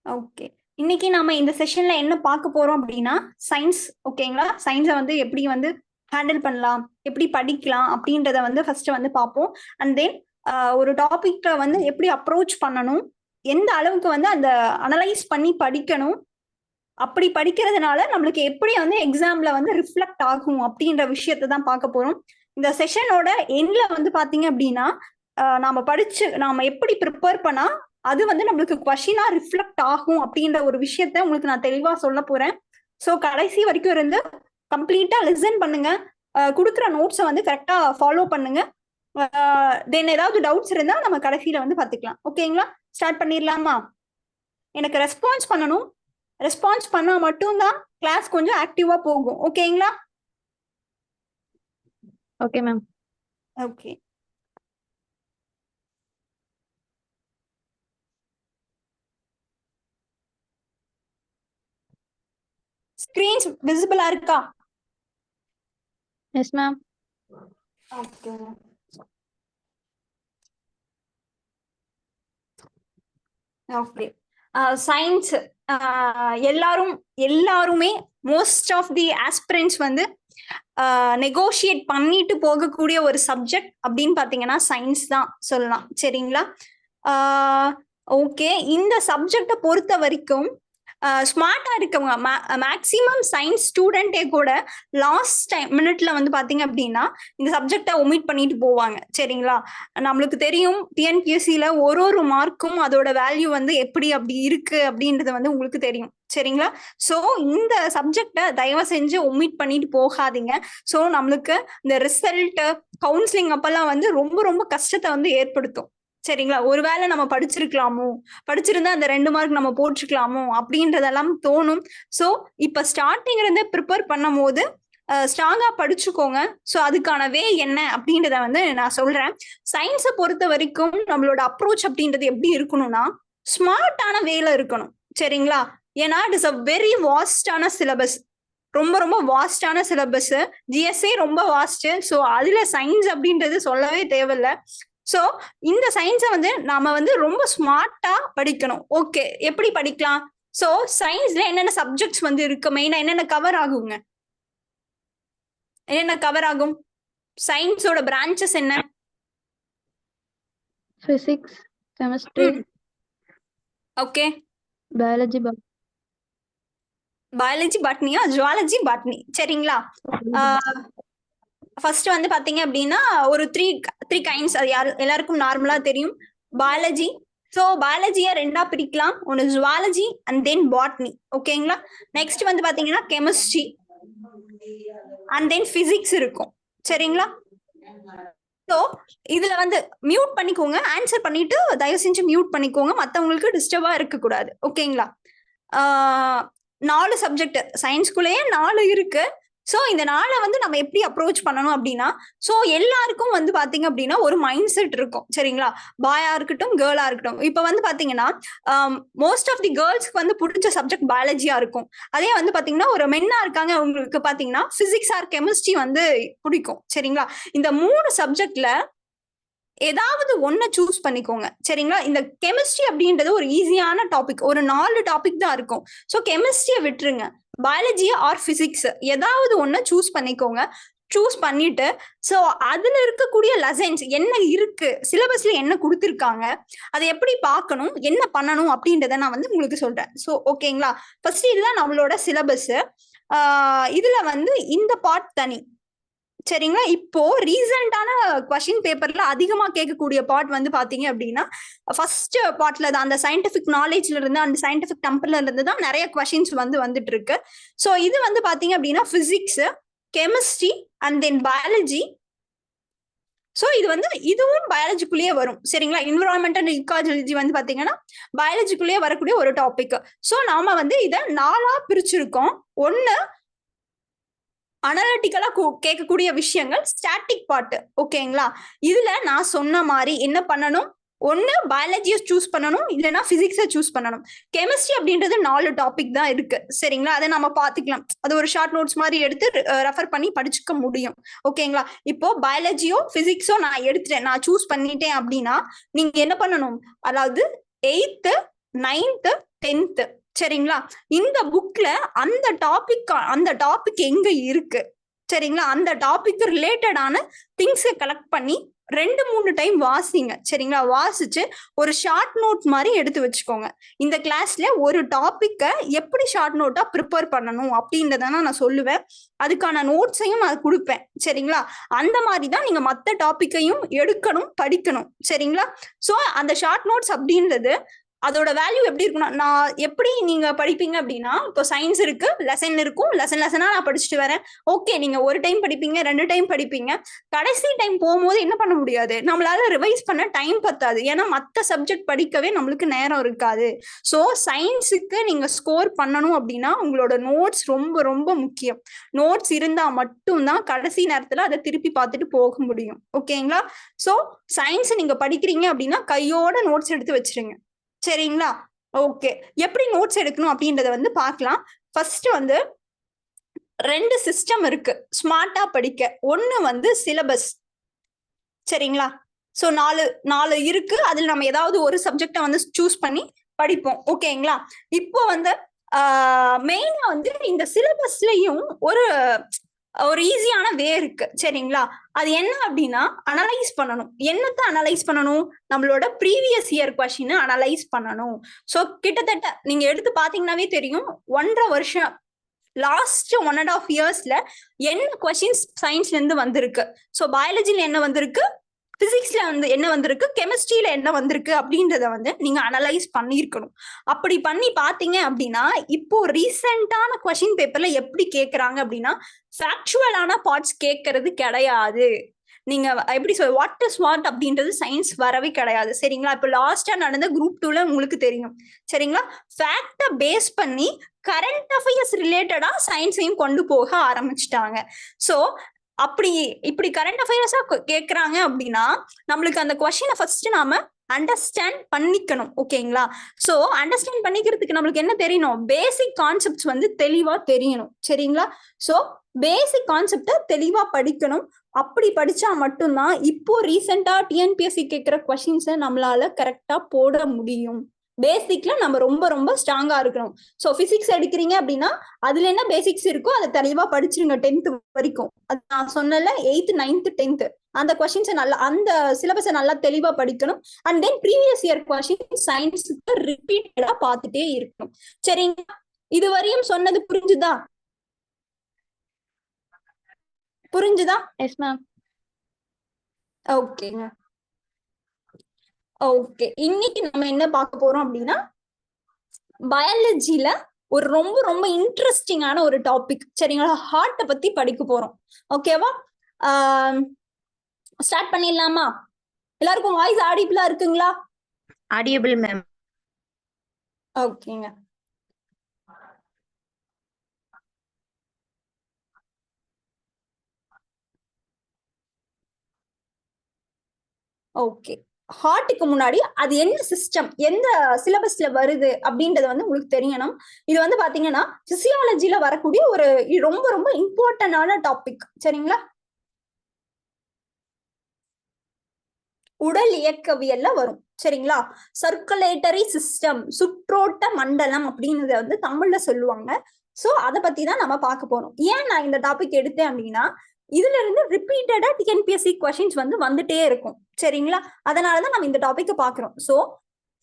Okay. இன்னைக்கு நாம இந்த செஷன்ல என்ன பார்க்க போறோம் அப்படின்னா, சயின்ஸ் ஓகேங்களா? சயின்ஸ வந்து எப்படி வந்து ஹேண்டில் பண்ணலாம், எப்படி படிக்கலாம் அப்படின்றத வந்து ஃபர்ஸ்ட் வந்து பார்ப்போம். அண்ட் தென் ஒரு டாபிக்ல வந்து எப்படி அப்ரோச் பண்ணணும், எந்த அளவுக்கு வந்து அந்த அனலைஸ் பண்ணி படிக்கணும், அப்படி படிக்கிறதுனால நம்மளுக்கு எப்படி வந்து எக்ஸாம்ல வந்து ரிஃப்ளெக்ட் ஆகும் அப்படின்ற விஷயத்த தான் பார்க்க போறோம். இந்த செஷனோட எண்ட்ல வந்து பார்த்தீங்க அப்படின்னா, நாம எப்படி ப்ரிப்பேர் பண்ணா அது வந்து நம்மளுக்கு கொஸ்டினா ரிஃப்ளெக்ட் ஆகும் அப்படின்ற ஒரு விஷயத்த உங்களுக்கு நான் தெளிவா சொல்ல போறேன். ஸோ கடைசி வரைக்கும் இருந்து கம்ப்ளீட்டா லிசன் பண்ணுங்க. குடுக்குற நோட்ஸை வந்து கரெக்டா ஃபாலோ பண்ணுங்க. தென் ஏதாவது டவுட்ஸ் இருந்தா நம்ம கடைசியில வந்து பாத்துக்கலாம். ஓகேங்களா? ஸ்டார்ட் பண்ணிடலாமா? எனக்கு ரெஸ்பான்ஸ் பண்ணணும். ரெஸ்பான்ஸ் பண்ணா மட்டும்தான் கிளாஸ் கொஞ்சம் ஆக்டிவா போகும். ஓகேங்களா? Okay ma'am. ஓகே. ஸ்கிரீன்ஸ் விசிபிளா இருக்கா? Yes ma'am. Okay. Okay. Science எல்லாருமே மோஸ்ட் ஆஃப் தி ஆஸ்பிரண்ட்ஸ் வந்து நெகோஷியேட் பண்ணிட்டு போகக்கூடிய ஒரு சப்ஜெக்ட் அப்படின்னு பாத்தீங்கன்னா சயின்ஸ் தான் சொல்லலாம். சரிங்களா? ஓகே. இந்த சப்ஜெக்டை பொறுத்த வரைக்கும் ஸ்மார்ட்டா இருக்கவங்க மேக்சிமம் சயின்ஸ் ஸ்டூடெண்டே கூட லாஸ்ட் டைம் மினிட்ல வந்து பாத்தீங்க அப்படின்னா இந்த சப்ஜெக்டை ஒமிட் பண்ணிட்டு போவாங்க. சரிங்களா? நம்மளுக்கு தெரியும் டிஎன்பிஎஸ்சியில ஒரு மார்க்கும் அதோட வேல்யூ வந்து எப்படி அப்படி இருக்கு அப்படின்றது வந்து உங்களுக்கு தெரியும். சரிங்களா? சோ இந்த சப்ஜெக்டை தயவு செஞ்சு ஒமிட் பண்ணிட்டு போகாதீங்க. சோ நம்மளுக்கு இந்த ரிசல்ட் கவுன்சிலிங் அப்பெல்லாம் வந்து ரொம்ப ரொம்ப கஷ்டத்தை வந்து ஏற்படுத்தும். சரிங்களா? ஒருவேளை நம்ம படிச்சிருந்தா அந்த 2 மார்க் நம்ம போட்டிருக்கலாமோ அப்படின்றதெல்லாம் தோணும். சோ இப்ப ஸ்டார்டிங்ல இருந்தே ப்ரிப்பேர் பண்ணும் போது ஸ்ட்ராங்கா படிச்சுக்கோங்க. சோ அதுக்கான வே என்ன அப்படின்றத வந்து நான் சொல்றேன். சயின்ஸை பொறுத்த வரைக்கும் நம்மளோட அப்ரோச் அப்படின்றது எப்படி இருக்கணும்னா ஸ்மார்ட்டான வேல இருக்கணும். சரிங்களா? ஏன்னா இட் இஸ் அ வெரி வாஸ்டான சிலபஸ். ரொம்ப ரொம்ப வாஸ்டான சிலபஸ். ஜிஎஸ்ஏ ரொம்ப வாஸ்ட். சோ அதுல சயின்ஸ் அப்படின்றது சொல்லவே தேவையில்ல. சோ இந்த சயின்ஸை வந்து நாம வந்து ரொம்ப ஸ்மார்ட்டா படிக்கணும். ஓகே. எப்படி படிக்கலாம்? சோ சயின்ஸ்ல என்னென்ன சப்ஜெக்ட்ஸ் வந்து இருக்கு, மெயினா என்னென்ன கவர் ஆகுங்க? என்னென்ன கவர் ஆகும்? சயின்ஸோட பிரான்ச்சஸ் என்ன? Physics, chemistry, okay. Biology, biology, பாட்னியா? Zoology, botany. சரிங்களா? ஃபர்ஸ்ட் வந்து பாத்தீங்க அப்படின்னா ஒரு த்ரீ கைண்ட்ஸ். அது எல்லாருக்கும் நார்மலா தெரியும். பயாலஜி. சோ பயாலஜியை 2ஆ பிரிக்கலாம். ஒன்னு ஜுவாலஜி அண்ட் தென் பாட்னி. ஓகேங்களா? நெக்ஸ்ட் வந்து பாத்தீங்கன்னா கெமிஸ்ட்ரி அண்ட் தென் பிசிக்ஸ் இருக்கும். சரிங்களா? சோ இதுல வந்து மியூட் பண்ணிக்கோங்க. ஆன்சர் பண்ணிட்டு தயவு செஞ்சு மியூட் பண்ணிக்கோங்க. மத்தவங்களுக்கு டிஸ்டர்பா இருக்க கூடாது. ஓகேங்களா? 4 சப்ஜெக்ட் சயின்ஸ்குள்ளேயே 4 இருக்கு. சோ இந்த 4 வந்து நம்ம எப்படி அப்ரோச் பண்ணணும் அப்படின்னா, சோ எல்லாருக்கும் வந்து பாத்தீங்க அப்படின்னா ஒரு மைண்ட் செட் இருக்கும். சரிங்களா? பாயா இருக்கட்டும், கேர்ளா இருக்கட்டும். இப்ப வந்து பாத்தீங்கன்னா மோஸ்ட் ஆஃப் தி கேர்ள்ஸ்க்கு வந்து பிடிச்ச சப்ஜெக்ட் பயாலஜியா இருக்கும். அதே வந்து பாத்தீங்கன்னா ஒரு மென்னா இருக்காங்க, உங்களுக்கு பாத்தீங்கன்னா பிசிக்ஸ் ஆர் கெமிஸ்ட்ரி வந்து பிடிக்கும். சரிங்களா? இந்த 3 சப்ஜெக்ட்ல ஏதாவது ஒன்ன சூஸ் பண்ணிக்கோங்க. சரிங்களா? இந்த கெமிஸ்ட்ரி அப்படின்றது ஒரு ஈஸியான டாபிக். ஒரு 4 டாபிக் தான் இருக்கும். சோ கெமிஸ்ட்ரியை விட்டுருங்க. பயாலஜி ஆர் பிசிக்ஸ் ஏதாவது ஒன்ன சூஸ் பண்ணிக்கோங்க. சூஸ் பண்ணிட்டு சோ அதுல இருக்கக்கூடிய லெசன்ஸ் என்ன இருக்கு, சிலபஸ்ல என்ன கொடுத்திருக்காங்க, அதை எப்படி பார்க்கணும், என்ன பண்ணணும் அப்படின்றத நான் வந்து உங்களுக்கு சொல்றேன். சோ ஓகேங்களா? ஃபர்ஸ்ட் இதுதான் நம்மளோட சிலபஸ். இதுல வந்து இந்த பார்ட் தனி. சரிங்களா? இப்போ ரீசெண்டான கொஸ்டின் பேப்பர்ல அதிகமா கேட்கக்கூடிய பார்ட் வந்து பாத்தீங்க அப்படின்னா ஃபர்ஸ்ட் பார்ட்ல தான் அந்த சயின்டிபிக் நாலேஜ்ல இருந்து அந்த சயின்டிபிக் டெம்பர்ல இருந்து தான் நிறைய கொஸ்டின்ஸ் வந்து வந்துட்டு இருக்கு. சோ இது வந்து பாத்தீங்க அப்படின்னா physics, chemistry and then biology. So இது வந்து இதுவும் பயாலஜிக்குள்ளேயே வரும். சரிங்களா? என்விரான்மெண்டல் இக்காலஜி வந்து பாத்தீங்கன்னா பயாலஜிக்குள்ளேயே வரக்கூடிய ஒரு டாபிக். சோ நாம வந்து இதை 4ஆ பிரிச்சிருக்கோம். ஒன்னு அனலிட்டிக்கலா கேட்கக்கூடிய விஷயங்கள், ஸ்டாட்டிக் பார்ட். ஓகேங்களா? இதுல நான் சொன்ன மாதிரி என்ன பண்ணணும்? ஒன்னு பயாலஜியை சூஸ் பண்ணணும், இல்லைன்னா பிசிக்ஸை சூஸ் பண்ணணும். கெமிஸ்ட்ரி அப்படின்றது 4 டாபிக் தான் இருக்கு. சரிங்களா? அதை நம்ம பாத்துக்கலாம். அது ஒரு ஷார்ட் நோட்ஸ் மாதிரி எடுத்து ரெஃபர் பண்ணி படிச்சுக்க முடியும். ஓகேங்களா? இப்போ பயாலஜியோ பிசிக்ஸோ நான் எடுத்துட்டேன், நான் சூஸ் பண்ணிட்டேன் அப்படின்னா நீங்க என்ன பண்ணணும்? அதாவது 8th, 9th, 10th. சரிங்களா? இந்த புக்ல அந்த டாபிக் எங்க இருக்கு, சரிங்களா? அந்த டாபிக் ரிலேட்டடான திங்ஸை கலெக்ட் பண்ணி 2-3 டைம் வாசிங்க. சரிங்களா? வாசிச்சு ஒரு ஷார்ட் நோட் மாதிரி எடுத்து வச்சுக்கோங்க. இந்த கிளாஸ்ல ஒரு டாபிக்கை எப்படி ஷார்ட் நோட்டா ப்ரிப்பேர் பண்ணணும் அப்படின்றத நான் சொல்லுவேன். அதுக்கான நோட்ஸையும் நான் கொடுப்பேன். சரிங்களா? அந்த மாதிரி தான் நீங்க மற்ற டாபிக்கையும் எடுக்கணும், படிக்கணும். சரிங்களா? ஸோ அந்த ஷார்ட் நோட்ஸ் அப்படின்றது அதோட வேல்யூ எப்படி இருக்கும்னா, நான் எப்படி நீங்க படிப்பீங்க அப்படின்னா, இப்போ சயின்ஸ் இருக்கு, லெசன் இருக்கும், லெசனா நான் படிச்சுட்டு வரேன். ஓகே, நீங்க ஒரு டைம் படிப்பீங்க, 2 டைம் படிப்பீங்க. கடைசி டைம் போகும்போது என்ன பண்ண முடியாது, நம்மளால ரிவைஸ் பண்ண டைம் பத்தாது. ஏன்னா மற்ற சப்ஜெக்ட் படிக்கவே நம்மளுக்கு நேரம் இருக்காது. ஸோ சயின்ஸுக்கு நீங்க ஸ்கோர் பண்ணணும் அப்படின்னா உங்களோட நோட்ஸ் ரொம்ப ரொம்ப முக்கியம். நோட்ஸ் இருந்தா மட்டும்தான் கடைசி நேரத்துல அதை திருப்பி பார்த்துட்டு போக முடியும். ஓகேங்களா? ஸோ சயின்ஸ் நீங்க படிக்கிறீங்க அப்படின்னா கையோட நோட்ஸ் எடுத்து வச்சிருங்க. சரிங்களா? ஓகே, எப்படி நோட்ஸ் எடுக்கணும் அப்படின்றத வந்து பார்க்கலாம். ஃபர்ஸ்ட் வந்து 2 சிஸ்டம் இருக்கு ஸ்மார்ட்டா படிக்க. ஒன்னு வந்து சிலபஸ். சரிங்களா? ஸோ 4 இருக்கு. அதுல நம்ம ஏதாவது ஒரு சப்ஜெக்டை வந்து சூஸ் பண்ணி படிப்போம். ஓகேங்களா? இப்போ வந்து மெயினா வந்து இந்த சிலபஸ்லயும் ஒரு ஈஸியான வே இருக்கு. சரிங்களா? அது என்ன அப்படின்னா அனலைஸ் பண்ணணும். என்னத்த அனலைஸ் பண்ணணும்? நம்மளோட ப்ரீவியஸ் இயர் கொஸ்டின் அனலைஸ் பண்ணணும். ஸோ கிட்டத்தட்ட நீங்க எடுத்து பாத்தீங்கன்னாவே தெரியும், 1.5 வருஷம் லாஸ்ட் 1.5 இயர்ஸ்ல என்ன கொஸ்டின்ஸ் சயின்ஸ்ல இருந்து வந்திருக்கு, ஸோ பயாலஜில என்ன வந்திருக்கு, பிசிக்ஸ்ல வந்து என்ன வந்திருக்கு, கெமிஸ்ட்ரியில என்ன வந்திருக்கு அப்படின்றத வந்து நீங்க அனலைஸ் பண்ணியிருக்கணும். அப்படி பண்ணி பாத்தீங்க அப்படின்னா இப்போ ரீசெண்டான கொஸ்டின் பேப்பர்ல எப்படி கேட்கறாங்க அப்படின்னா ஃபேக்சுவலான பார்ட்ஸ் கேட்கறது கிடையாது. நீங்க எப்படி வாட் இஸ் வாட் அப்படின்றது சயின்ஸ் வரவே கிடையாது. சரிங்களா? இப்போ லாஸ்டா நடந்த குரூப் 2ல உங்களுக்கு தெரியும். சரிங்களா? ஃபேக்டை பேஸ் பண்ணி கரண்ட் அஃபேர்ஸ் ரிலேட்டடா சயின்ஸையும் கொண்டு போக ஆரம்பிச்சிட்டாங்க. ஸோ இப்படி கரண்ட் அஃபேர்ஸா கேட்கறாங்க அப்படின்னா நம்மளுக்கு அந்த கொஸ்டினை ஃபர்ஸ்ட் நாம அண்டர்ஸ்டாண்ட் பண்ணிக்கணும். ஓகேங்களா? ஸோ அண்டர்ஸ்டாண்ட் பண்ணிக்கிறதுக்கு நம்மளுக்கு என்ன தெரியணும், பேசிக் கான்செப்ட்ஸ் வந்து தெளிவா தெரியணும். சரிங்களா? ஸோ பேசிக் கான்செப்டை தெளிவா படிக்கணும். அப்படி படிச்சா மட்டும்தான் இப்போ ரீசெண்டா டிஎன்பிஎஸ்சி கேட்கிற கொஸ்டின்ஸை நம்மளால கரெக்டா போட முடியும். பேசிக்ல நம்ம ரொம்ப ரொம்ப ஸ்ட்ராங்கா இருக்கணும். ஸோ பிசிக்ஸ் எடுக்கிறீங்க அப்படின்னா அதுல என்ன பேசிக்ஸ் இருக்கோ அதை தெளிவா படிச்சிருங்க 10th வரைக்கும். அது நான் சொன்னல 8th 9th 10th அந்த கொஸ்டின்ஸை நல்லா, அந்த சிலபஸை நல்லா தெளிவா படிக்கணும். And then previous year question சயின்ஸுக்கு ரிப்பீட்டடா பார்த்துட்டே இருக்கணும். சரிங்களா? இதுவரையும் சொன்னது புரிஞ்சுதா? புரிஞ்சுதா? Yes ma'am. ஓகேங்க. ஓகே, இன்னைக்கு நம்ம என்ன பார்க்க போறோம் அப்படின்னா பயாலஜில ஒரு ரொம்ப ரொம்ப இன்ட்ரெஸ்டிங்கான ஒரு டாபிக். சரிங்களா? ஹார்ட்டை பத்தி படிக்க போறோம். ஓகேவா? ஸ்டார்ட் பண்ணிடலாமா? எல்லாருக்கும் வாய்ஸ் ஆடிபிளா இருக்குங்களா? Audible ma'am. ஓகேங்க. ஓகே, ஹார்ட்டுக்கு முன்னாடி அது என்ன சிஸ்டம், எந்த சிலபஸ்ல வருது அப்படின்றது வந்து உங்களுக்கு தெரியணும். இது வந்து பாத்தீங்கன்னா பிசியாலஜில வரக்கூடிய ஒரு ரொம்ப ரொம்ப இம்பார்ட்டன்டான டாபிக். சரிங்களா? உடல் இயக்கவியல்ல வரும். சரிங்களா? சர்க்குலேட்டரி சிஸ்டம், சுற்றோட்ட மண்டலம் அப்படின்றத வந்து தமிழ்ல சொல்லுவாங்க. சோ அதை பத்தி தான் நம்ம பார்க்க போறோம். ஏன் நான் இந்த டாபிக் எடுத்தேன் அப்படின்னா இதுல இருந்து ரிப்பீட்டடா டிஎன்பிஎஸ்சி கொஸ்டின்ஸ் வந்து வந்துட்டே இருக்கும். சரிங்களா? அதனாலதான் நம்ம இந்த டாபிக்கை பாக்குறோம். சோ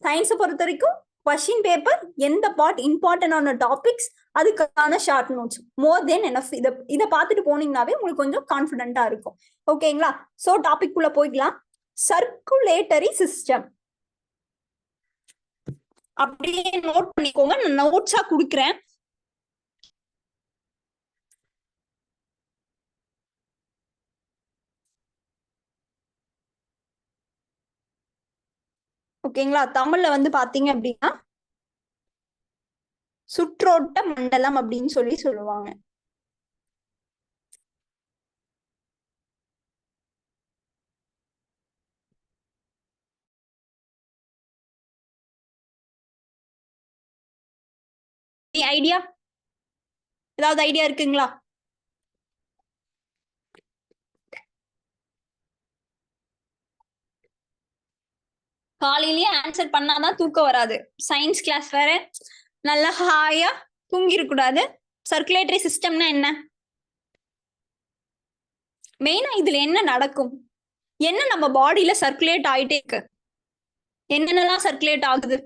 சயின்ஸை பொறுத்த வரைக்கும் கொஸ்டின் பேப்பர் எந்த பார்ட் இம்பார்ட்டன்டான டாபிக்ஸ் அதுக்கான ஷார்ட் நோட்ஸ் மோர் தென் எனஃப். இதை பார்த்துட்டு போனீங்கன்னாவே உங்களுக்கு கொஞ்சம் கான்ஃபிடென்ட்டா இருக்கும். ஓகேங்களா? சோ டாபிக் குள்ள போய்க்கலாம். சர்க்குலேட்டரி சிஸ்டம் அப்படியே நோட் பண்ணிக்கோங்க, நான் நோட்ஸா குடுக்கிறேன். ஓகேங்களா? தமிழ்ல வந்து பாத்தீங்க அப்படின்னா சுற்றோட்ட மண்டலம் அப்படின்னு சொல்லுவாங்க. ஐடியா, ஏதாவது ஐடியா இருக்குங்களா? காலையிலேயே ஆன்சர் பண்ணாதான் தூக்கம் வராது. சயின்ஸ் கிளாஸ் வேற நல்லா ஹாயா தூங்கிருக்க கூடாது. சர்க்குலேட்டரி சிஸ்டம்னா என்ன? மெயினா இதுல என்ன நடக்கும்? என்ன நம்ம பாடியில சர்க்குலேட் ஆயிட்டே இருக்கு? என்னென்னலாம் சர்க்குலேட் ஆகுது?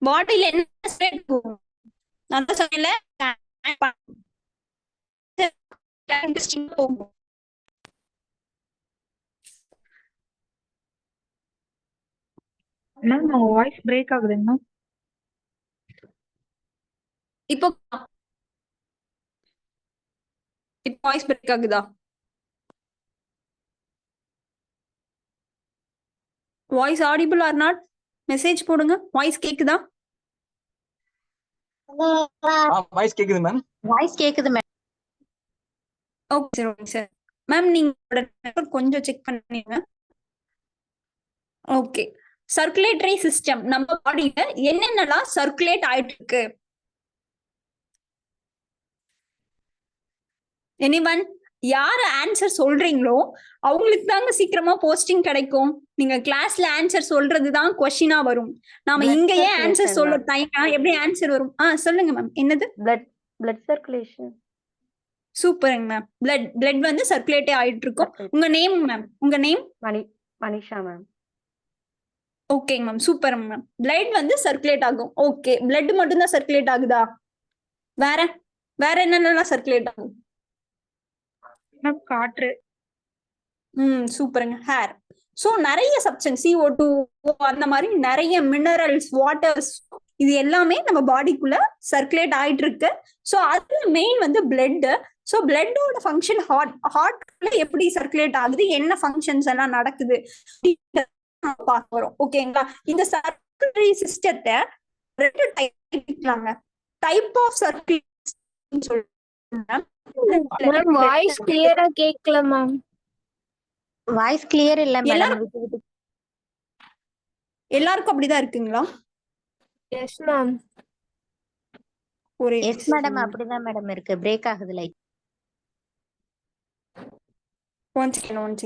பாடியில என்ன சர்க்குலேட் போகும்? நான் தான் சொன்னேன்ல, போகும். மேம் உங்க வாய்ஸ் பிரேக் ஆகுதுங்க மேம். இப்போ வாய்ஸ் பிரேக் ஆகுதா? Voice audible or not? Message போடுங்க. வாய்ஸ் கேக்குதா? வாய்ஸ் கேக்குது மேம். வாய்ஸ் கேக்குது ma'am. Okay sir, okay sir. Ma'am நீங்க நெட்வொர்க் கொஞ்சம் செக் பண்ணுங்க. ஓகே. சர்க்குலேட்டரி சிஸ்டம் நம்ம பாடியில என்னென்னலாம் சர்க்குலேட் ஆயிட்டு இருக்கு? எனிவன் யாரு ஆன்சர் சொல்றீங்களோ அவங்களுக்கு தாங்க சீக்கிரமா போஸ்டிங் கிடைக்கும். நீங்க கிளாஸ்ல ஆன்சர் சொல்றதுதான் கொஸ்டினா வரும். நாம Blood இங்கேயே ஆன்சர் circulation, சொல்ல ma'am. தயங்க எப்படி ஆன்சர் வரும்? சொல்லுங்க மேம். என்னது? blood circulation. சூப்பருங்க மேம். பிளட் வந்து சர்க்குலேட்டே ஆயிட்டு இருக்கும். Circulate. உங்க நேம் மேம்? உங்க நேம்? மனிஷா மேம். ஓகேங்க மேம், சூப்பர் மேம். பிளட் வந்து சர்க்குலேட் ஆகும். ஓகே, பிளட் மட்டும் தான் சர்க்குலேட் ஆகுதா? வேற வேற என்னென்னலாம் சர்க்குலேட் ஆகும்? மேம் காற்று. சூப்பருங்க. ஹேர். சோ நிறைய சப்ஸ்டன்ஸ் CO2 அந்த மாதிரி நிறைய மினரல்ஸ், வாட்டர்ஸ், இது எல்லாமே நம்ம பாடிக்குள்ள சர்க்குலேட் ஆயிட்டு இருக்கு. சோ அதுல மெயின் வந்து பிளட். சோ பிளட்டோட ஃபங்க்ஷன் ஹார்ட்ல எப்படி சர்க்குலேட் ஆகுது, என்ன ஃபங்க்ஷன்ஸ் எல்லாம் நடக்குது பார்க்க வரும். ஓகேங்களா? இந்த சர்க்குலரி சிஸ்டத்தை ரெண்டு டைப் ஆஃப் சர்க்குலேஷன் சொல்றாங்க. மேம் வாய்ஸ் கிளியரா கேக்கல மேம். வாய்ஸ் கிளியர் இல்ல மேடம். எல்லாரும் எல்லாருக்கும் அப்படிதான் இருக்குங்களா? Yes ma'am. ஒரே எஸ் மேடம், அப்படிதான் மேடம் இருக்கு. பிரேக் ஆகுது லைக். One second.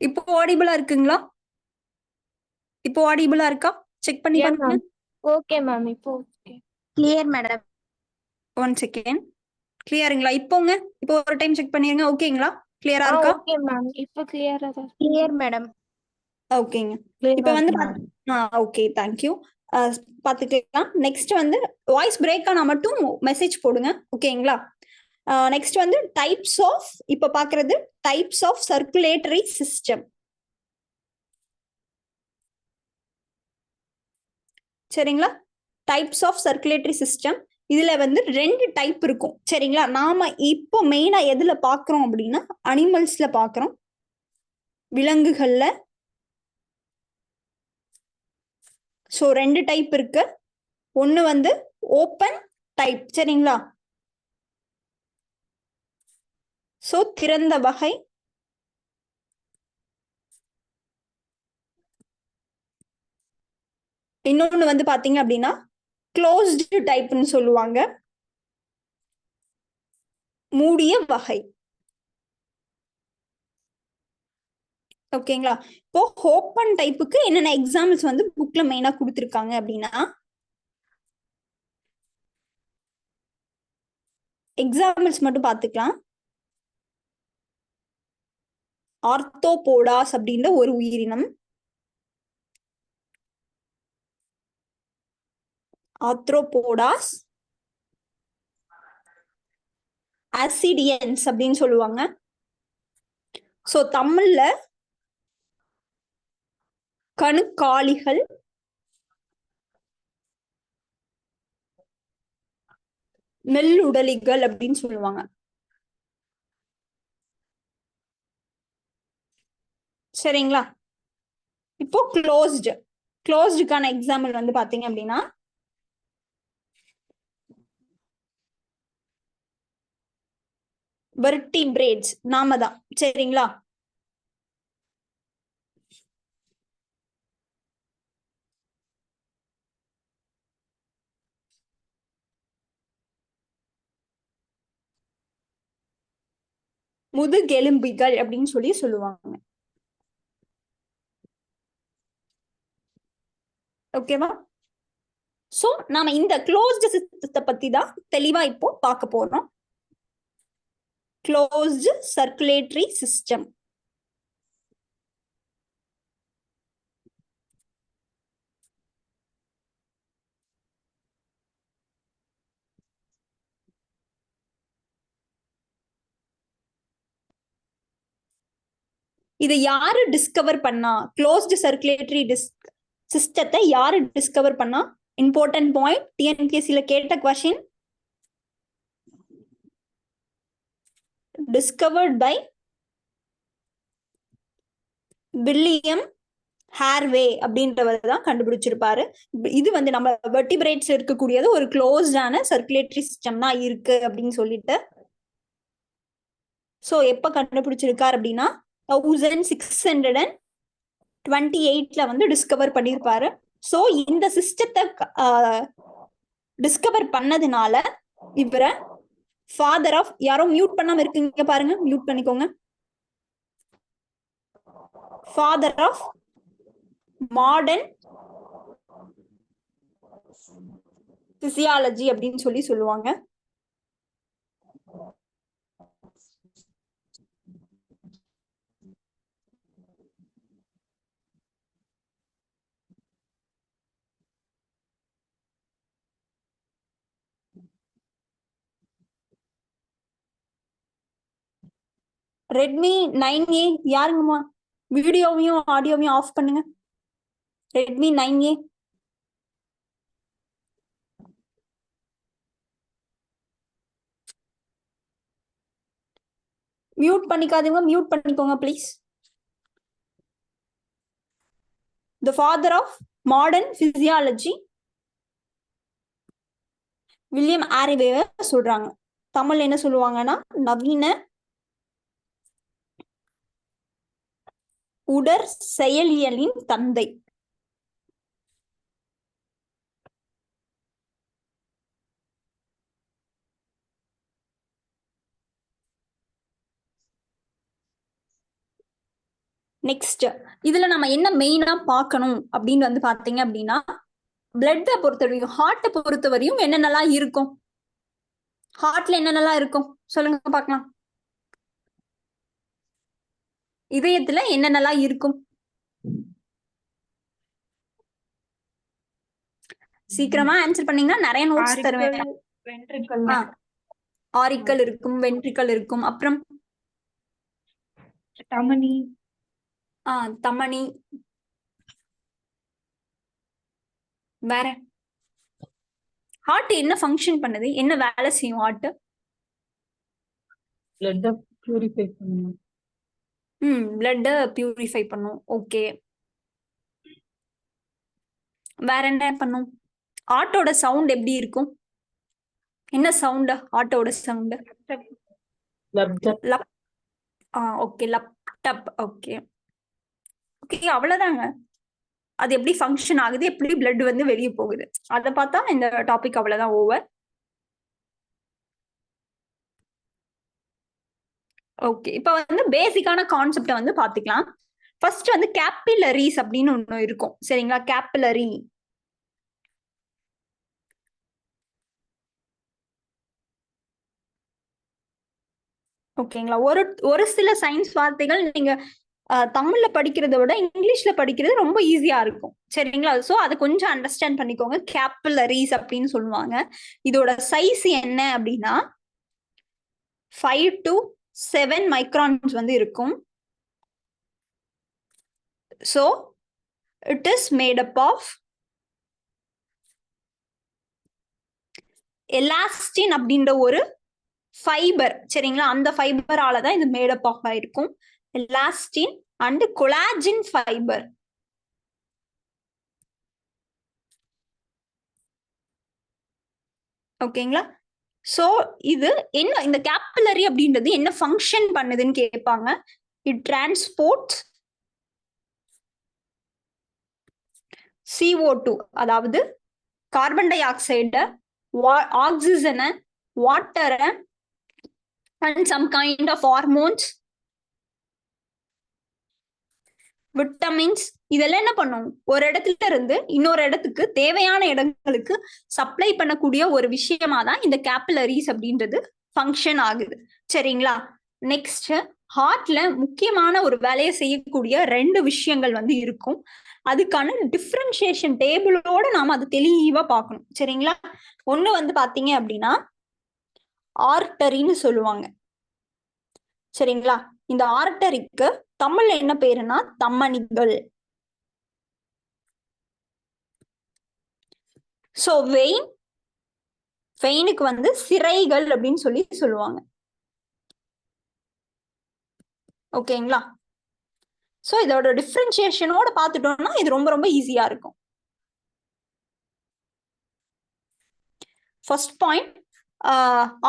இப்போ ஆடிபிளா இருக்குங்களா? இப்போ ஆடிபிளா இருக்கா? செக் பண்ணி Yeah, பாருங்க. Okay ma'am. இப்போ okay. Clear madam. One second. கிளியருங்களா? இப்போங்க இப்போ ஒரு டைம் செக் பண்ணிருங்க. ஓகேங்களா? கிளியரா இருக்கா? Okay ma'am. இப்போ கிளியரா தான். Clear madam. ஓகேங்க. இப்போ வந்து ஓகே, தேங்க்யூ. பாத்துக்கலாம். நெக்ஸ்ட் வந்து வாய்ஸ் பிரேக் ஆனா மட்டும் மெசேஜ் போடுங்க. ஓகேங்களா? நெக்ஸ்ட் வந்து டைப்ஸ் ஆஃப், இப்ப பாக்குறது டைப்ஸ் ஆஃப் சர்க்குலேட்டரி சிஸ்டம். சரிங்களா? Types of circulatory system. இதுல வந்து ரெண்டு டைப் இருக்கும். சரிங்களா? நாம இப்போ மெயினா எதுல பாக்குறோம் அப்படின்னா அனிமல்ஸ்ல பாக்குறோம், விலங்குகள்ல. சோ ரெண்டு டைப் இருக்கு. ஒன்னு வந்து ஓப்பன் டைப். சரிங்களா? சோ திறந்த வகை. இன்னொன்னு வந்து பாத்தீங்க அப்படின்னா க்ளோஸ்டு டைப்னு சொல்லுவாங்க, மூடிய வகை. ஓகேங்களா? இப்போ ஓப்பன் டைப்புக்கு என்னென்ன எக்ஸாம்பிள்ஸ் வந்து புக்ல மெயினா கொடுத்திருக்காங்க அப்படின்னா, எக்ஸாம்பிள்ஸ் மட்டும் பாத்துக்கலாம். ஆர்த்தோபோடாஸ் அப்படின்ற ஒரு உயிரினம், ஆர்த்ரோபோடாஸ், ஆசிடியன்ஸ் அப்படின்னு சொல்லுவாங்க. சோ தமிழ்ல கணுக்காலிகள், மெல்லுடலிகள் அப்படின்னு சொல்லுவாங்க. சரிங்களா? இப்போ க்ளோஸ்டு. க்ளோஸ்டுக்கான எக்ஸாம்பிள் வந்து பாத்தீங்க அப்படின்னா வெர்டிபிரேட்ஸ் நாம தான். சரிங்களா? முதுகெலும்பிகள் அப்படின்னு சொல்லி சொல்லுவாங்க. ஓகேவா? சோ நாம இந்த க்ளோஸ்டு சிஸ்டத்தை பத்தி தான் தெளிவா இப்போ பார்க்க போறோம். Closed circulatory system. இதை யாரு டிஸ்கவர் பண்ணா? க்ளோஸ்டு சர்க்குலேட்டரி சிஸ்டத்தை யாரு டிஸ்கவர் பண்ணா? இம்பார்ட்டன்ட் பாயிண்ட், டிஎன்பிஎஸ்சில கேட்ட question. Discovered by William Harvey அப்படின்றவர் தான் கண்டுபிடிச்சிருப்பாரு. இது வந்து நம்ம வெர்டிபிரேட்ஸ் இருக்கக்கூடியது ஒரு க்ளோஸ்டான சர்க்குலேட்டரி சிஸ்டம் தான் இருக்கு அப்படின்னு சொல்லிட்டு. சோ எப்ப கண்டுபிடிச்சிருக்காரு அப்படின்னா 1628ல வந்து டிஸ்கவர் பண்ணிருப்பாரு. சோ இந்த சிஸ்டத்தை டிஸ்கவர் பண்ணதுனால இவரை ஃபாதர் ஆஃப், யாரோ மியூட் பண்ணாம இருக்கீங்க பாருங்க, மியூட் பண்ணிக்கோங்க. ஃபாதர் ஆஃப் மாடர்ன் பிசியாலஜி அப்படின்னு சொல்லி சொல்லுவாங்க. ரெட்மி 9A யாருங்கம்மா? வீடியோவையும் ஆடியோவையும் ஆஃப் பண்ணுங்க. Redmi 9A. மியூட் பண்ணிக்காதீங்க, மியூட் பண்ணிக்கோங்க please. The father of modern physiology William Harvey சொல்றாங்க. தமிழ்ல என்ன சொல்லுவாங்கன்னா நவீன உடற் செயலியலின் தந்தை. நெக்ஸ்ட் இதுல நம்ம என்ன மெயினா பார்க்கணும் அப்படின்னு வந்து பாத்தீங்க அப்படின்னா, பிளட்டை பொறுத்தவரையும் ஹார்ட்டை பொறுத்தவரையும் என்னென்னலாம் இருக்கும்? ஹார்ட்ல என்னென்னலாம் இருக்கும் சொல்லுங்க பார்க்கலாம். இதயத்துல என்னென்னலாம் இருக்கும்? சீக்கிரமா ஆன்சர் பண்ணீங்கன்னா நிறைய நோட்ஸ் தருவேன். வென்ட்ரிக்கல், ஆரிக்கல் இருக்கும், வென்ட்ரிக்கல் இருக்கும், அப்புறம் தமனி, தமனி, வேற ஹார்ட் என்ன ஃபங்க்ஷன் பண்ணுது, என்ன வேலை செய்யும் ஹார்ட்? பிளட் பியூரிஃபை பண்ணும். பிளட் பியூரிஃபை பண்ணும். ஓகே, வேற என்ன பண்ணும்? ஹார்ட்டோட சவுண்ட் எப்படி இருக்கும்? என்ன சவுண்ட் ஹார்ட்டோட sound? Okay, lub dub. Okay okay, அவ்வளவுதாங்க. அது எப்படி ஃபங்க்ஷன் ஆகுது, எப்படி பிளட் வந்து வெளியே போகுது, அதை பார்த்தா இந்த டாபிக் அவ்வளவுதான், ஓவர். ஓகே, இப்ப வந்து பேசிக்கான கான்செப்ட வந்து பாத்துக்கலாம். ஃபர்ஸ்ட் வந்து கேபிலரிஸ் அப்படின்னு ஒண்ணு இருக்கும். சரிங்களா? கேபிலரி ஓகேங்களா? ஒரு சில சயின்ஸ் வார்த்தைகள் நீங்க தமிழ்ல படிக்கிறத விட இங்கிலீஷ்ல படிக்கிறது ரொம்ப ஈஸியா இருக்கும். சரிங்களா? சோ அதை கொஞ்சம் அண்டர்ஸ்டாண்ட் பண்ணிக்கோங்க. கேபிலரிஸ் அப்படின்னு சொல்லுவாங்க. இதோட சைஸ் என்ன அப்படின்னா 5 to 7 மைக்ரான்ஸ் வந்து இருக்கும். So it is made up of elastin அப்படின்ற ஒரு ஃபைபர். சரிங்களா? அந்த ஃபைபரால தான் இது மேட் அப் ஆஃப் ஆயிருக்கும். Elastin and collagen fibre. ஓகேங்களா? சோ இது என்ன, இந்த கேபிலரி அப்படின்றது என்ன ஃபங்க்ஷன் பண்ணுதுன்னு கேட்பாங்க. இட் டிரான்ஸ்போர்ட்ஸ் CO2, அதாவது கார்பன் டை ஆக்சைட, ஆக்சிஜனை, வாட்டரை and some kind of hormones, vitamins, இதெல்லாம் என்ன பண்ணும், ஒரு இடத்துல இருந்து இன்னொரு இடத்துக்கு தேவையான இடங்களுக்கு சப்ளை பண்ணக்கூடிய ஒரு விஷயமா தான் இந்த கேபிலரிஸ் அப்படின்றது ஃபங்க்ஷன் ஆகுது. சரிங்களா? நெக்ஸ்ட், ஹார்ட்ல முக்கியமான ஒரு வேலையை செய்யக்கூடிய 2 விஷயங்கள் வந்து இருக்கும். அதுக்கான டிஃபரன்சியேஷன் டேபிளோட நாம அது தெளிவா பார்க்கணும். சரிங்களா? ஒண்ணு வந்து பாத்தீங்க அப்படின்னா ஆர்டரின்னு சொல்லுவாங்க. சரிங்களா? இந்த ஆர்டரிக்கு தமிழ்ல என்ன பேருன்னா தமனிகள். சோ வெயினுக்கு வந்து சிரைகள் அப்படின்னு சொல்லி சொல்லுவாங்க. ஓகேங்களா? சோ இதோட டிஃபரன்சியேஷனோட பார்த்துட்டோம்னா இது ரொம்ப ரொம்ப ஈஸியா இருக்கும். ஃபர்ஸ்ட் பாயிண்ட்,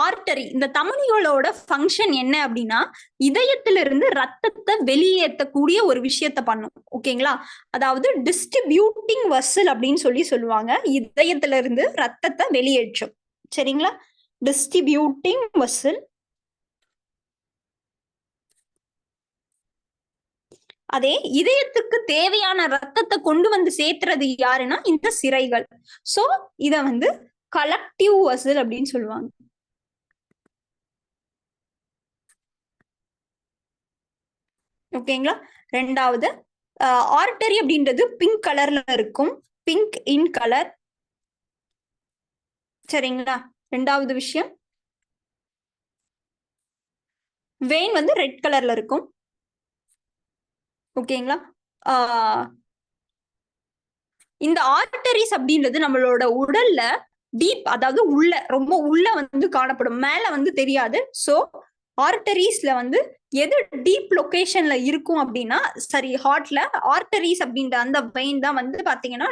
ஆர்டரி, இந்த தமனிகளோட ஃபங்க்ஷன் என்ன அப்படின்னா இதயத்திலிருந்து ரத்தத்தை வெளியேற்றக்கூடிய ஒரு விஷயத்த பண்ணும். ஓகேங்களா? அதாவது டிஸ்ட்ரிபியூட்டிங் வெசல் அப்படின்னு சொல்லி சொல்லுவாங்க. இதயத்திலிருந்து ரத்தத்தை வெளியேற்றும். சரிங்களா? Distributing vessel. அதே இதயத்துக்கு தேவையான ரத்தத்தை கொண்டு வந்து சேர்த்துறது யாருன்னா இந்த சிரைகள். சோ இத வந்து கலெக்டிவ் வெசல் அப்படின்னு சொல்லுவாங்க. ஓகேங்களா? ரெண்டாவது, ஆர்டரி அப்படின்றது பிங்க் கலர்ல இருக்கும், பிங்க் இன் கலர். சரிங்களா? ரெண்டாவது விஷயம், வெயின் வந்து ரெட் கலர்ல இருக்கும். ஓகேங்களா? இந்த ஆர்டரிஸ் அப்படின்றது நம்மளோட உடல்ல டீப், அதாவது உள்ள, ரொம்ப உள்ள வந்து காணப்படும், மேல வந்து தெரியாது. சோ ஆர்டரிஸ்ல வந்து எது டீப் லொகேஷன்ல இருக்கும் அப்படின்னா, சரி, ஹார்ட்ல ஆர்டரிஸ் அப்படின்ற அந்த வெயின் தான் வந்து பாத்தீங்கன்னா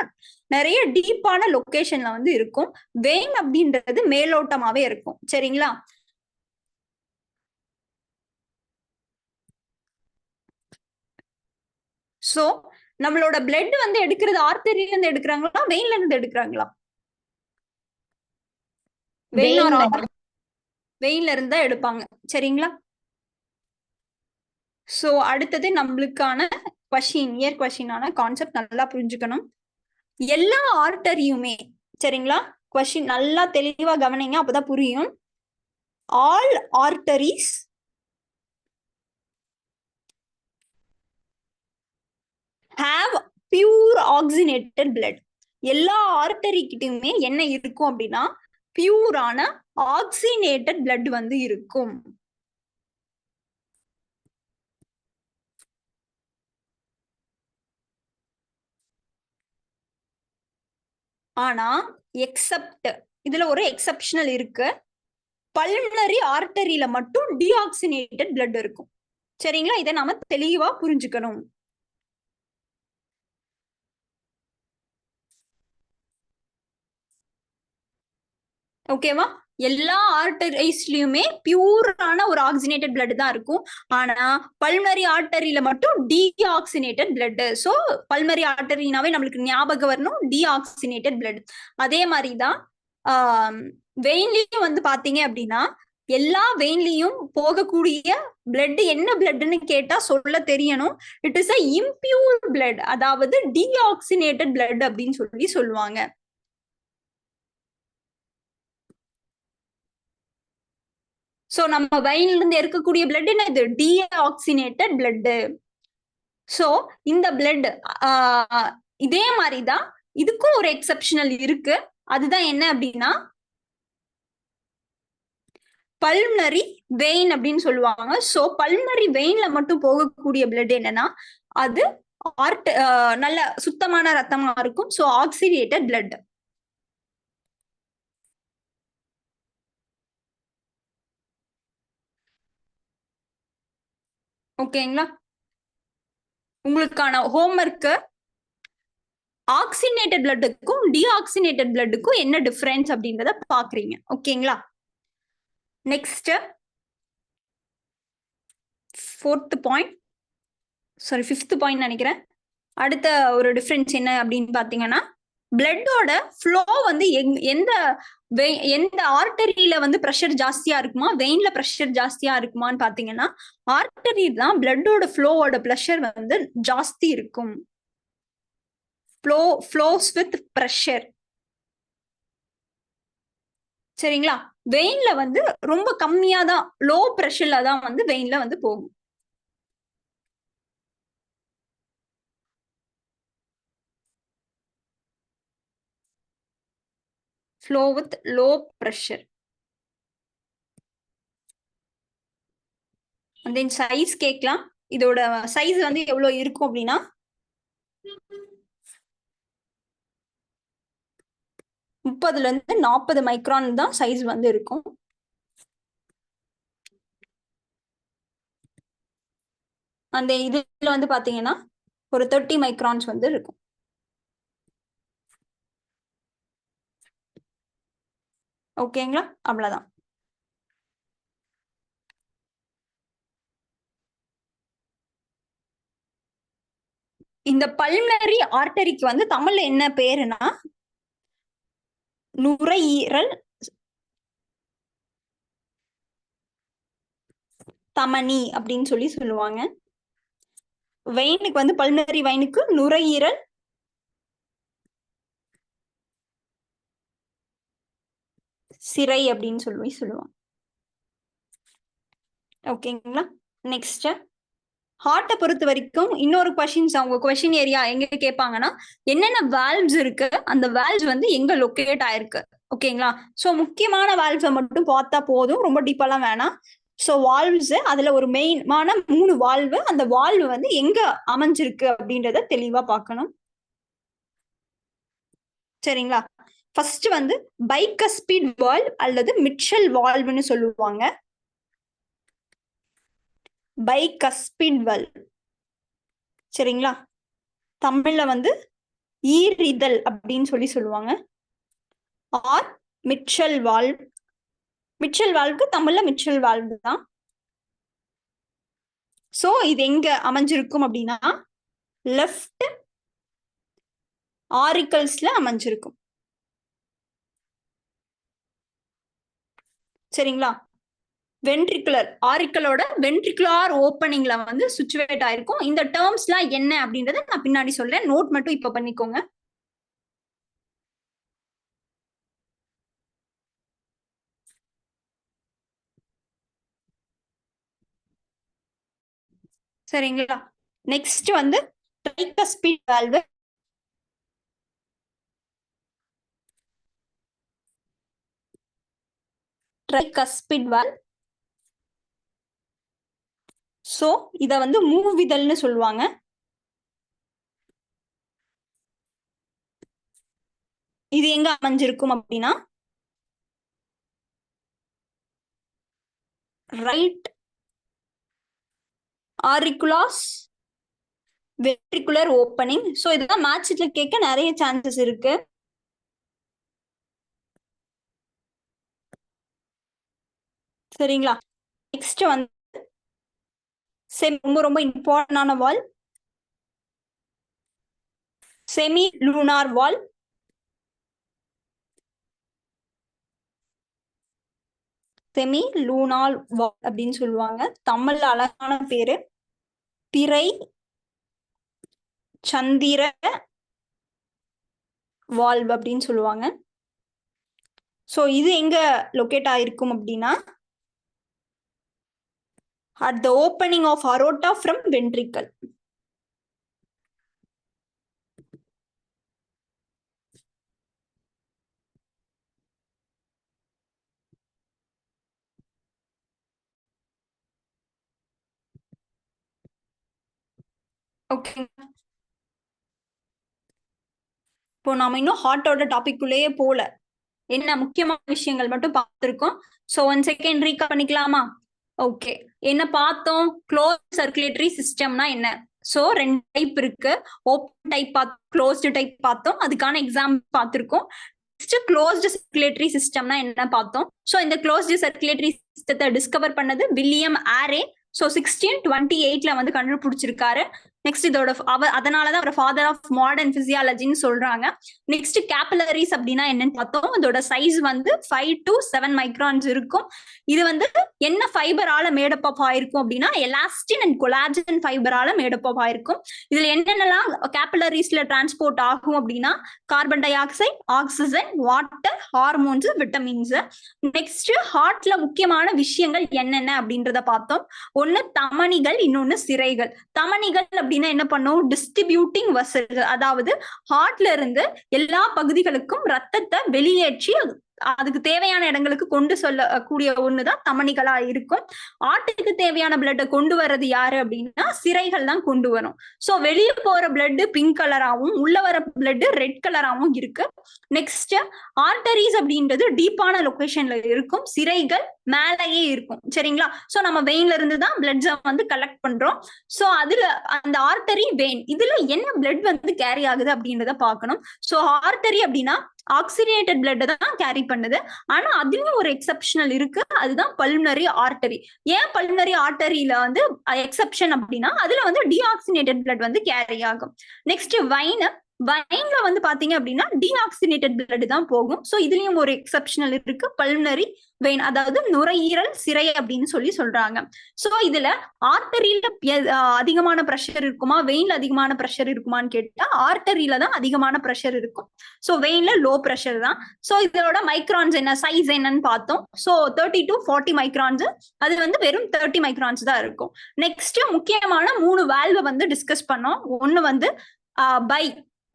நிறைய டீப்பான லொகேஷன்ல வந்து இருக்கும். வெயின் அப்படின்றது மேலோட்டமாவே இருக்கும். சரிங்களா? சோ நம்மளோட பிளட் வந்து எடுக்கிறது ஆர்டரியில இருந்து எடுக்கிறாங்களா, வெயின்ல இருந்து எடுக்கிறாங்களா? வெயின்ல இருந்து தான் எடுப்பாங்க. சரிங்களா? சோ அடுத்தது நம்மளுக்கான கொஸ்டின், இயர் கொஸ்டினான கான்செப்ட் நல்லா புரிஞ்சுக்கணும். எல்லா ஆர்டரியுமே, சரிங்களா, கொஸ்டின் நல்லா தெளிவா கவனிங்க, அப்பதான் புரியும். All arteries have pure oxygenated blood. எல்லா ஆர்டரி கிட்டயுமே என்ன இருக்கும் அப்படின்னா பியூரான ஆக்சினேட்டட் பிளட் வந்து இருக்கும். ஆனா எக்ஸப்ட், இதுல ஒரு எக்ஸப்ஷனல் இருக்கு. பல்மனரி ஆர்டரியில மட்டும் டீஆக்சினேட்டட் பிளட் இருக்கும். சரிங்களா? இதை நாம தெளிவா புரிஞ்சுக்கணும். ஓகேவா? எல்லா ஆர்டரிஸ்லயுமே பியூரான ஒரு ஆக்சினேட்டட் பிளட் தான் இருக்கும். ஆனா பல்மனரி ஆர்டரியில மட்டும் டீஆக்சினேட்டட் பிளட். சோ பல்மனரி ஆர்டரினாவே நம்மளுக்கு ஞாபகம் வரணும் டீஆக்சினேட்டட் பிளட். அதே மாதிரிதான் வெயின்லயும் வந்து பாத்தீங்க அப்படின்னா எல்லா வெயின்லயும் போகக்கூடிய பிளட் என்ன பிளட்னு கேட்டா சொல்ல தெரியணும். It is a impure blood, அதாவது டீஆக்சினேட்டட் பிளட் அப்படின்னு சொல்லி சொல்லுவாங்க. சோ நம்ம வெயின்ல இருந்து எடுக்கக்கூடிய பிளட் என்னது? Deoxygenated blood. சோ இந்த பிளட் இதே மாதிரிதான் இதுக்கும் ஒரு எக்ஸப்ஷனல் இருக்கு. அதுதான் என்ன அப்படின்னா பல்மனரி வெயின் அப்படின்னு சொல்லுவாங்க. சோ பல்மனரி வெயின்ல மட்டும் போகக்கூடிய பிளட் என்னன்னா அது நல்ல சுத்தமான ரத்தமா இருக்கும். So oxidated blood. ஓகேங்களா? உங்களுக்கான ஹோம்ஒர்க் ஆக்சினேட்டட் பிளட்டுக்கும் டீஆக்சினேட்டட் பிளட்டுக்கும் என்ன டிஃபரன்ஸ் அப்படின்றத பாக்குறீங்க. ஓகேங்களா? Next 4th point, sorry 5th point நினைக்கிறேன். அடுத்த ஒரு டிஃபரன்ஸ் என்ன அப்படின்னு பாத்தீங்கன்னா, பிளட்டோட ஃப்ளோ வந்து எந்த ஆர்டரியில வந்து ப்ரெஷர் ஜாஸ்தியா இருக்குமா, வெயின்ல ப்ரெஷர் ஜாஸ்தியா இருக்குமான்னு பாத்தீங்கன்னா, ஆர்டரி தான் பிளட்டோட ஃப்ளோவோட ப்ரெஷர் வந்து ஜாஸ்தி இருக்கும். flows with pressure. சரிங்களா? வெயின்ல வந்து ரொம்ப கம்மியா தான், லோ பிரஷர்ல தான் வந்து வெயின்ல வந்து போகும். flow with low pressure. and then size கேட்கலாம். இதோட சைஸ் வந்து எவ்வளவு இருக்கும் அப்படின்னா 30 இருந்து 40 மைக்ரான் தான் சைஸ் வந்து இருக்கும். அந்த இதுல வந்து பாத்தீங்கன்னா ஒரு 30 மைக்ரான்ஸ் வந்து இருக்கும். ஓகேங்களா? அவ்வளவுதான். இந்த பல்மனரி ஆர்டரிக்கு வந்து தமிழ்ல என்ன பேருனா நுரையீரல் தமனி அப்படின்னு சொல்லுவாங்க. வெயினுக்கு வந்து பல்மனரி வெயினுக்கு நுரையீரல் சிரை அப்படின்னு சொல்லுவாங்க. ஓகேங்களா? நெக்ஸ்ட் ஹார்ட்டை பொறுத்த வரைக்கும் இன்னொரு கொஸ்டின்ஸ், அவங்க கொஸ்டின் ஏரியா எங்க கேட்பாங்கன்னா, என்னென்ன வால்வ்ஸ் இருக்கு, அந்த வால்வ்ஸ் வந்து எங்க லொக்கேட் ஆயிருக்கு. ஓகேங்களா? சோ முக்கியமான வால்வ்ஸை மட்டும் பார்த்தா போதும், ரொம்ப டீப்பாலாம் வேணாம். சோ வால்வ்ஸ் அதுல ஒரு மெயினான 3 வால்வு, அந்த வால்வு வந்து எங்க அமைஞ்சிருக்கு அப்படின்றத தெளிவா பார்க்கணும். சரிங்களா? ஃபர்ஸ்ட் வந்து பைகஸ்பீட் வால்வ் அல்லது மிட்சல் வால்வ்னு சொல்லுவாங்க. Bicuspid valve. சரிங்களா? தமிழ்ல வந்து ஈரிதல் அப்படின்னு சொல்லுவாங்க. Or mitral valve. மிட்சல் வால்வுக்கு தமிழ்ல மிட்சல் வால்வ் தான். சோ இது எங்க அமைஞ்சிருக்கும் அப்படின்னா லெஃப்ட் ஆரிக்கல்ஸ்ல அமைஞ்சிருக்கும். சரிங்களா? வென்ட்ரிகுலர் ஆரிக்கலோட வென்ட்ரிகுலார் ஓப்பனிங்ல வந்து சிச்சுவேட் ஆயிருக்கும். இந்த டேர்ம்ஸ்லாம் என்ன அப்படின்றத நான் பின்னாடி சொல்றேன், நோட் மட்டும் இப்ப பண்ணிக்கோங்க. சரிங்களா? நெக்ஸ்ட் வந்து tricuspid valve. Tricuspid valve. So இத வந்து மூவிதல்னு சொல்லுவாங்க. இது எங்க அமைஞ்சிருக்கும் அப்படின்னா ரைட் ஆரிக்குலாஸ் வென்ட்ரிகுலர் ஓப்பனிங். சோ இதுதான் மேட்ச்ல கேட்க நிறைய சான்சஸ் இருக்கு. சரிங்களா? நெக்ஸ்ட் வந்து ரொம்ப ரொம்ப இம்பார்ட்டன்டான வால், செமி லூனார் வால். செமி லூனார் வால் அப்படின்னு சொல்லுவாங்க. தமிழ்ல அழகான பேரு பிறை சந்திர வால்வ் அப்படின்னு சொல்லுவாங்க. சோ இது எங்க லொகேட் ஆயிருக்கும் அப்படின்னா at the opening of aorta from ventricle. Okay, இப்போ நாம இன்னும் ஹார்ட்டோட டாபிக்குள்ளேயே போல, என்ன முக்கியமான விஷயங்கள் மட்டும் பார்த்திருக்கோம். சோ 1 செகண்ட் ரீகால் பண்ணிக்கலாமா? ஓகே, என்ன பார்த்தோம்? க்ளோஸ் சர்க்குலேட்டரி சிஸ்டம்னா என்ன, சோ 2 டைப் இருக்கு. ஓப்பன் டைப் பார்த்தோம், க்ளோஸ்டு டைப் பார்த்தோம். அதுக்கான எக்ஸாம் பார்த்திருக்கோம். நெக்ஸ்ட் க்ளோஸ்டு சர்க்குலேட்டரி சிஸ்டம்னா என்ன பார்த்தோம். சோ இந்த க்ளோஸ்டு சர்க்குலேட்டரி சிஸ்டத்தை டிஸ்கவர் பண்ணது வில்லியம் ஆரே. சோ 1628 வந்து கண்டுபிடிச்சிருக்காரு. நெக்ஸ்ட் இதோட அதனாலதான் அவர் ஃபாதர் ஆஃப் மாடர்ன் பிசியாலஜின்னு சொல்றாங்க. நெக்ஸ்ட் கேபிலரிஸ் அப்படின்னா என்னன்னு பார்த்தோம். இதோட சைஸ் வந்து 5 to 7 மைக்ரான்ஸ் இருக்கும். இது வந்து என்ன ஃபைபரால மேடப் ஆஃப் ஆயிருக்கும் அப்படின்னா எலாஸ்டின் அண்ட் கொலாஜன் ஃபைபரால மேடப் ஆஃப் ஆயிருக்கும். இதுல என்னென்னலாம் கேபிலரிஸ்ல டிரான்ஸ்போர்ட் ஆகும் அப்படின்னா carbon dioxide, oxygen, water, hormones, vitamins. Next ஹார்ட்ல முக்கியமான விஷயங்கள் என்னென்ன அப்படின்றத பார்த்தோம். ஒண்ணு தமனிகள், இன்னொன்னு சிரைகள். தமனிகள் அப்படின்னா என்ன பண்ணும், டிஸ்ட்ரிபியூட்டிங் வெசல்கள், அதாவது ஹார்ட்ல இருந்து எல்லா பகுதிகளுக்கும் ரத்தத்தை வெளியேற்றி அதுக்கு தேவையான இடங்களுக்கு கொண்டு சொல்லக்கூடிய ஒண்ணுதான் தமனிகளா இருக்கும். ஆட்டுக்கு தேவையான பிளட்டை கொண்டு வர்றது யாரு அப்படின்னா சிரைகள் தான் கொண்டு வரும். சோ வெளியே போற பிளட் பிங்க் கலராகவும் உள்ள வர பிளட் ரெட் கலராகவும் இருக்கு. நெக்ஸ்ட் ஆர்டரிஸ் அப்படின்றது டீப்பான லொகேஷன்ல இருக்கும், சிரைகள் மேலேயே இருக்கும். சரிங்களா. சோ நம்ம வெயின்ல இருந்து தான் பிளட்ஸ வந்து கலெக்ட் பண்றோம். சோ அதுல அந்த ஆர்டரி, வெயின், இதுல என்ன பிளட் வந்து கேரி ஆகுது அப்படின்றத பார்க்கணும். சோ ஆர்டரி அப்படின்னா ஆக்சிடேட்டட் பிளட் தான் கேரி பண்ணுது. ஆனா அதுலயும் ஒரு எக்ஸப்ஷனல் இருக்கு, அதுதான் பல்மனரி ஆர்டரி. ஏன் பல்மனரி ஆர்டரியில வந்து எக்ஸப்ஷன் அப்படின்னா அதுல வந்து டீஆக்சினேட்டட் பிளட் வந்து கேரி ஆகும். நெக்ஸ்ட் வைன்ல வந்து பாத்தீங்க அப்படின்னா டீஆக்சினேட்டட் பிளட் தான் போகும். சோ இதுலயும் ஒரு எக்ஸப்ஷனல் இருக்கு, பல்மனரி வெயின், அதாவது நுரையீரல் சிரை அப்படின்னு சொல்றாங்க. சோ இதுல ஆர்டரியில அதிகமான பிரஷர் இருக்குமா, வெயின்ல அதிகமான பிரஷர் இருக்குமான்னு கேட்டா ஆர்டரியில தான் அதிகமான பிரஷர் இருக்கும். சோ வெயின்ல லோ பிரஷர் தான். சோ இதோட மைக்ரான்ஸ் என்ன, சைஸ் என்னன்னு பார்த்தோம். சோ 30 to 40 மைக்ரான்ஸ், அது வந்து வெறும் 30 மைக்ரான்ஸ் தான் இருக்கும். நெக்ஸ்ட் முக்கியமான 3 வால்வை வந்து டிஸ்கஸ் பண்ணோம். ஒன்னு வந்து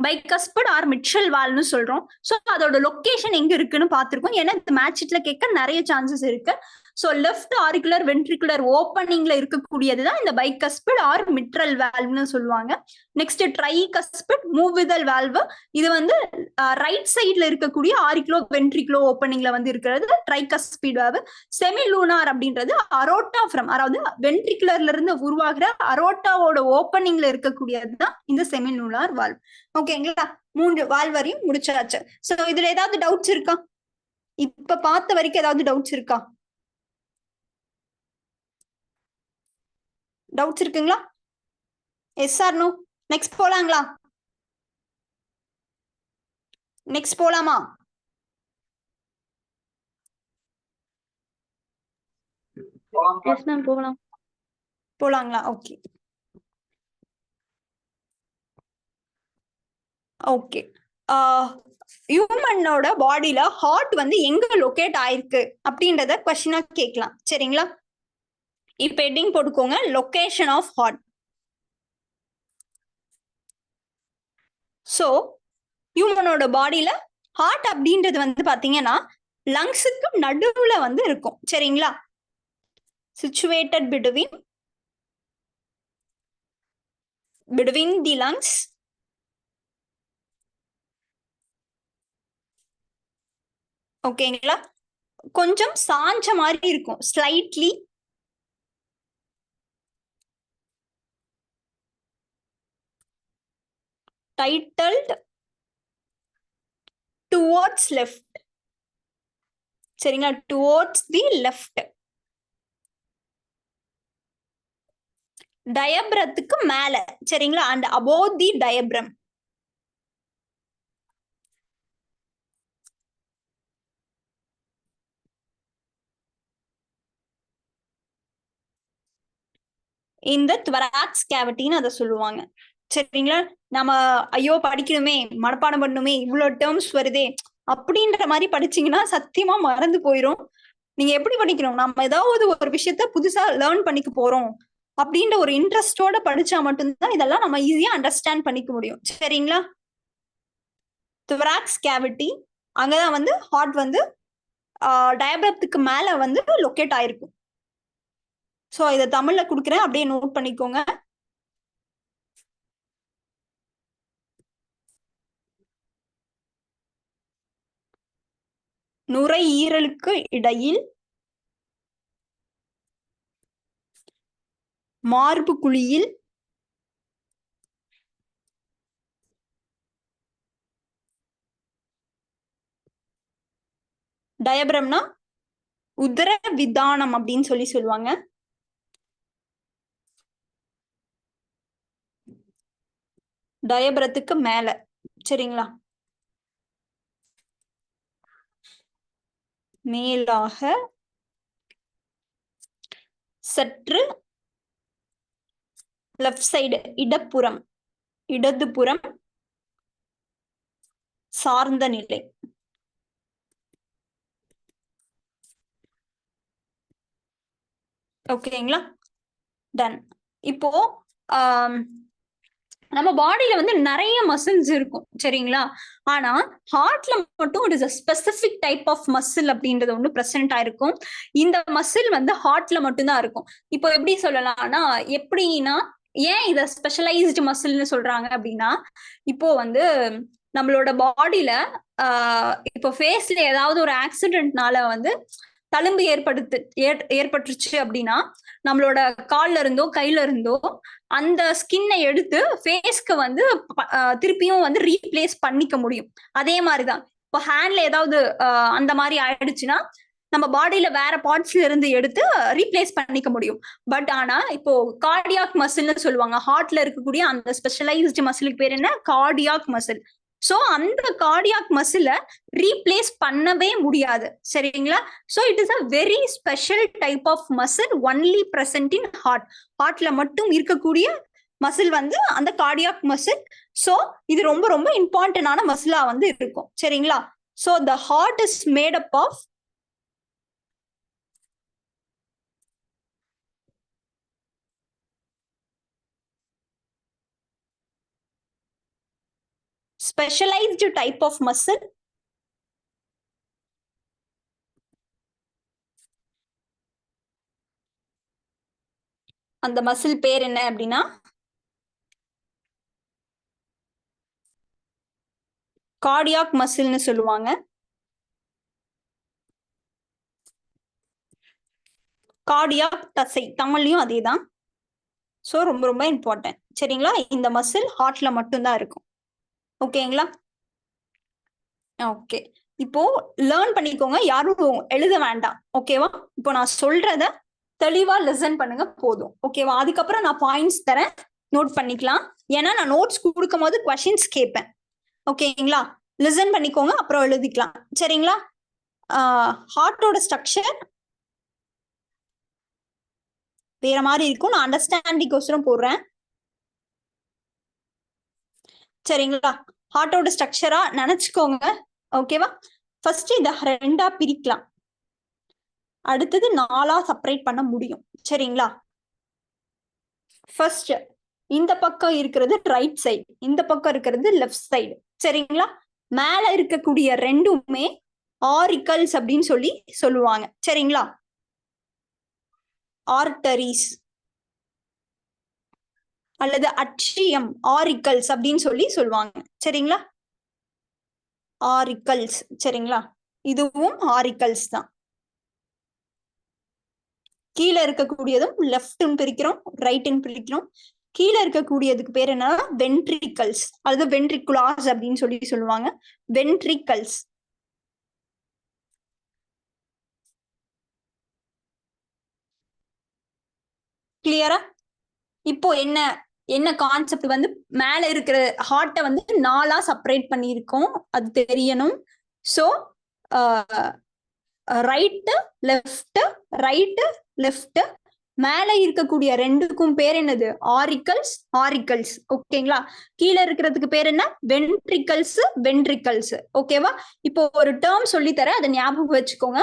பைகஸ்பட் ஆர் மிட்ரல் வால்வ்னு சொல்றோம். சோ அதோட லொகேஷன் எங்க இருக்குன்னு பார்த்திருக்கோம். ஏன்னா மேட்ச் ஷீட்ல கேட்க நிறைய சான்சஸ் இருக்கு. சோ லெஃப்ட் ஆரிகுலர் வென்ட்ரிகுலர் ஓப்பனிங்ல இருக்கக்கூடியதுதான் இந்த பைகஸ்பட் ஆர் மிட்ரல் வால்வ்னு சொல்லுவாங்க. நெக்ஸ்ட் ட்ரைகஸ்பட் மூவிதல் வால்வ், இது வந்து ரைட் சைட்ல இருக்கக்கூடிய ஆரிகுலோ வென்ட்ரிகுலோ ஓப்பனிங்ல வந்து இருக்கிறது ட்ரைகஸ்பிட் வால்வ். செமிலூனார் அப்படின்றது அரோட்டா ஃப்ரம், அதாவது வென்ட்ரிகுலர்ல இருந்து உருவாகிற அரோட்டாவோட ஓப்பனிங்ல இருக்கக்கூடியதுதான் இந்த செமிலூனார் வால்வ். ஓகேங்களா. 3 வால்வ் வரையும் முடிச்சாச்சு. சோ இதுல ஏதாவது டவுட்ஸ் இருக்கா? இப்ப பார்த்த வரைக்கும் ஏதாவது டவுட்ஸ் இருக்கா? டவுட்ஸ் இருக்குங்களா? Yes or no? நெக்ஸ்ட் போலாங்களா? நெக்ஸ்ட் போலாமா? எஸ் மேம் போகலாம். போலாங்களா? Okay okay. ஹியூமனோட பாடியில ஹார்ட் வந்து எங்க லொகேட் ஆயிருக்கு அப்படின்றத கொஸ்டினா கேட்கலாம். சரிங்களா. இப்ப ஹெட்டிங் போட்டுக்கோங்க, லொகேஷன் ஆஃப் ஹார்ட். சோ ஹியூமனோட பாடியில ஹார்ட் அப்படின்றது வந்து பாத்தீங்கன்னா லங்ஸுக்கு நடுவுல வந்து இருக்கும். சரிங்களா. சிச்சுவேட்டட் between the lungs ஓகேங்களா. கொஞ்சம் சாஞ்ச மாதிரி இருக்கும், ஸ்லைட்லி டைட்டல்ட் டுவர்ட்ஸ் லெஃப்ட். சரிங்களா, டுவர்ட்ஸ் தி லெஃப்ட். டயப்ரத்துக்கு மேல. சரிங்களா, அண்ட் அபோவ் தி டயப்ரம். இந்த thorax கேவிட்டின்னு அதை சொல்லுவாங்க. சரிங்களா. நம்ம ஐயோ படிக்கணுமே, மனப்பாடம் பண்ணணுமே, இவ்வளவு டேர்ம்ஸ் வருதே அப்படின்ற மாதிரி படிச்சீங்கன்னா சத்தியமா மறந்து போயிரும். நீங்க எப்படி படிக்கணும், நம்ம ஏதாவது ஒரு விஷயத்த புதுசா லேர்ன் பண்ணிக்க போறோம் அப்படின்ற ஒரு இன்ட்ரெஸ்டோட படிச்சா மட்டும்தான் இதெல்லாம் நம்ம ஈஸியா அண்டர்ஸ்டாண்ட் பண்ணிக்க முடியும். சரிங்களா. thorax கேவிட்டி, அங்கதான் வந்து ஹார்ட் வந்து டயப்ரத்துக்கு மேல வந்து லொக்கேட் ஆயிருக்கும். சோ இத தமிழ்ல கொடுக்குறேன், அப்படியே நோட் பண்ணிக்கோங்க. நுரையீரலுக்கு இடையில் மார்பு குழியில் டயபிரம்னா உதர விதானம் அப்படின்னு சொல்லுவாங்க. டயபிரத்துக்கு மேல. சரிங்களா? மேலாக சற்று லெஃப்ட் சைடு இடதுபுறம் சார்ந்த நிலை. ஓகேங்களா? டன். இப்போ நம்ம பாடியில வந்து நிறைய மசில்ஸ் இருக்கும். சரிங்களா? ஆனா ஹார்ட்ல மட்டும் it is a specific type of muscle அப்படின்றது ஒண்ணு பிரசன்ட் ஆயிருக்கும். இந்த மசில் வந்து ஹார்ட்ல மட்டும்தான் இருக்கும். இப்போ எப்படி சொல்லலாம்னா, எப்படின்னா ஏன் இத ஸ்பெஷலைஸ்டு மசில்னு சொல்றாங்க அப்படின்னா, இப்போ வந்து நம்மளோட பாடியில இப்போ ஃபேஸ்ல ஏதாவது ஒரு ஆக்சிடென்ட்னால வந்து தழும்பு ஏற்பட்டுருச்சு அப்படின்னா, நம்மளோட கால்ல இருந்தோ கையில இருந்தோ அந்த ஸ்கின்னை எடுத்து ஃபேஸ்க்கு வந்து திருப்பியும் வந்து ரீப்ளேஸ் பண்ணிக்க முடியும். அதே மாதிரிதான் இப்போ ஹேண்ட்ல ஏதாவது அந்த மாதிரி ஆயிடுச்சுன்னா நம்ம பாடியில வேற பார்ட்ஸ்ல இருந்து எடுத்து ரீப்ளேஸ் பண்ணிக்க முடியும். பட் ஆனா இப்போ கார்டியாக் மசில்னு சொல்லுவாங்க. ஹார்ட்ல இருக்கக்கூடிய அந்த ஸ்பெஷலைஸ்டு மசிலுக்கு பேர் என்ன? Cardiac muscle. சோ அந்த கார்டியாக் மசில ரீப்ளேஸ் பண்ணவே முடியாது. சரிங்களா? So it is a very special type of muscle only present in heart. ஹார்ட்ல மட்டும் இருக்கக்கூடிய மசில் வந்து அந்த கார்டியாக் மசில். சோ இது ரொம்ப ரொம்ப இம்பார்ட்டன்டான மசிலா வந்து இருக்கும். சரிங்களா? So the heart is made up of specialized type of muscle அந்த மசில் பேர் என்ன அப்படின்னா கார்டியாக் மசில்னு சொல்லுவாங்க. கார்டியாக் தசை தமிழ்லயும் அதேதான். சோ ரொம்ப ரொம்ப இம்பார்ட்டன்ட். சரிங்களா? இந்த மசில் ஹார்ட்ல மட்டும்தான் இருக்கும். ஓகேங்களா? ஓகே. இப்போ லேர்ன் பண்ணிக்கோங்க, யாரும் எழுத வேண்டாம். ஓகேவா? இப்போ நான் சொல்றத தெளிவா லிசன் பண்ணுங்க போதும். ஓகேவா? அதுக்கப்புறம் நான் பாயிண்ட்ஸ் தரேன், நோட் பண்ணிக்கலாம். ஏன்னா நான் நோட்ஸ் கொடுக்கும் போது கொஸ்டின்ஸ் கேட்பேன். ஓகேங்களா? லிசன் பண்ணிக்கோங்க, அப்புறம் எழுதிக்கலாம். சரிங்களா? ஹார்ட்டோட ஸ்ட்ரக்சர் வேற மாதிரி இருக்கும். நான் அண்டர்ஸ்டாண்டிங்கோசரம் போடுறேன். சரிங்களா? ஹார்ட்டோட ஸ்ட்ரக்சரா நினைச்சுக்கோங்க. ஓகேவா? ஃபர்ஸ்ட் இத ரெண்டா பிரிக்கலாம், அடுத்தது 4ஆ செப்பரேட் பண்ண முடியும். சரிங்களா? ஃபர்ஸ்ட் இந்த பக்கம் இருக்கிறது ரைட் சைடு, இந்த பக்கம் இருக்கிறது லெஃப்ட் சைடு. சரிங்களா? மேல இருக்கக்கூடிய ரெண்டுமே ஆரிக்கல்ஸ் அப்படின்னு சொல்லுவாங்க. சரிங்களா? ஆர்டரிஸ் அல்லது அட்ரியம் ஆரிக்கல்ஸ் அப்படின்னு சொல்லுவாங்க. சரிங்களா? ஆரிக்கல்ஸ். சரிங்களா? இதுவும் ஆரிக்கல்ஸ் தான். கீழே இருக்கக்கூடியதும் லெஃப்ட்னு பிரிக்கிறோம், ரைட்னு பிரிக்கிறோம். கீழே இருக்கக்கூடியதுக்கு பேர் என்ன? வென்ட்ரிகல்ஸ் அல்லது வென்ட்ரிகுலாஸ் அப்படின்னு சொல்லுவாங்க. வென்ட்ரிகல்ஸ். கிளியரா? இப்போ என்ன கான்செப்ட் வந்து மேல இருக்கிற ஹார்ட்டை வந்து 4ஆ செப்பரேட் பண்ணியிருக்கோம், அது தெரியணும். So right left, right left, மேல இருக்கக்கூடிய ரெண்டுக்கும் பேர் என்னது? ஆரிக்கல்ஸ். ஆரிக்கல்ஸ். ஓகேங்களா? கீழே இருக்கிறதுக்கு பேர் என்ன? வென்ட்ரிகல்ஸ். வென்ட்ரிகல்ஸ். ஓகேவா? இப்போ ஒரு டேர்ம் சொல்லி தரேன், அதை ஞாபகம் வச்சுக்கோங்க.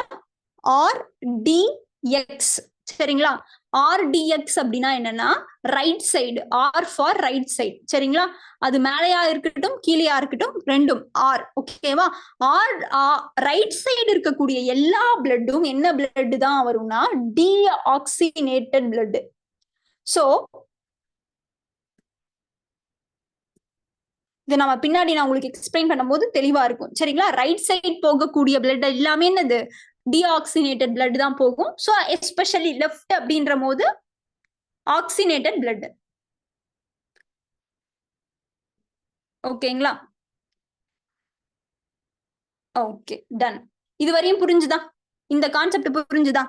ஆர்டிஎக்ஸ். சரிங்களா? ஆர்டிஎக்ஸ் அப்படின்னா என்னன்னா right side. R for right side. சரிங்களா? அது மேலையா இருக்கட்டும் கீழையா இருக்கட்டும், ரெண்டும் ஆர். ஓகேவா? ஆர் ரைட் சைடு இருக்கக்கூடிய எல்லா பிளட்டும் என்ன பிளட் தான் வரும்னா டீஆக்சினேட்டட் பிளட். சோ இது நம்ம பின்னாடி நான் உங்களுக்கு எக்ஸ்பிளைன் பண்ணும்போது தெளிவா இருக்கும். சரிங்களா? ரைட் சைடு போகக்கூடிய பிளட் எல்லாமே என்னது? டீஆக்சினேட்டட் பிளட் தான் போகும். சோ எஸ்பெஷலி லெஃப்ட் அப்படின்ற போது ஆக்சினேட்டட் பிளட். ஓகேங்களா? Okay, done. இது வரையும் புரிஞ்சுதா? இந்த கான்செப்ட் புரிஞ்சுதா?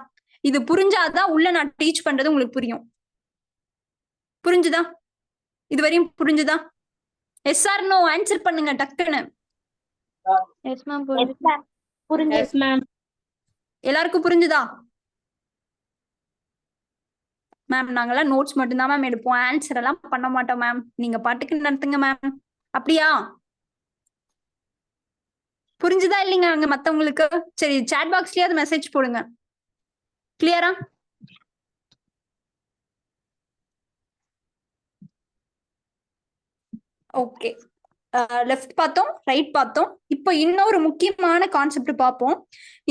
இது புரிஞ்சாதான் உள்ள நான் டீச் பண்றது உங்களுக்கு புரியும். புரிஞ்சுதா? இது வரையும் புரிஞ்சுதா? எஸ் ஆர் நோ ஆன்சர் பண்ணுங்க டக்குன்னு. எஸ் மேம் புரிஞ்சு மேம். எல்லாருக்கும் புரிஞ்சுதா? மேம் நாங்கெல்லாம் நோட்ஸ் மட்டும்தான் மேம் எடுப்போம், ஆன்சர் எல்லாம் பண்ண மாட்டோம் மேம், நீங்க பாட்டுக்கு நடத்துங்க மேம். அப்படியா? புரிஞ்சுதா இல்லைங்க அங்க மத்தவங்களுக்கு? சரி, சாட் பாக்ஸ்லயாவது மெசேஜ் போடுங்க. கிளியரா? ஓகே, லெஃப்ட் பார்த்தோம், ரைட் பார்த்தோம். இப்போ இன்னொரு முக்கியமான கான்செப்ட் பார்ப்போம்.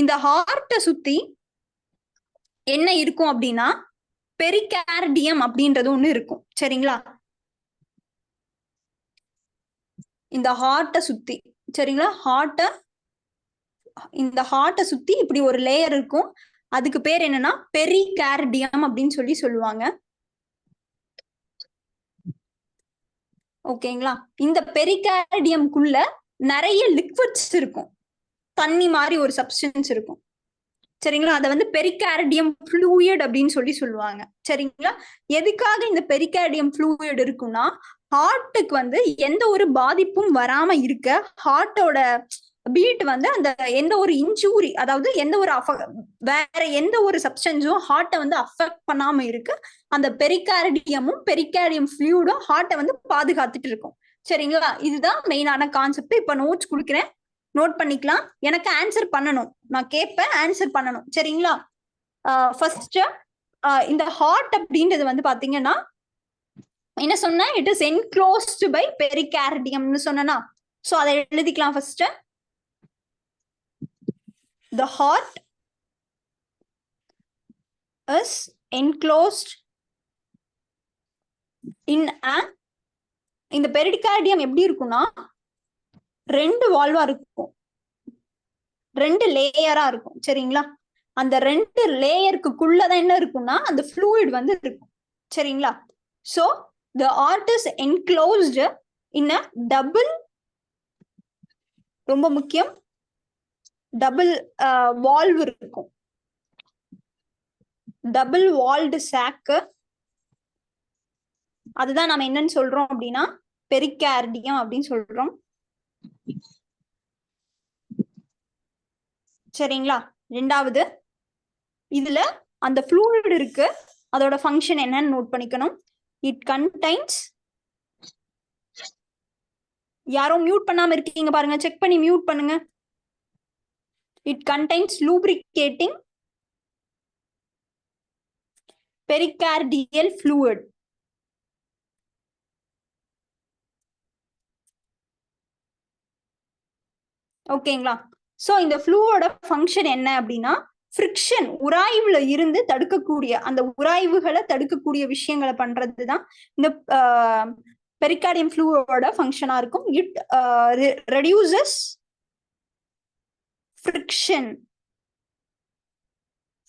இந்த ஹார்ட்டை சுத்தி என்ன இருக்கும் அப்படின்னா பெரிகார்டியம் அப்படின்றது ஒண்ணு இருக்கும். சரிங்களா? இந்த ஹார்ட்டை சுத்தி, சரிங்களா, இந்த ஹார்ட்டை சுத்தி இப்படி ஒரு லேயர் இருக்கும். அதுக்கு பேர் என்னன்னா பெரிகார்டியம் அப்படின்னு சொல்லுவாங்க. ஓகேங்களா? இந்த பெரிகார்டியம்குள்ள நிறைய லிக்விட்ஸ் இருக்கும், தண்ணி மாதிரி ஒரு சப்ஸ்டன்ஸ் இருக்கும். சரிங்களா? அதை வந்து பெரிகார்டியம் ஃப்ளூயிட் அப்படின்னு சொல்லுவாங்க. சரிங்களா? எதுக்காக இந்த பெரிகார்டியம் ஃப்ளூயிட் இருக்குன்னா ஹார்ட்டுக்கு வந்து எந்த ஒரு பாதிப்பும் வராம இருக்க, ஹார்ட்டோட பீட் வந்து அந்த எந்த ஒரு இன்ஜூரி, அதாவது எந்த ஒரு வேற எந்த ஒரு சப்ஸ்டன்ஸும் ஹார்ட்டை வந்து அஃபெக்ட் பண்ணாம இருக்கு. அந்த பெரிகார்டியம் ஃப்ளூயிடும் ஹார்ட்டை வந்து பாதுகாத்துட்டு இருக்கும். சரிங்களா? இதுதான் மெயினான கான்செப்ட். இப்ப நோட்ஸ் கொடுக்குறேன், நோட் பண்ணிக்கலாம். எனக்கு ஆன்சர் பண்ணணும், நான் கேட்பேன், ஆன்சர் பண்ணணும். சரிங்களா? ஃபர்ஸ்ட் இந்த ஹார்ட் அப்படின்றது வந்து பாத்தீங்கன்னா என்ன சொன்ன, இட் இஸ் என்க்ளோஸ்டு பை பெரிகார்டியம்னு சொன்னா. சோ அதை எழுதிக்கலாம். First the heart is enclosed in a, இந்த பெரிகார்டியம் எப்படி இருக்கும்னா ரெண்டு வால்வா இருக்கும், ரெண்டு லேயரா இருக்கும். சரிங்களா? அந்த ரெண்டு லேயருக்குள்ளதான் என்ன இருக்கும்னா அந்த ஃப்ளூயிட் வந்து இருக்கும். சரிங்களா? So the heart is enclosed in a double, ரொம்ப முக்கியம், டபுள் வால்வ் இருக்கும், டபுள் வால்டு சாக்கு. அதுதான் நம்ம என்னன்னு சொல்றோம் அப்படின்னா பெரிகார்டியம் அப்படின்னு சொல்றோம். சரிங்களா? ரெண்டாவது, இதுல அந்த ஃப்ளூயிட் இருக்கு, அதோட ஃபங்க்ஷன் என்னன்னு நோட் பண்ணிக்கணும். இட் கண்டைன்ஸ், யாரோ மியூட் பண்ணாம இருக்கீங்க பாருங்க, செக் பண்ணி மியூட் பண்ணுங்க. It contains lubricating pericardial fluid. ஓகேங்களா? சோ இந்த ஃப்ளூவோட ஃபங்க்ஷன் என்ன அப்படின்னா ஃப்ரிக்ஷன், உராய்வுல இருந்து தடுக்கக்கூடிய, அந்த உராய்வுகளை தடுக்கக்கூடிய விஷயங்களை பண்றதுதான் இந்த பெரிகார்டியம் ஃப்ளூவோட ஃபங்க்ஷனா இருக்கும். இட் ரெடியூசஸ் ஃப்ரிக்ஷன்,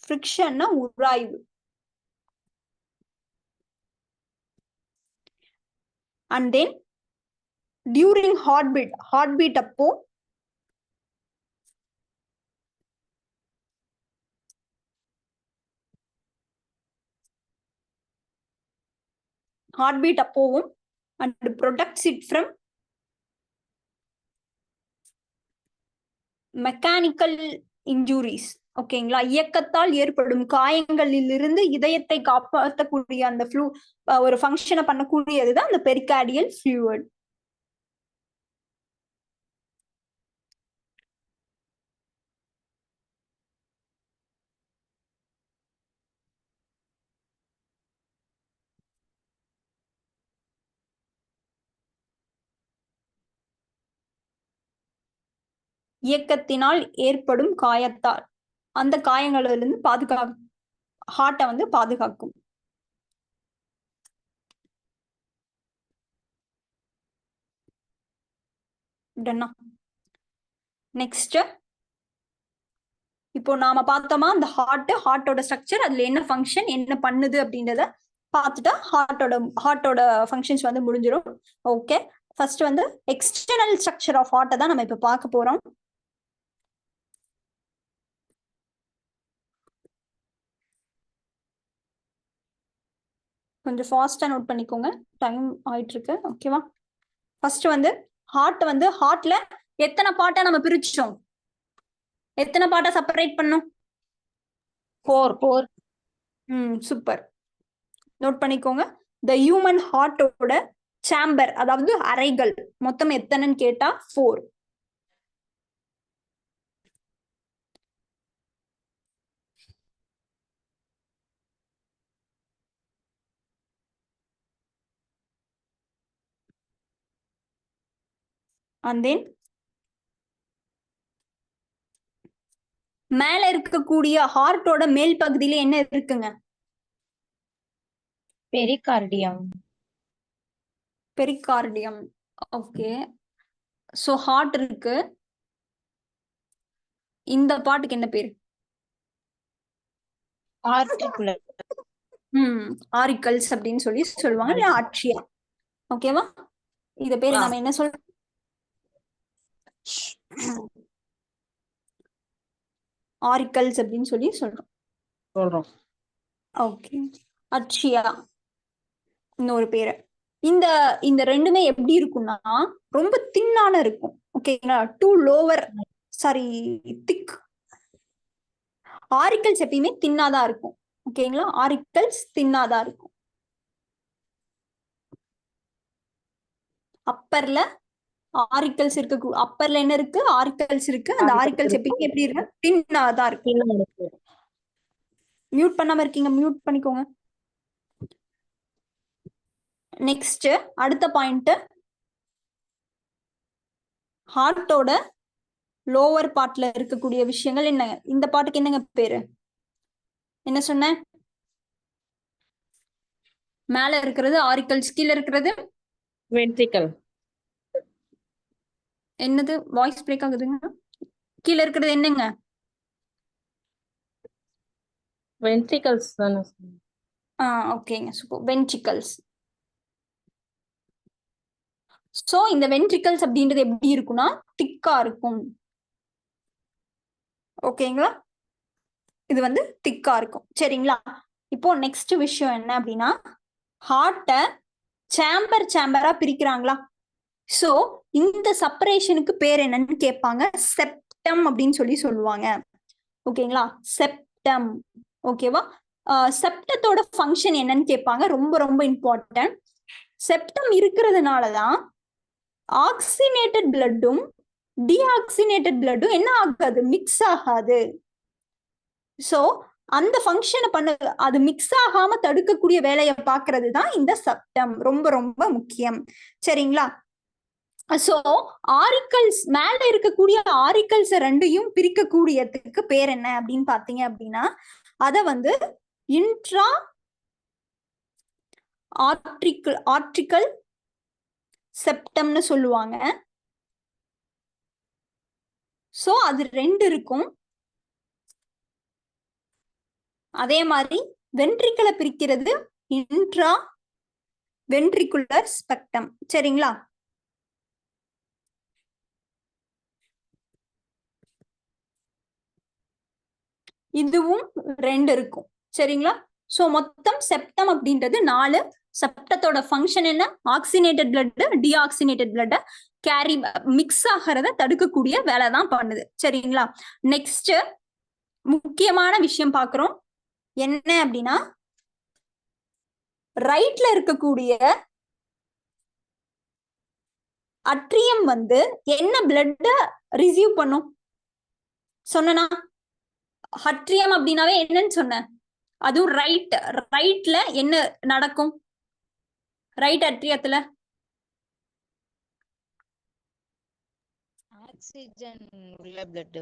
ஃப்ரிக்ஷன்னா உராய்வு. And then during heartbeat அப்போ அப்போவும் and protects it from mechanical injurious. ஓகேங்களா? இயக்கத்தால் ஏற்படும் காயங்களிலிருந்து இதயத்தை காப்பாற்றக்கூடிய அந்த ஒரு ஃபங்க்ஷனை பண்ணக்கூடியதுதான் அந்த பெரிகார்டியல் ஃப்ளூயிட். இயக்கத்தினால் ஏற்படும் காயத்தால், அந்த காயங்களிலிருந்து ஹார்ட்டை வந்து பாதுகாக்கும். நெக்ஸ்ட், இப்போ நாம பார்த்தோமா அந்த ஹார்ட்டோட ஸ்ட்ரக்சர், அதுல என்ன ஃபங்க்ஷன், என்ன பண்ணுது அப்படின்றத பார்த்துட்டா ஹார்ட்டோட ஃபங்க்ஷன்ஸ் வந்து முடிஞ்சிடும். ஓகே, ஃபர்ஸ்ட் வந்து எக்ஸ்டர்னல் ஸ்ட்ரக்சர் ஆஃப் ஹார்ட்டை தான் நம்ம இப்ப பார்க்க போறோம். கொஞ்சம் ஃபாஸ்டா நோட் பண்ணிக்கோங்க, டைம் ஆயிட்டு இருக்கு. ஓகேவா? ஃபர்ஸ்ட் வந்து ஹார்ட்ல எத்தனை பார்ட்டா நம்ம பிரிச்சோம், எத்தனை பார்ட்டா செப்பரேட் பண்ணோம்? 4. சூப்பர். நோட் பண்ணிக்கோங்க. த ஹியூமன் ஹார்ட்டோட சாம்பர், அதாவது அறைகள் மொத்தம் எத்தனைன்னு கேட்டா 4. and then மேல இருக்கக்கூடிய ஹார்ட்டோட மேல் பகுதியில என்ன இருக்குங்க? Pericardium. Pericardium. Okay, so heart இருக்கு. இந்த பாட்டுக்கு என்ன பேரு? ஆர்டிகுலர். ஆரிக்கல்ஸ் அப்படின்னு சொல்லி சொல்லுவாங்க, இல்ல ஆட்சியா. ஓகேவா? இத பேரு நம்ம என்ன சொல்றோம்? ஆரிக்கல்ஸ் அப்படின்னு சொல்லி சொல்றோம். ஓகே, அட்சியா இன்னொரு பேரு. இந்த இந்த ரெண்டுமே எப்படி இருக்கும்னா ரொம்ப தின்னான இருக்கும். ஓகேங்களா? டூ லோவர் திக். ஆரிக்கல்ஸ் எப்பயுமே தின்னாதான் இருக்கும். ஓகேங்களா? ஆரிக்கல்ஸ் தின்னாதான் இருக்கும். அப்பர்ல ஆரிக்கல்ஸ் இருக்கு. அப்பர்ல என்ன இருக்கு? ஆரிக்கல்ஸ் இருக்கு. அந்த ஆரிக்கல்ஸ் எப்பயுமே எப்படி இருக்கு? தின்னாதான் இருக்கு. மியூட் பண்ணாம இருக்கீங்க, மியூட் பண்ணிக்கோங்க. நெக்ஸ்ட் அடுத்த பாயிண்ட், ஹார்ட்டோட லோவர் பார்ட்ல இருக்கக்கூடிய விஷயங்கள் என்ன? இந்த பாட்டுக்கு என்னங்க பேரு? என்ன சொன்ன? மேல இருக்கிறது ஆரிக்கல்ஸ், கீழ இருக்கிறது வென்ட்ரிக்கல். என்னது? வாய்ஸ் பிரேக் ஆகுதுங்க. கீழ இருக்கிறது என்னங்க? வென்ட்ரிக்கல்ஸ் தானே. ஓகேங்க, சூப்பர். வென்ட்ரிக்கல்ஸ். சோ இந்த வென்ட்ரிக்கல்ஸ் அப்படின்றது எப்படி இருக்கும்னா திக்கா இருக்கும். ஓகேங்களா? இது வந்து திக்கா இருக்கும். சரிங்களா? இப்போ நெக்ஸ்ட் விஷயம் என்ன அப்படின்னா, ஹார்ட்ட சாம்பரா பிரிக்கிறாங்களா? சோ இந்த செப்பரேஷனுக்கு பேர் என்னன்னு கேட்பாங்க. செப்டம் அப்படின்னு சொல்லி சொல்லுவாங்க. ஓகேங்களா? செப்டம். ஓகேவா? செப்டத்தோட ஃபங்க்ஷன் என்னன்னு கேட்பாங்க. ரொம்ப ரொம்ப இம்பார்ட்டன்ட். செப்டம் இருக்கிறதுனாலதான் ஆக்சினேட்டட் பிளட்டும் டீஆக்சினேட்டட் பிளட்டும் என்ன ஆகாது? மிக்ஸ் ஆகாது. சோ அந்த ஃபங்க்ஷனை அது மிக்ஸ் ஆகாம தடுக்கக்கூடிய வேலையை பாக்குறது தான் இந்த செப்டம். ரொம்ப ரொம்ப முக்கியம். சரிங்களா? சோ ஆரிக்கல்ஸ், மேல இருக்கக்கூடிய ஆரிக்கல்ஸ் ரெண்டையும் பிரிக்கக்கூடியதுக்கு பேர் என்ன அப்படின்னு பாத்தீங்க அப்படின்னா, அத வந்து இன்ட்ரா ஆர்டிக்கல் செப்டம்னு சொல்லுவாங்க. சோ அது ரெண்டு இருக்கும். அதே மாதிரி வென்ட்ரிக்கலை பிரிக்கிறது இன்ட்ரா வென்ட்ரிகுலர் ஸ்பெக்டம். சரிங்களா? இதுவும் ரெண்டு இருக்கும். சரிங்களா? சோ மொத்தம் செப்டம் அப்படின்றது 4. செப்டத்தோட ஃபங்க்ஷன் என்ன? Oxygenated blood deoxygenated blood carry mix ஆகிறத தடுக்கக்கூடிய வேலை தான் பண்ணுது. சரிங்களா? நெக்ஸ்ட் முக்கியமான விஷயம் பாக்குறோம். என்ன அப்படின்னா, ரைட்ல இருக்கக்கூடிய அட்ரியம் வந்து என்ன பிளட் ரிசீவ் பண்ணும் சொன்னா? அட்ரியம் அப்படின்னாவே என்னன்னு சொன்ன? அதுவும் ரைட்ல என்ன நடக்கும்? ரைட் அட்ரியத்துல ஆக்சிஜன் உள்ள பிளட்.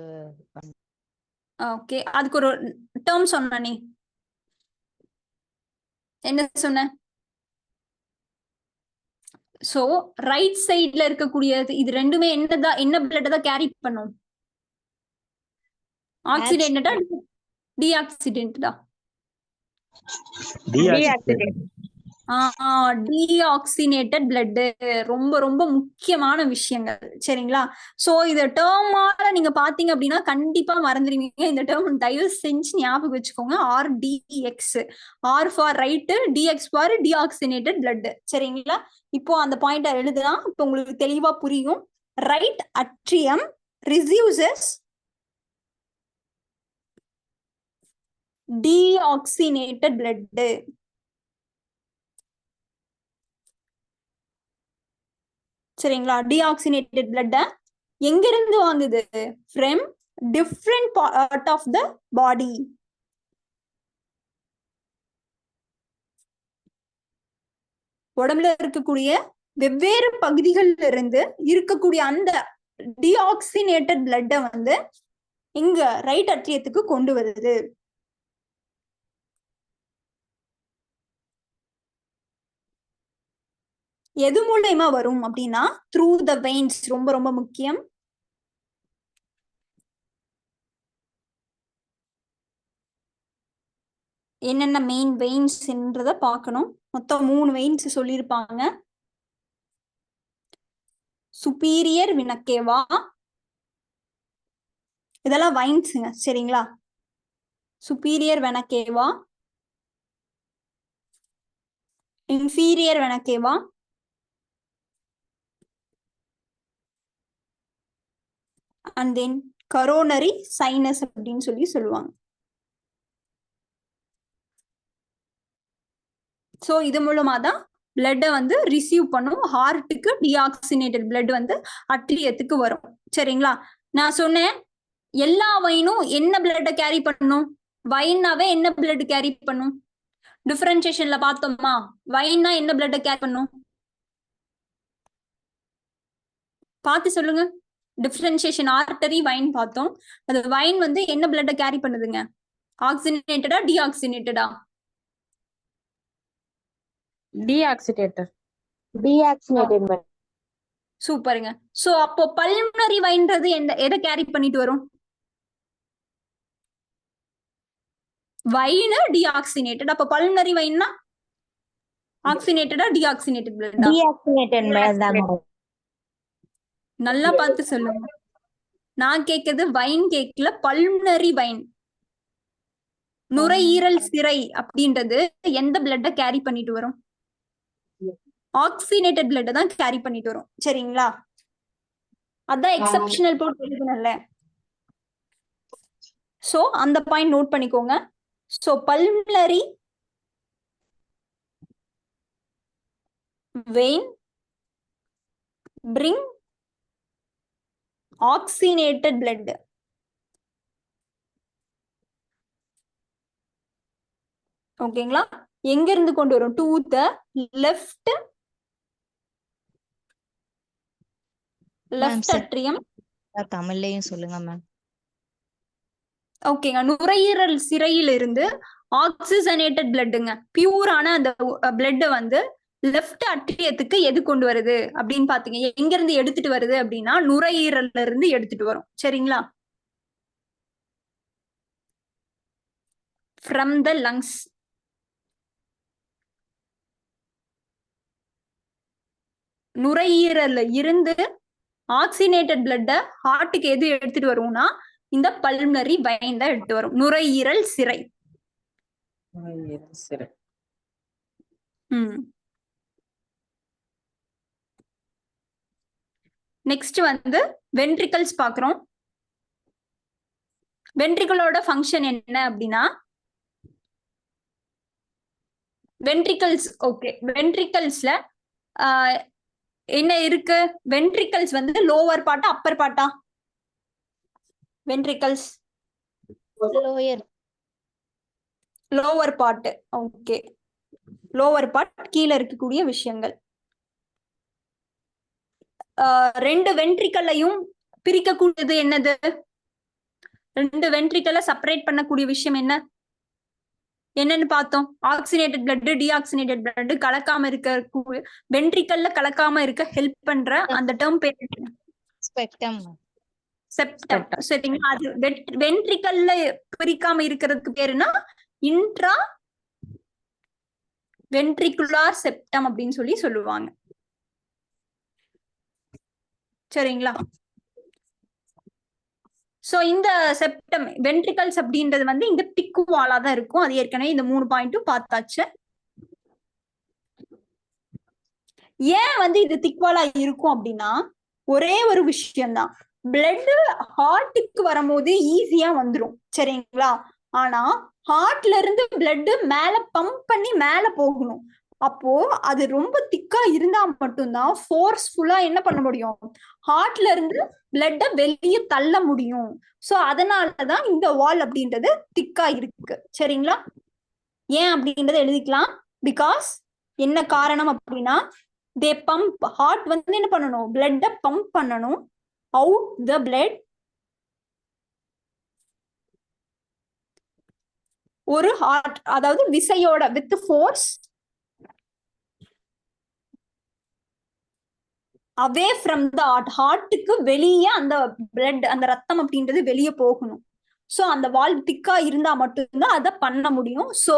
ஓகே, அதுக்கு ஒரு டேர்ம் சொன்ன. நீ என்ன சொன்ன? சோ ரைட் சைட்ல இருக்கக்கூடியது இது ரெண்டுமே என்ன பிளட் தான் கேரி பண்ணும்? ஆக்சிடென்டா டீஆக்சிடென்டா? டீஆக்சினேட்டட் பிளட் ரொம்ப ரொம்ப முக்கியமான விஷயங்கள் சரிங்களா. சோ இத டேர்மால நீங்க பாத்தீங்க அப்படின்னா கண்டிப்பா மறந்துடுவீங்க. இந்த டேர்ம் தயவு செஞ்சு ஞாபகம் வச்சுக்கோங்க. RDX, R for right, DX for deoxygenated blood சரிங்களா. இப்போ அந்த பாயிண்ட் எழுதுனா இப்போ உங்களுக்கு தெளிவா புரியும். Right atrium receives deoxygenated blood. சரிங்களா. டீஆக்சினேட்டட் பிளட் எங்க இருந்து வாங்குது? From different part of the body. உடம்புல இருக்கக்கூடிய வெவ்வேறு பகுதிகள்ல இருந்து இருக்கக்கூடிய அந்த டீஆக்சினேட்டட் பிளட்டை வந்து இங்க ரைட் அட்ரியத்துக்கு கொண்டு வருது. எது மூலயமா வரும் அப்படின்னா த்ரூ த வெயின்ஸ். ரொம்ப ரொம்ப முக்கியம். என்னென்ன மெயின் வெயின்ஸ்ன்றத பார்க்கணும். மொத்தம் 3 வெயின்ஸ் சொல்லியிருப்பாங்க. சுப்பீரியர் வினக்கேவா, இதெல்லாம் வைன்ஸுங்க சரிங்களா. Superior vena cava, inferior vena cava, and then coronary sinus அப்படின்னு சொல்லுவாங்க. சோ இது மூலமா தான் பிளட்டை வந்து ரிசீவ் பண்ணும். ஹார்ட்டுக்கு டீஆக்சினேட்டட் பிளட் வந்து அட்ரியத்துக்கு வரும் சரிங்களா. நான் சொன்னேன் எல்லா வைனும் என்ன பிளட்டை கேரி பண்ணும்? வைனாவே என்ன பிளட் கேரி பண்ணும்? டிஃபரன்சியேஷன்ல பார்த்தோமா? வைனா என்ன பிளட்டை கேரி பண்ணும்? பார்த்து சொல்லுங்க. டிஃபரன்சியேஷன் ஆர்டரி வைன் பார்த்தோம். அது வைன் வந்து என்ன பிளட்டை கேரி பண்ணுதுங்க? ஆக்சினேட்டடா டீஆக்சினேட்டடா? டீஆக்சிடேட்டர். சூப்பருங்க. சோ அப்போ பல்மனரி வைன்றது எதை கேரி பண்ணிட்டு வரும்? Vein deoxygenated. அப்ப பல்மனரி வைன்னா ஆக்சினேட்டடா டீஆக்சினேட்டட் பிளட்டா? நல்லா பார்த்து சொல்லுங்க. நான் கேக்குறது வைன் கேக்கல, பல்மனரி வைன். நுரையீரல் சிரை அப்படின்றது எந்த பிளட்டை கேரி பண்ணிட்டு வரும்? ஆக்சினேட்டட் பிளட் தான் கேரி பண்ணிட்டு வரும் சரிங்களா. அதான் எக்ஸெப்ஷனல் போட்டு எழுதுனல்ல. சோ அந்த பாயிண்ட் நோட் பண்ணிக்கோங்க. So pulmonary vein bring oxygenated blood. ஓகேங்களா. எங்க இருந்து கொண்டு வரும்? To the left அட்ரியம். தமிழ்லயும் சொல்லுங்க மேம். ஓகேங்க. நுரையீரல் சிரையில இருந்து ஆக்சிஜனேட்டட் பிளட்டுங்க, பியூரான அந்த பிளட் வந்து லெஃப்ட் அட்ரியத்துக்கு எது கொண்டு வருது அப்படின்னு பாத்தீங்க. எங்க இருந்து எடுத்துட்டு வருது அப்படின்னா நுரையீரல்ல இருந்து எடுத்துட்டு வரும் சரிங்களா. From the lungs. நுரையீரல்ல இருந்து ஆக்சினேட்டட் பிளட்ட ஹார்ட்டுக்கு எது எடுத்துட்டு வரும்னா இந்த பல்மனரி வைன் தான் எடுத்து வரும். நுரையீரல் சிரை. நெக்ஸ்ட் வந்து வென்ட்ரிகல்ஸ் பாக்குறோம். வென்ட்ரிகலோட ஃபங்க்ஷன் என்ன அப்படின்னா வென்ட்ரிகல்ஸ். ஓகே, வென்ட்ரிகல்ஸ்ல என்ன இருக்கு? வென்ட்ரிகல்ஸ் வந்து லோவர் பார்ட்டா அப்பர் பார்ட்டா? Ventricles lower part. Okay, lower part கீழே இருக்கக்கூடிய விஷயங்கள். ரெண்டு வென்ட்ரிகல்லையும் பிரிக்கக்கூடியது என்னது? ரெண்டு வென்ட்ரிகலை செப்பரேட் பண்ணக்கூடிய விஷயம் என்னன்னு பார்த்தோம். ஆக்சினேட்டட் பிளட், டீஆக்சினேட்டட் பிளட் கலக்காம இருக்க, வென்ட்ரிகல்ல கலக்காம இருக்க ஹெல்ப் பண்ற அந்த டேர்ம் பேர் ஸ்பெக்டம். செப்டம் சரிங்களா. அது வென்ட்ரிகல்ல பிரிக்காம இருக்கிறதுக்கு பேருனா இன்ட்ரா வென்ட்ரிகுலார் செப்டம் அப்படின்னு சொல்லி சொல்லுவாங்க. சரிங்களா? சோ இந்த செப்டம் வென்ட்ரிகல்ஸ் அப்படின்றது வந்து இந்த திக்கு வாலா தான் இருக்கும். அது ஏற்கனவே இந்த 3 பாயிண்ட்டும் பார்த்தாச்சு. ஏன் வந்து இது திக்வாலா இருக்கும் அப்படின்னா ஒரே ஒரு விஷயம்தான், பிளட் ஹார்ட்டுக்கு வரும்போது ஈஸியா வந்துடும். சரிங்களா? ஆனா ஹார்ட்ல இருந்து பிளட் மேல பம்ப் பண்ணி மேல போகணும். அப்போ அது ரொம்ப திக்கா இருந்தா மட்டும்தான் ஃபோர்ஸ்ஃபுல்லா என்ன பண்ண முடியும், ஹார்ட்ல இருந்து பிளட்ட வெளியே தள்ள முடியும். சோ அதனாலதான் இந்த வால் அப்படின்றது திக்கா இருக்கு. சரிங்களா? ஏன் அப்படின்றத எழுதிக்கலாம். பிகாஸ் என்ன காரணம் அப்படின்னா தே பம்ப், ஹார்ட் வந்து என்ன பண்ணணும், பிளட்ட பம்ப் பண்ணணும் அவுட் த பிளட் ஒரு ஹார்ட், அதாவது விசையோட with force away from the heart, ஹார்ட்டுக்கு வெளியே அந்த பிளட் அந்த ரத்தம் அப்படின்றது வெளியே போகணும். சோ அந்த வால்வ் திக்கா இருந்தா மட்டும்தான் அதை பண்ண முடியும். சோ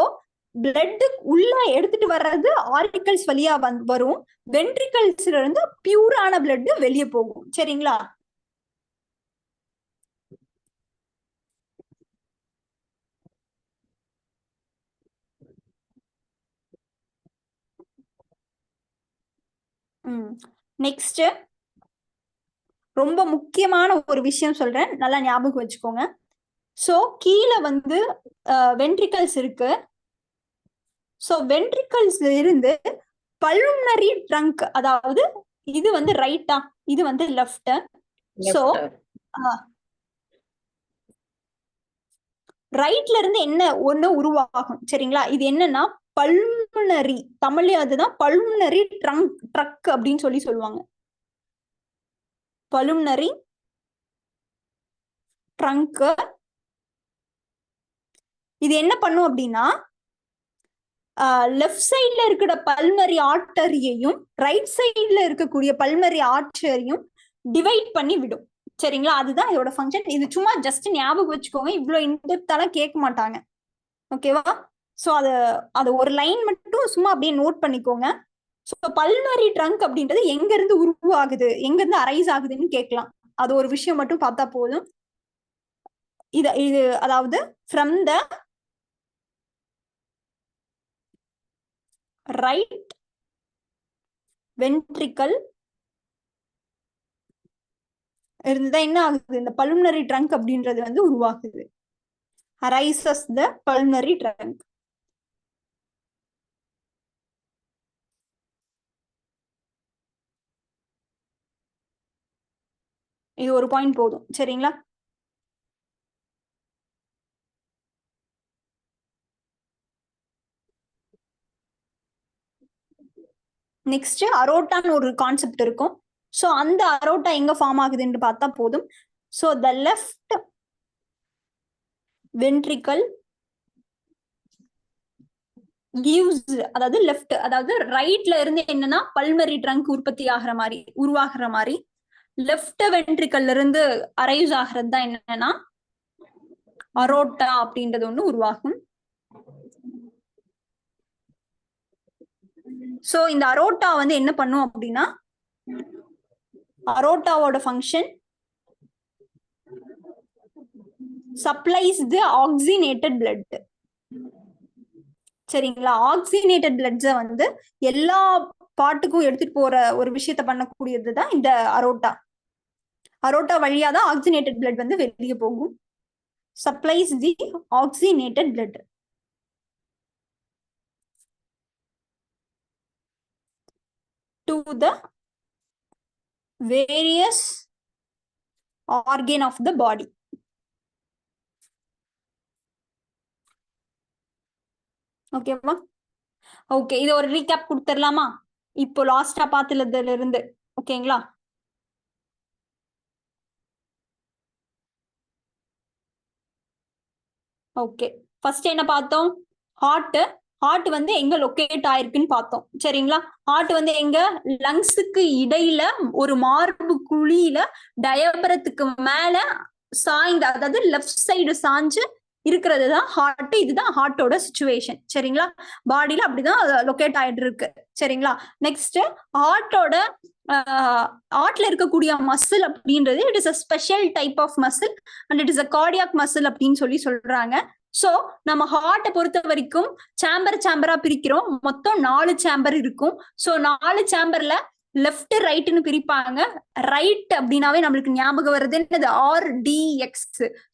பிளட் உள்ள எடுத்துட்டு வர்றது ஆர்டிகல்ஸ் வழியா வரும், வென்ட்ரிகல்ஸ்ல இருந்து பியூரான பிளட் வெளியே போகும். சரிங்களா? நெக்ஸ்ட் ரொம்ப முக்கியமான ஒரு விஷயம் சொல்றேன், நல்லா ஞாபகம் வச்சுக்கோங்க. சோ கீழே வந்து வென்ட்ரிகல்ஸ் இருக்கு. சோ வென்ட்ரிகல்ஸ்ல இருந்து பல்மனரி ட்ரங்க், அதாவது இது வந்து ரைட்டா, இது வந்து லெஃப்ட். சோ ரைட்ல இருந்து என்ன ஒண்ணு உருவாகும். சரிங்களா? இது என்னன்னா பல்மனரி, தமிழ்ல அதுதான் பல்மனரி ட்ரக் அப்படின்னு சொல்லி சொல்லுவாங்க. பல்மனரி ட்ரங்க் இது என்ன பண்ணும் அப்படின்னா லெஃப்ட் சைட்ல இருக்கிற பல்மனரி ஆர்டரியையும் ரைட் சைட்ல இருக்கக்கூடிய பல்மனரி ஆர்டரியும் டிவைட் பண்ணி விடும். சரிங்களா? அதுதான் இதோட ஃபங்க்ஷன். இது சும்மா ஜஸ்ட் ஞாபகம் வச்சுக்கோங்க, இவ்வளவு இன்டெப்தாலாம் கேட்க மாட்டாங்க. ஓகேவா? சோ அது ஒரு லைன் மட்டும் சும்மா அப்படியே நோட் பண்ணிக்கோங்க. சோ பல்மனரி ட்ரங்க் அப்படின்றது எங்க இருந்து உருவாகுது, எங்க இருந்து அரைஸ் ஆகுதுன்னு கேட்கலாம். அது ஒரு விஷயம் மட்டும் பார்த்தா போதும். இது அதாவது ஃப்ரம் த ரைட் வென்ட்ரிக்கல் இருந்துதான் என்ன ஆகுது, இந்த பல்மனரி ட்ரங்க் அப்படின்றது வந்து உருவாகுது. arises the pulmonary trunk. இது ஒரு பாயிண்ட் போதும். சரிங்களா? நெக்ஸ்ட் அரோட்டான்னு ஒரு கான்செப்ட் இருக்கும். சோ அந்த அரோட்டா எங்க ஃபார்ம் ஆகுதுன்னு பார்த்தா போதும். So the left ventricle gives, அதாவது லெஃப்ட், அதாவது ரைட்ல இருந்து என்னன்னா பல்மனரி ட்ரங்க் உற்பத்தி ஆகிற மாதிரி உருவாகிற மாதிரி லெஃப்ட் வென்ட்ரிக்கல்ல இருந்து அரைஸ் ஆகிறது தான் என்னன்னா அரோட்டா அப்படின்றது ஒண்ணு உருவாகும். சோ இந்த அரோட்டா வந்து என்ன பண்ணும் அப்படின்னா, அரோட்டாவோட ஃபங்க்ஷன் சப்ளைஸ் தி ஆக்சினேட்டட் பிளட். சரிங்களா? ஆக்சினேட்டட் பிளட்ஸ வந்து எல்லா பாட்டுக்கும் எடுத்துட்டு போற ஒரு விஷயத்த பண்ணக்கூடியதுதான் இந்த அரோட்டா. அரோட்டா வழியா தான் ஆக்சினேட்டட் பிளட் வந்து வெளியே போகும். Supplies the oxygenated blood. to the various organ of the body. ஓகேவா? ஓகே, இது ஒரு ரீகேப் கொடுத்துடலாமா? இப்போ லாஸ்டா பார்த்ததுல இருந்து. ஓகேங்களா? ஓகே, ஃபர்ஸ்ட் என்ன பார்த்தோம்? ஹார்ட் வந்து எங்க லொக்கேட் ஆயிருக்குன்னு பார்த்தோம். சரிங்களா? ஹார்ட் வந்து எங்க, லங்ஸுக்கு இடையில ஒரு மார்பு குழியில டயபரத்துக்கு மேல சாய்ந்து, அதாவது லெஃப்ட் சைடு சாஞ்சு இருக்கிறது தான் ஹார்ட். இதுதான் ஹார்ட்டோட சுச்சுவேஷன். சரிங்களா? பாடியில அப்படிதான் லொக்கேட் ஆயிட்டு இருக்கு. சரிங்களா? நெக்ஸ்ட் ஹார்ட்டோட ஹார்ட்ல இருக்கக்கூடிய மசில் அப்படின்றது it is a special type of muscle and it is a cardiac muscle அப்படின்னு சொல்றாங்க. சோ நம்ம ஹார்ட்டை பொறுத்த வரைக்கும் சேம்பரா பிரிக்கிறோம். மொத்தம் 4 சேம்பர் இருக்கும். சோ 4 சேம்பர்ல லெஃப்ட் ரைட்னு பிரிப்பாங்க. ரைட் அப்படின்னாவே நம்மளுக்கு ஞாபகம் வருது என்னது? RDX.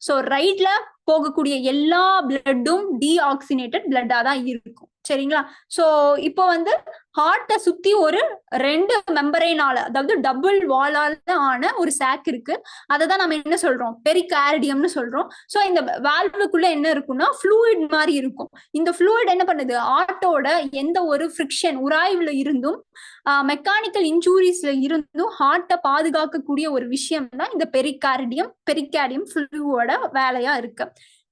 சோ ரைட்ல போகக்கூடிய எல்லா பிளட்டும் டீஆக்சினேட்டட் பிளட்டா தான் இருக்கும். சரிங்களா? சோ இப்போ வந்து ஹார்ட்டை சுத்தி ஒரு 2 மெம்பரேனால, அதாவது டபுள் வாலால ஆன ஒரு சாக் இருக்கு. அதை தான் நம்ம என்ன சொல்றோம்? பெரிகார்டியம்னு சொல்றோம். சோ இந்த வால்வுக்குள்ள என்ன இருக்கும்னா ஃப்ளூயிட் மாதிரி இருக்கும். இந்த ஃப்ளூயிட் என்ன பண்ணுது? ஹார்ட்டோட எந்த ஒரு ஃப்ரிக்ஷன் உராய்வுல இருந்தும் மெக்கானிக்கல் இன்ஜூரிஸ்ல இருந்தும் ஹார்ட்டை பாதுகாக்கக்கூடிய ஒரு விஷயம் தான் இந்த பெரிகார்டியம் ஃப்ளூவோட வேலையா இருக்கு.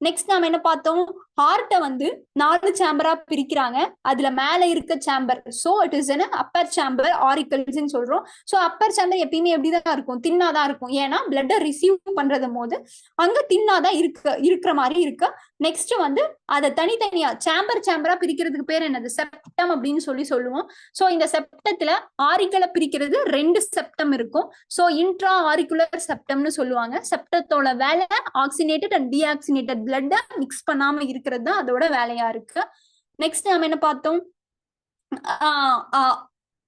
நெக்ஸ்ட் நாம என்ன பார்த்தோம்? ஹார்ட்டை வந்து 4 சேம்பரா பிரிக்கிறாங்க. அதுல மேல இருக்க chamber, so it is N Appar chamber auricles சொல்றோம். சோ அப்பர் சேம்பர் எப்பயுமே எப்படிதான் இருக்கும்? தின்னாதான் இருக்கும். ஏன்னா பிளட்டை ரிசீவ் பண்றது போது அங்க தின்னாதான் இருக்கிற மாதிரி இருக்கு. நெக்ஸ்ட் வந்து அதை தனித்தனியா சேம்பரா பிரிக்கிறதுக்கு பேர் என்னது? செப்டம் அப்படின்னு சொல்லுவோம். சோ இந்த செப்டத்துல ஆரிக்கலை பிரிக்கிறது 2 செப்டம் இருக்கும். சோ இன்ட்ரா ஆரிக்குலர் செப்டம்னு சொல்லுவாங்க. செப்டத்தோட வேலை oxygenated and deoxygenated blood mix பண்ணாம இருக்கிறது தான் அதோட வேலையா இருக்கு. நெக்ஸ்ட் நம்ம என்ன பார்த்தோம்?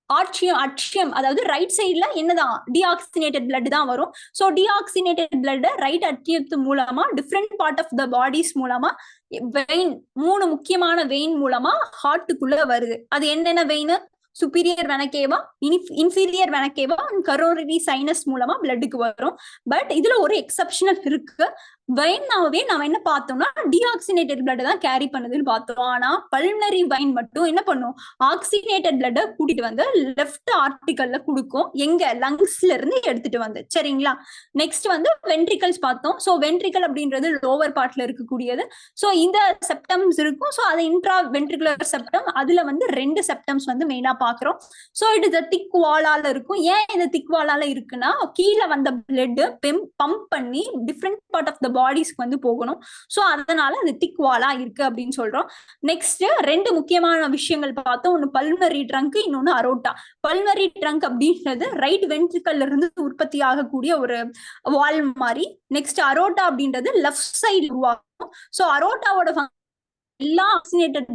அட்சியம், அதாவது ரைட் சைட்ல என்னதான்? டீஆக்சினேட்டட் பிளட் தான் வரும். சோ டீஆக்சினேட்டட் பிளட் ரைட் அட்சியத்து மூலமா different part of the bodies மூலமா வெயின், 3 முக்கியமான வெயின் மூலமா ஹார்ட்டுக்குள்ள வருது. அது என்னென்ன vein? Superior vena cava, inferior vena cava and coronary sinus மூலமா பிளட்டுக்கு வரும். பட் இதுல ஒரு எக்ஸப்ஷனல் இருக்கு. வெயின்னாவே நாம என்ன பார்த்தோம்னா டீஆக்சினேட்டட் பிளட் தான் கேரி பண்ணுதுன்னு பார்த்தோம். ஆனா பல்மனரி வெயின் மட்டும் என்ன பண்ணும்? ஆக்சினேட்டட் பிளட் கூட்டிட்டு வந்து லெஃப்ட் ஆர்டிகல்ல கொடுக்கும். எங்க? லங்ஸ்ல இருந்து எடுத்துட்டு வந்து. சரிங்களா? நெக்ஸ்ட் வந்து வென்ட்ரிகல்ஸ் பார்த்தோம். சோ வென்ட்ரிகல் அப்படின்றது லோவர் பார்ட்ல இருக்கக்கூடியது. சோ இந்த செப்டம்ஸ் இருக்கும். சோ அது இன்ட்ரா வென்ட்ரிகுலர் செப்டம். அதுல வந்து 2 செப்டம்ஸ் வந்து மெயினா பாக்குறோம். சோ இட் இஸ் திக் வாலால இருக்கும். ஏன் இது திக் வாலால இருக்குன்னா கீழே வந்த பிளட் பம்ப் பண்ணி டிஃப்ரெண்ட் பார்ட் ஆஃப் த பாடிஸ்க்கு வந்து போகணும். சோ அதனால அது திக் வாலா இருக்கு அப்படின்னு சொல்றோம். நெக்ஸ்ட் 2 முக்கியமான விஷயங்கள் பார்த்தோம். ஒன்னு பல்மனரி ட்ரங்க், இன்னொன்னு அரோட்டா. பல்மனரி ட்ரங்க் அப்படின்றது ரைட் வென்ட்ரிகல்ல இருந்து உற்பத்தி ஆகக்கூடிய ஒரு வால் மாதிரி. நெக்ஸ்ட் அரோட்டா அப்படின்றது லெஃப்ட் சைடு உருவாகும். சோ அரோட்டாவோட எல்லா ஆக்சினேட்டட்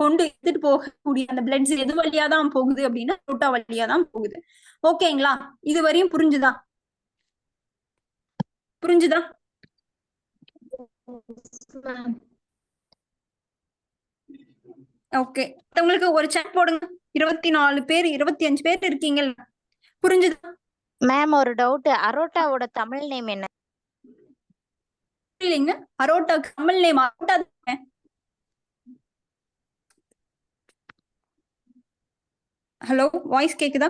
கொண்டு எடுத்துட்டு போகக்கூடிய அந்த பிளட்ஸ் எது வழியா தான் போகுது அப்படின்னா அரோட்டா வழியா தான் போகுது. ஓகேங்களா? இது வரையும் புரிஞ்சுதா? ஓகே. உங்களுக்கு ஒரு சாட் போடுங்க. 24 பேர் 25 பேர் இருக்கீங்க. புரிஞ்சுதா? மேம் ஒரு டவுட், அரோட்டாவோட தமிழ் நேம் என்ன? இல்லைங்க, அரோட்டா தமிழ் நேம் அரோட்டா. ஹலோ, வாய்ஸ் கேக்குதா?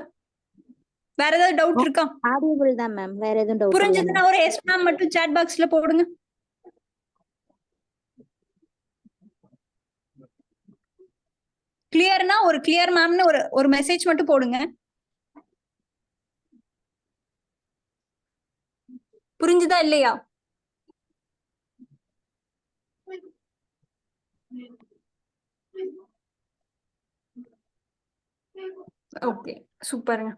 வேற ஏதாவது டவுட் இருக்கா? ஆடியபிள் தான் மேம், வேற எதுவும் டவுட் இல்ல. புரிஞ்சதுன்னா ஒரு எஸ் மேம் மட்டும் சாட் பாக்ஸ்ல போடுங்க. கிளியர்னா ஒரு கிளியர் மேம்னு ஒரு மெசேஜ் மட்டும் போடுங்க. புரிஞ்சுதா இல்லையா? ஓகே, சூப்பருங்க.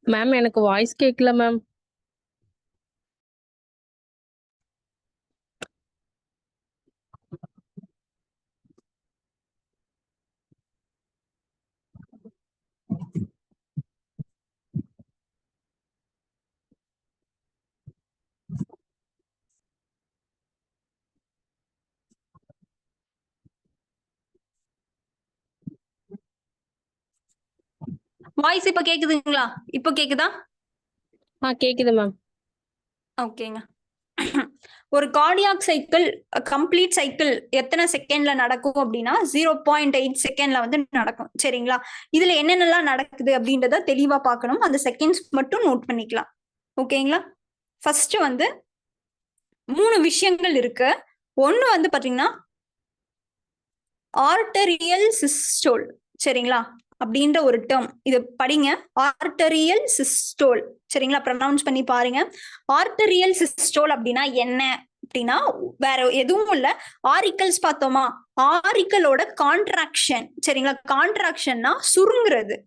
மேம் எனக்கு வாய்ஸ் கேட்கல மேம். வாய்ஸ் இப்ப கேக்குதுங்களா? இப்ப கேக்குதா? கேக்குது மேம். ஓகேங்க. ஒரு கார்டியாக் சைக்கிள் கம்ப்ளீட் சைக்கிள் எத்தனை செகண்ட்ல நடக்கும் அப்படின்னா 0.8 செகண்ட்ல வந்து நடக்கும். சரிங்களா? இதுல என்னென்னலாம் நடக்குது அப்படின்றத தெளிவா பார்க்கணும். அந்த செகண்ட்ஸ் மட்டும் நோட் பண்ணிக்கலாம். ஓகேங்களா? ஃபர்ஸ்ட் வந்து 3 விஷயங்கள் இருக்கு. ஒண்ணு வந்து பாத்தீங்கன்னா ஆர்டரியல் சிஸ்டோல். சரிங்களா? அப்படின்ற ஒரு டேர்ம் இது படிங்க. ஆர்டரியல் சிஸ்டோல். சரிங்களா? ப்ரொனவுன்ஸ் பண்ணி பாருங்க. ஆர்டரியல் சிஸ்டோல் அப்படின்னா என்ன அப்படின்னா வேற எதுவும் இல்ல. ஆரிக்கல்ஸ் பார்த்தோமா? ஆரிக்கலோட கான்ட்ராக்ஷன். சரிங்களா? கான்ட்ராக்ஷன்னா சுருங்குறது.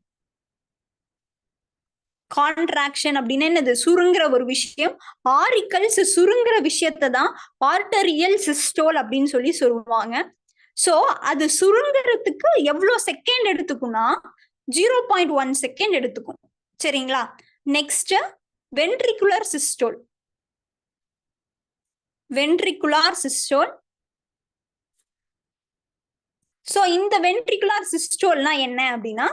கான்ட்ராக்ஷன் அப்படின்னு என்னது? சுருங்குற ஒரு விஷயம். ஆரிக்கல்ஸ் சுருங்குற விஷயத்தை தான் ஆர்டரியல் சிஸ்டோல் அப்படின்னு சொல்லி சொல்லுவாங்க. சோ அது சுருங்குறதுக்கு எவ்வளவு செகண்ட் எடுத்துக்கும்னா 0.1 செகண்ட் எடுத்துக்கும். சரிங்களா? Next ventricular systole. Ventricular systole. So இந்த வென்ட்ரிகுலார் சிஸ்டோல்னா என்ன அப்படின்னா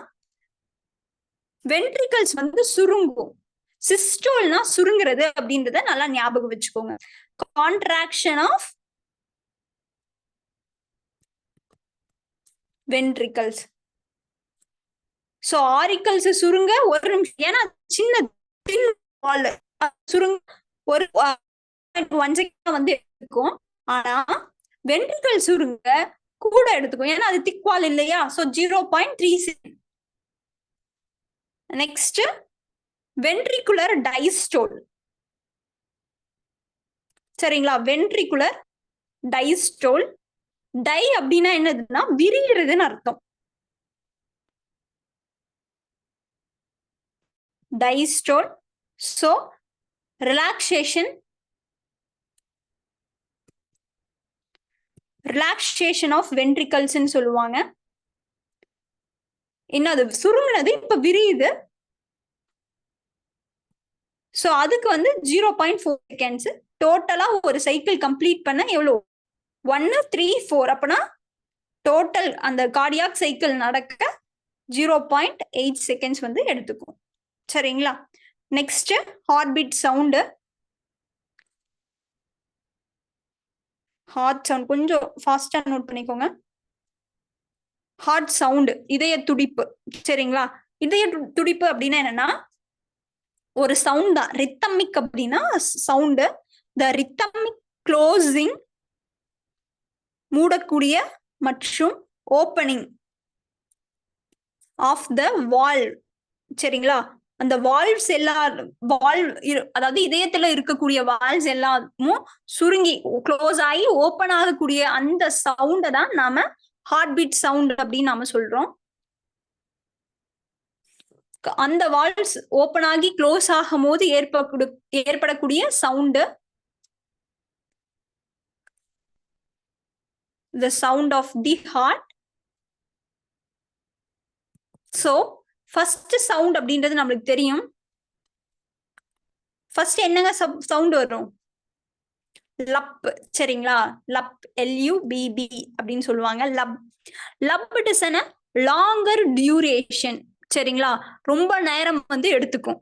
வென்ட்ரிகல்ஸ் வந்து சுருங்கும். சிஸ்டோல்னா சுருங்குறது அப்படின்றத நல்லா ஞாபகம் வச்சுக்கோங்க. Contraction of ventricles. So auricles சுருங்க ஒரு நிமிஷம், ஏன்னா சின்ன சுருங்க ஒரு 1 செகண்ட் வந்து எடுத்துக்கும். ஆனா வென்ட்ரிகல் சுருங்க கூட எடுத்துக்கும், ஏன்னா அது திக் வால் இல்லையா? சோ 0.3. Next ventricular diastole. சரிங்களா? Ventricular diastole. டை அப்படின்னா என்னதுன்னா விரிகிறதுன்னு அர்த்தம். Diastole. So relaxation of ventricles சொல்லுவாங்க. என்னது? சுருங்கினது இப்ப விரியுது. சோ அதுக்கு வந்து 0.4 செகண்ட்ஸ். டோட்டலா ஒரு சைக்கிள் கம்ப்ளீட் பண்ண எவ்வளவு? 1 3 4. அப்பனா டோட்டல் அந்த கார்டியாக் சைக்கிள் நடக்க 0.8 செகண்ட்ஸ் வந்து எடுத்துக்கும். சரிங்களா? Next heart beat sound. Heart sound கொஞ்சம் ஃபாஸ்டா நோட் பண்ணிக்கோங்க. ஹார்ட் சவுண்ட் இதய துடிப்பு. சரிங்களா? இதய துடிப்பு அப்படின்னா என்னன்னா ஒரு சவுண்ட் தான். ரித்தமிக் அப்படின்னா சவுண்ட். த ரித்தமிக் க்ளோசிங் மூடக்கூடிய மற்றும் ஓப்பனிங் ஆஃப் த வால்வ். சரிங்களா? அந்த வால்வ்ஸ் அதாவது இதயத்துல இருக்கக்கூடிய வால்வ்ஸ் எல்லாமும் சுருங்கி க்ளோஸ் ஆகி ஓப்பன் ஆகக்கூடிய அந்த சவுண்ட தான் நாம ஹார்ட் பீட் சவுண்ட் அப்படின்னு நாம சொல்றோம். அந்த வால்வ்ஸ் ஓப்பன் ஆகி க்ளோஸ் ஆகும் போது ஏற்படக்கூடிய sound the sound of the heart. so first sound அப்படின்றது நம்மளுக்கு தெரியும். ஃபர்ஸ்ட் என்னங்க சவுண்ட் வரும்? லப். சரிங்களா? லப். LUBB அப்படின்னு சொல்லுவாங்க. Lub. Lub it is a longer duration. சரிங்களா? ரொம்ப நேரம் வந்து எடுத்துக்கும்.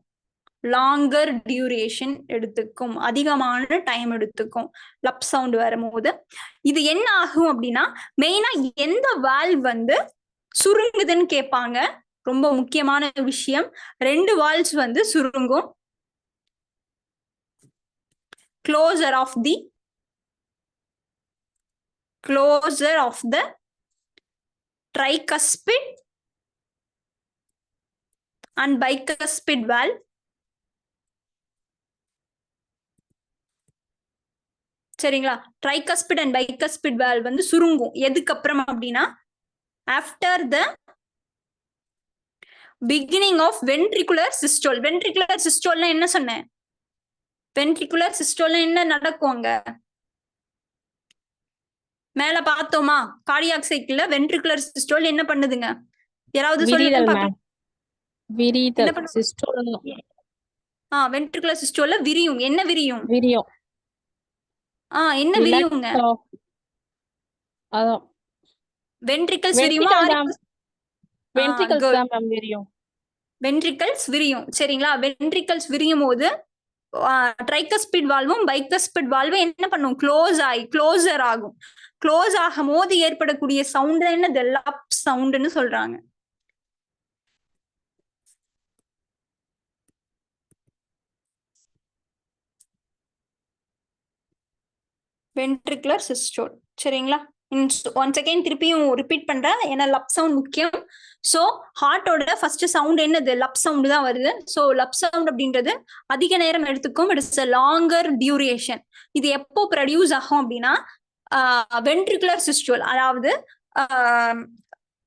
லாங்கர் டியூரேஷன் எடுத்துக்கும், அதிகமான டைம் எடுத்துக்கும் லப் சவுண்ட் வரும்போது. இது என்ன ஆகும் அப்படின்னா மெயினா எந்த வால்வ் வந்து சுருங்குதுன்னு கேட்பாங்க. ரொம்ப முக்கியமான விஷயம். 2 வால்வ்ஸ் வந்து சுருங்கும். closure of the tricuspid and bicuspid valve. சரிங்களா? ட்ரைகஸ்பிட் அண்ட் பைகஸ்பிட் வால்வ் வந்து சுருங்கும். எதுக்கு அப்புறம் அப்படின்னா after the beginning of ventricular systole. Ventricular சிஸ்டோல்னா என்ன சொன்னேன்? வென்ட்ரிகுலர் சிஸ்டோல்னா என்ன நடக்கும் அங்க? மேல பார்த்தோமா? கார்டியாக் சைக்கிள்ல வென்ட்ரிகுலர் சிஸ்டோல் என்ன பண்ணுதுங்க? யாராவது சொல்லுங்க விரிதல் பார்க்கலாம். மேம். விரிதல் என்ன பண்ணும்? சிஸ்டோல் வென்ட்ரிகுலர் சிஸ்டோல்ல விரியும். என்ன விரியும்? விரியும். என்ன விரியுங்க? அதான் வென்ட்ரிகல்ஸ் விரியுமா? வென்ட்ரிகல் தான். வென்ட்ரிகல்ஸ் தான் மேம் விரியும். வென்ட்ரிகல்ஸ் விரியும். சரிங்களா? வென்ட்ரிகல்ஸ் விரியும் போது ட்ரைகஸ்பிட் வால்வும் பைகஸ்பிட் வால்வும் என்ன பண்ணும்? க்ளோசர் ஆகும். க்ளோஸ் ஆகும் போது ஏற்படக்கூடிய சவுண்ட் தான் என்ன? லப் சவுண்ட்னு சொல்றாங்க. Ventricular systole. சரிங்களா? ஒன் செகண்ட் திருப்பியும் ரிப்பீட் பண்றேன், ஏன்னா லப் சவுண்ட் முக்கியம். சோ ஹார்ட்டோட ஃபர்ஸ்ட் சவுண்ட் என்னது? லப் சவுண்ட் தான் வருது. சோ லப் சவுண்ட் அப்படின்றது அதிக நேரம் எடுத்துக்கும். It's a longer duration. இது எப்போ ப்ரொடியூஸ் ஆகும் அப்படின்னா வென்ட்ரிகுலர் சிஸ்டோல், அதாவது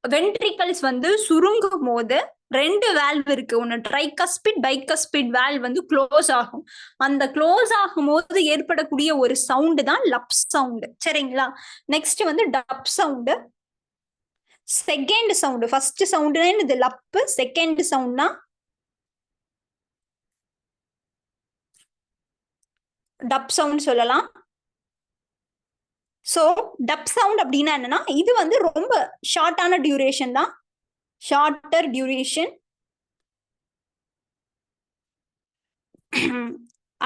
வென்ட்ரிகல்ஸ் வந்து சுருங்கும் போது ரெண்டு வால்வ் இருக்கு. ஒன்னு ட்ரைகஸ்பிட் பைகஸ்பிட் வால்வ் வந்து க்ளோஸ் ஆகும். அந்த க்ளோஸ் ஆகும் போது ஏற்படக்கூடிய ஒரு சவுண்ட் தான் லப் சவுண்ட். சரிங்களா? நெக்ஸ்ட் வந்து dub sound. Second sound. First சவுண்ட்னா இது லப், செகண்ட் சவுண்ட்னா டப் சவுண்ட் சொல்லலாம். சோ டப் சவுண்ட் அப்படின்னா என்னன்னா, இது வந்து ரொம்ப ஷார்ட்டான டியூரேஷன் தான். Shorter duration.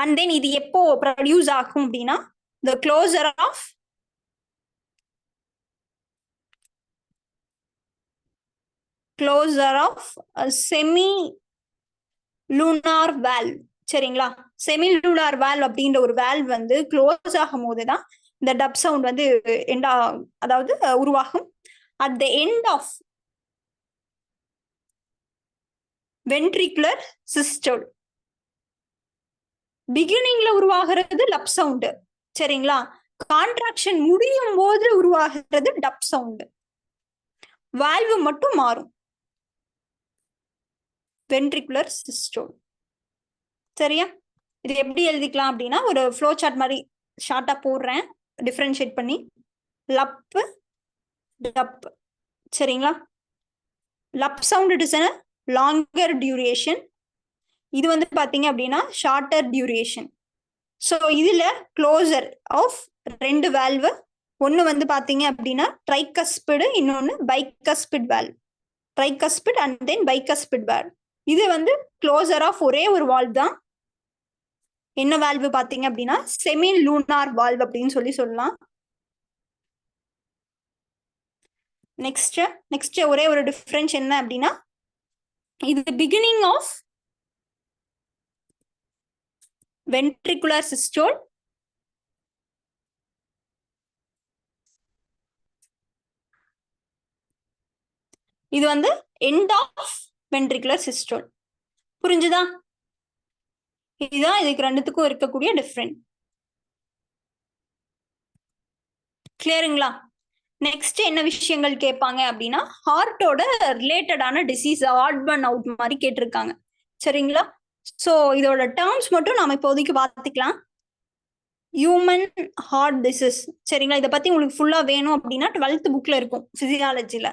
அண்ட் தென் இது எப்போ ப்ரொடியூஸ் ஆகும் அப்படின்னா the closure of semi lunar valve. சரிங்களா? செமி லூனார் வால்வ் அப்படின்ற ஒரு வால்வ் வந்து க்ளோஸ் ஆகும் போதுதான் இந்த டப் சவுண்ட் வந்து அதாவது உருவாகும். At the end of ventricular systole. பிகினிங்ல உருவாகிறது லப் சவுண்ட். சரிங்களா? கான்ட்ராக்ஷன் முடியும் போது உருவாகிறது டப் சவுண்ட். வால்வு மட்டும் மாறும். Ventricular systole. சரியா? இது எப்படி எழுதிக்கலாம் அப்படின்னா, ஒரு ஃப்ளோ சார்ட் மாதிரி ஷார்ட்டா போடுறேன், டிஃபரன்ஷியேட் பண்ணி. Lub dub. சரிங்களா? Lub sound it is a longer duration. இது வந்து பாத்தீங்க அப்படின்னா ஷார்ட்டர் டியூரேஷன். ஸோ இதுல க்ளோசர் ஆஃப் ரெண்டு வால்வு. ஒன்னு வந்து பாத்தீங்க அப்படின்னா ட்ரைகஸ்பிடு, இன்னொன்னு bicuspid valve. Tricuspid and then bicuspid valve. இது வந்து க்ளோசர் ஆஃப் ஒரே ஒரு வால்வ் தான். என்ன வால்வு பாத்தீங்க அப்படின்னா செமி லூனார் வால்வ் அப்படின்னு சொல்லலாம். நெக்ஸ்ட் ஒரே ஒரு டிஃபரன்ஸ் என்ன அப்படின்னா, இது பிகினிங் ஆஃப் ventricular systole. இது வந்து end of ventricular systole. புரிஞ்சுதா? இதுதான் இதுக்கு ரெண்டுத்துக்கும் இருக்கக்கூடிய டிஃபரன்ஸ். கிளியருங்களா? நெக்ஸ்ட் என்ன விஷயங்கள் கேட்பாங்க அப்படின்னா, ஹார்ட்டோட ரிலேட்டடான டிசீஸ் ஆட் பன் அவுட் மாதிரி கேட்டிருக்காங்க. சரிங்களா? சோ இதோட டேர்ம்ஸ் மட்டும் நாம இப்போதைக்கு பார்த்துக்கலாம். Human heart disease. சரிங்களா? இதை பத்தி உங்களுக்கு ஃபுல்லா வேணும் அப்படின்னா 12th புக்ல இருக்கும் பிசியாலஜில.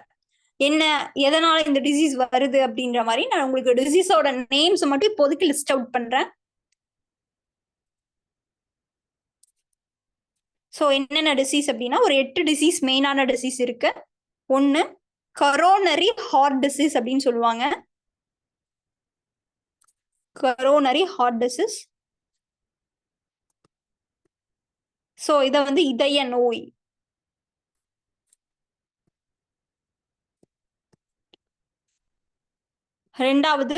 என்ன எதனால இந்த டிசீஸ் வருது அப்படின்ற மாதிரி நான் உங்களுக்கு டிசீஸோட நேம்ஸ் மட்டும் இப்போதைக்கு லிஸ்ட் அவுட் பண்றேன். ஸோ என்னென்ன டிசீஸ் அப்படின்னா ஒரு 8 டிசீஸ் மெயினான டிசீஸ் இருக்கு. ஒன்னு கரோனரி ஹார்ட் டிசீஸ் அப்படின்னு சொல்லுவாங்க. Coronary heart disease. சோ இத வந்து இதய நோய். ரெண்டாவது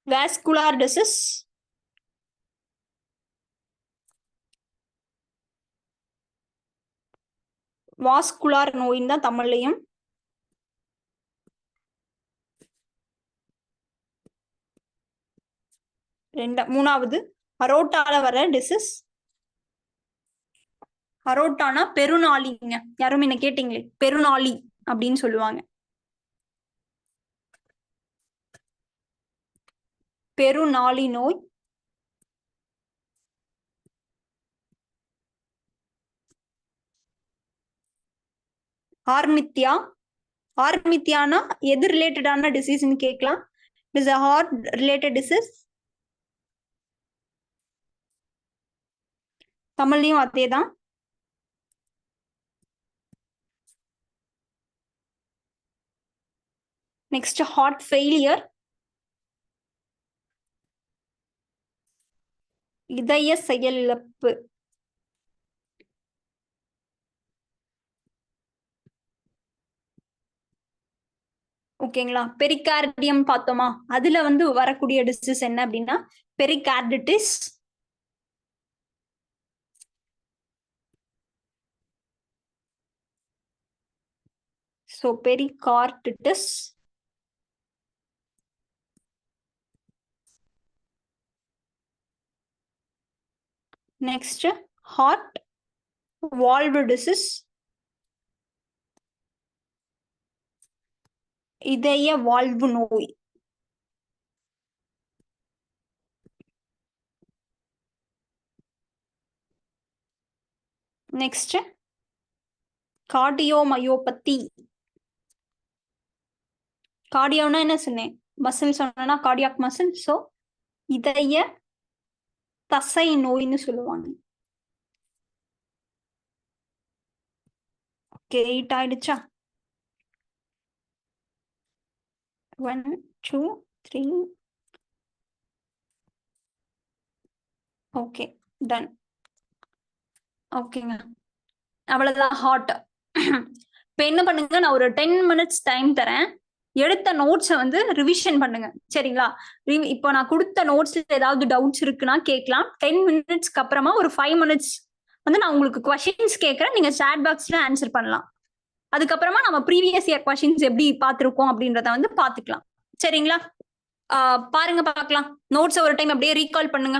வாஸ்குலார் டிசீஸ். வாஸ்குலார் நோயின் தான் தமிழ்லையும். மூணாவது அரோட்டால வர டிசீஸ். அரோட்டானா பெருநாளிங்க. யாரும் என்ன கேட்டீங்களே, பெருநாளி அப்படின்னு சொல்லுவாங்க. பெருநாளி நோய், ஆர்மித்தியா. ஆர்மித்தியானா எது ரிலேட்டடான டிசீஸ்னு கேட்கலாம். It is a heart related disease. தமிழ்லயும் அதேதான். நெக்ஸ்ட் ஹார்ட் ஃபெயிலியர், இதய செயலிழப்பு. ஓகேங்களா. பெரிகார்டியம் பார்த்தோமா, அதுல வந்து வரக்கூடிய டிசீஸ் என்ன அப்படின்னா pericarditis. So pericarditis. Next heart valve disease, இதய வால்வு நோய். Next cardiomyopathy. கார்டியோனா என்ன சொன்னேன், மசில் சொன்னா கார்டியாக் மசில். ஸோ இதய தசை நோய்னு சொல்லுவாங்க. ஓகே, 8 ஆயிடுச்சா? 1 2 3. Okay, done. ஓகேங்க, அவ்வளவுதான் ஹார்ட். இப்ப என்ன பண்ணுங்க, நான் ஒரு 10 minutes டைம் தரேன். எடுத்த நோட்ஸை வந்து ரிவிஷன் பண்ணுங்க, சரிங்களா? இப்போ நான் கொடுத்த நோட்ஸ்ல ஏதாவது டவுட்ஸ் இருக்குன்னா கேட்கலாம். 10 minutesக்கு அப்புறமா ஒரு 5 minutes வந்து நான் உங்களுக்கு கொஸ்டின்ஸ் கேட்கறேன், நீங்க சாட் பாக்ஸ்ல ஆன்சர் பண்ணலாம். அதுக்கப்புறமா நம்ம ப்ரீவியஸ் இயர் கொஸ்டின்ஸ் எப்படி பார்த்திருக்கோம் அப்படின்றத வந்து பாத்துக்கலாம், சரிங்களா? பாருங்க பார்க்கலாம். நோட்ஸை ஒரு டைம் அப்படியே ரீகால் பண்ணுங்க.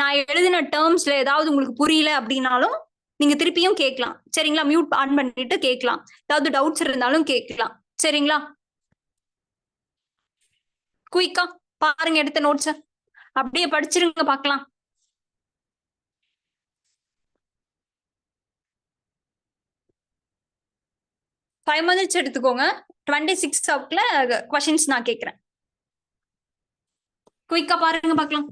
நான் எழுதின டேர்ம்ஸ்ல ஏதாவது உங்களுக்கு புரியல அப்படின்னாலும் நீங்க திருப்பியும் கேட்கலாம், சரிங்களா? மியூட் ஆன் பண்ணிட்டு கேட்கலாம். ஏதாவது டவுட்ஸ் இருந்தாலும் கேட்கலாம், சரிங்களா? குயிக்கா பாருங்க எடுத்த நோட்ஸ், அப்படியே படிச்சிருங்க பார்க்கலாம். ஃபைவ் மினிட்ஸ் எடுத்துக்கோங்க. 26 கொஸ்டின்ஸ் நான் கேட்கிறேன். குயிக்கா பாருங்க பார்க்கலாம்.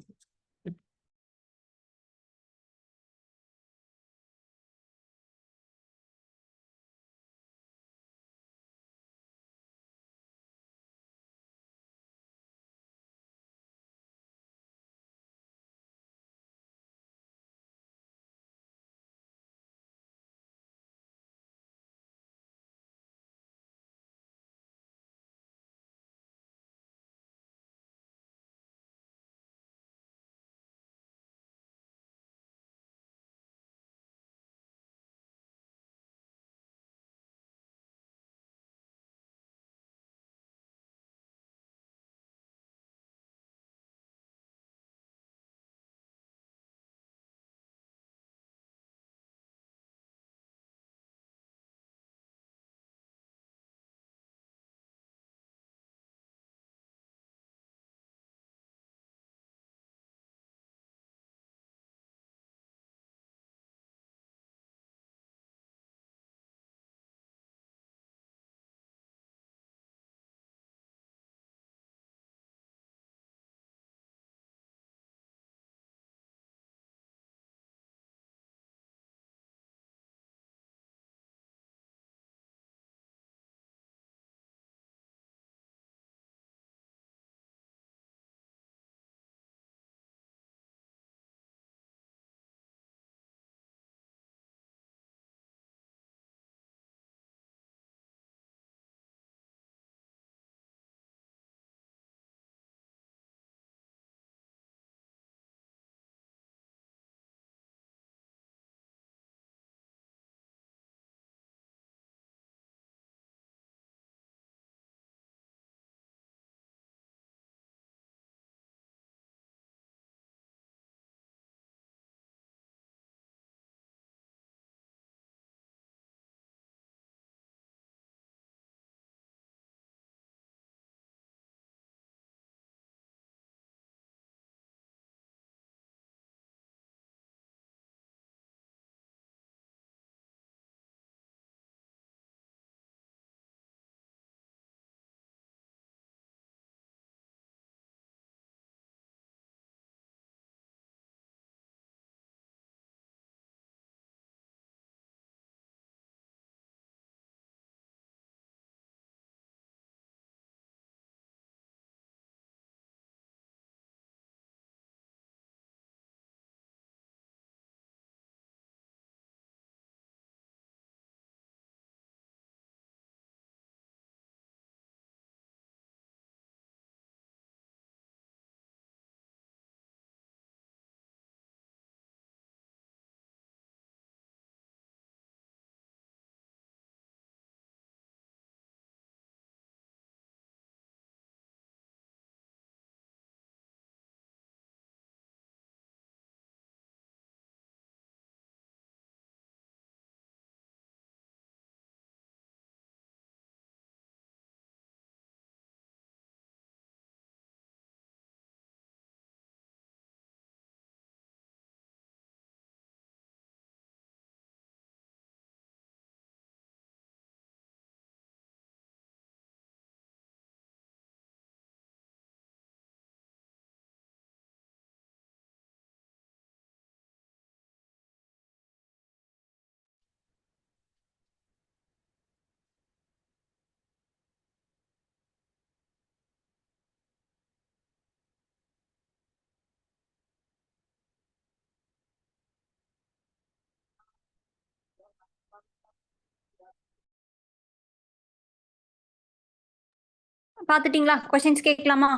பாத்துட்டீங்களா? கொஸ்டின்ஸ் கேட்கலாமா?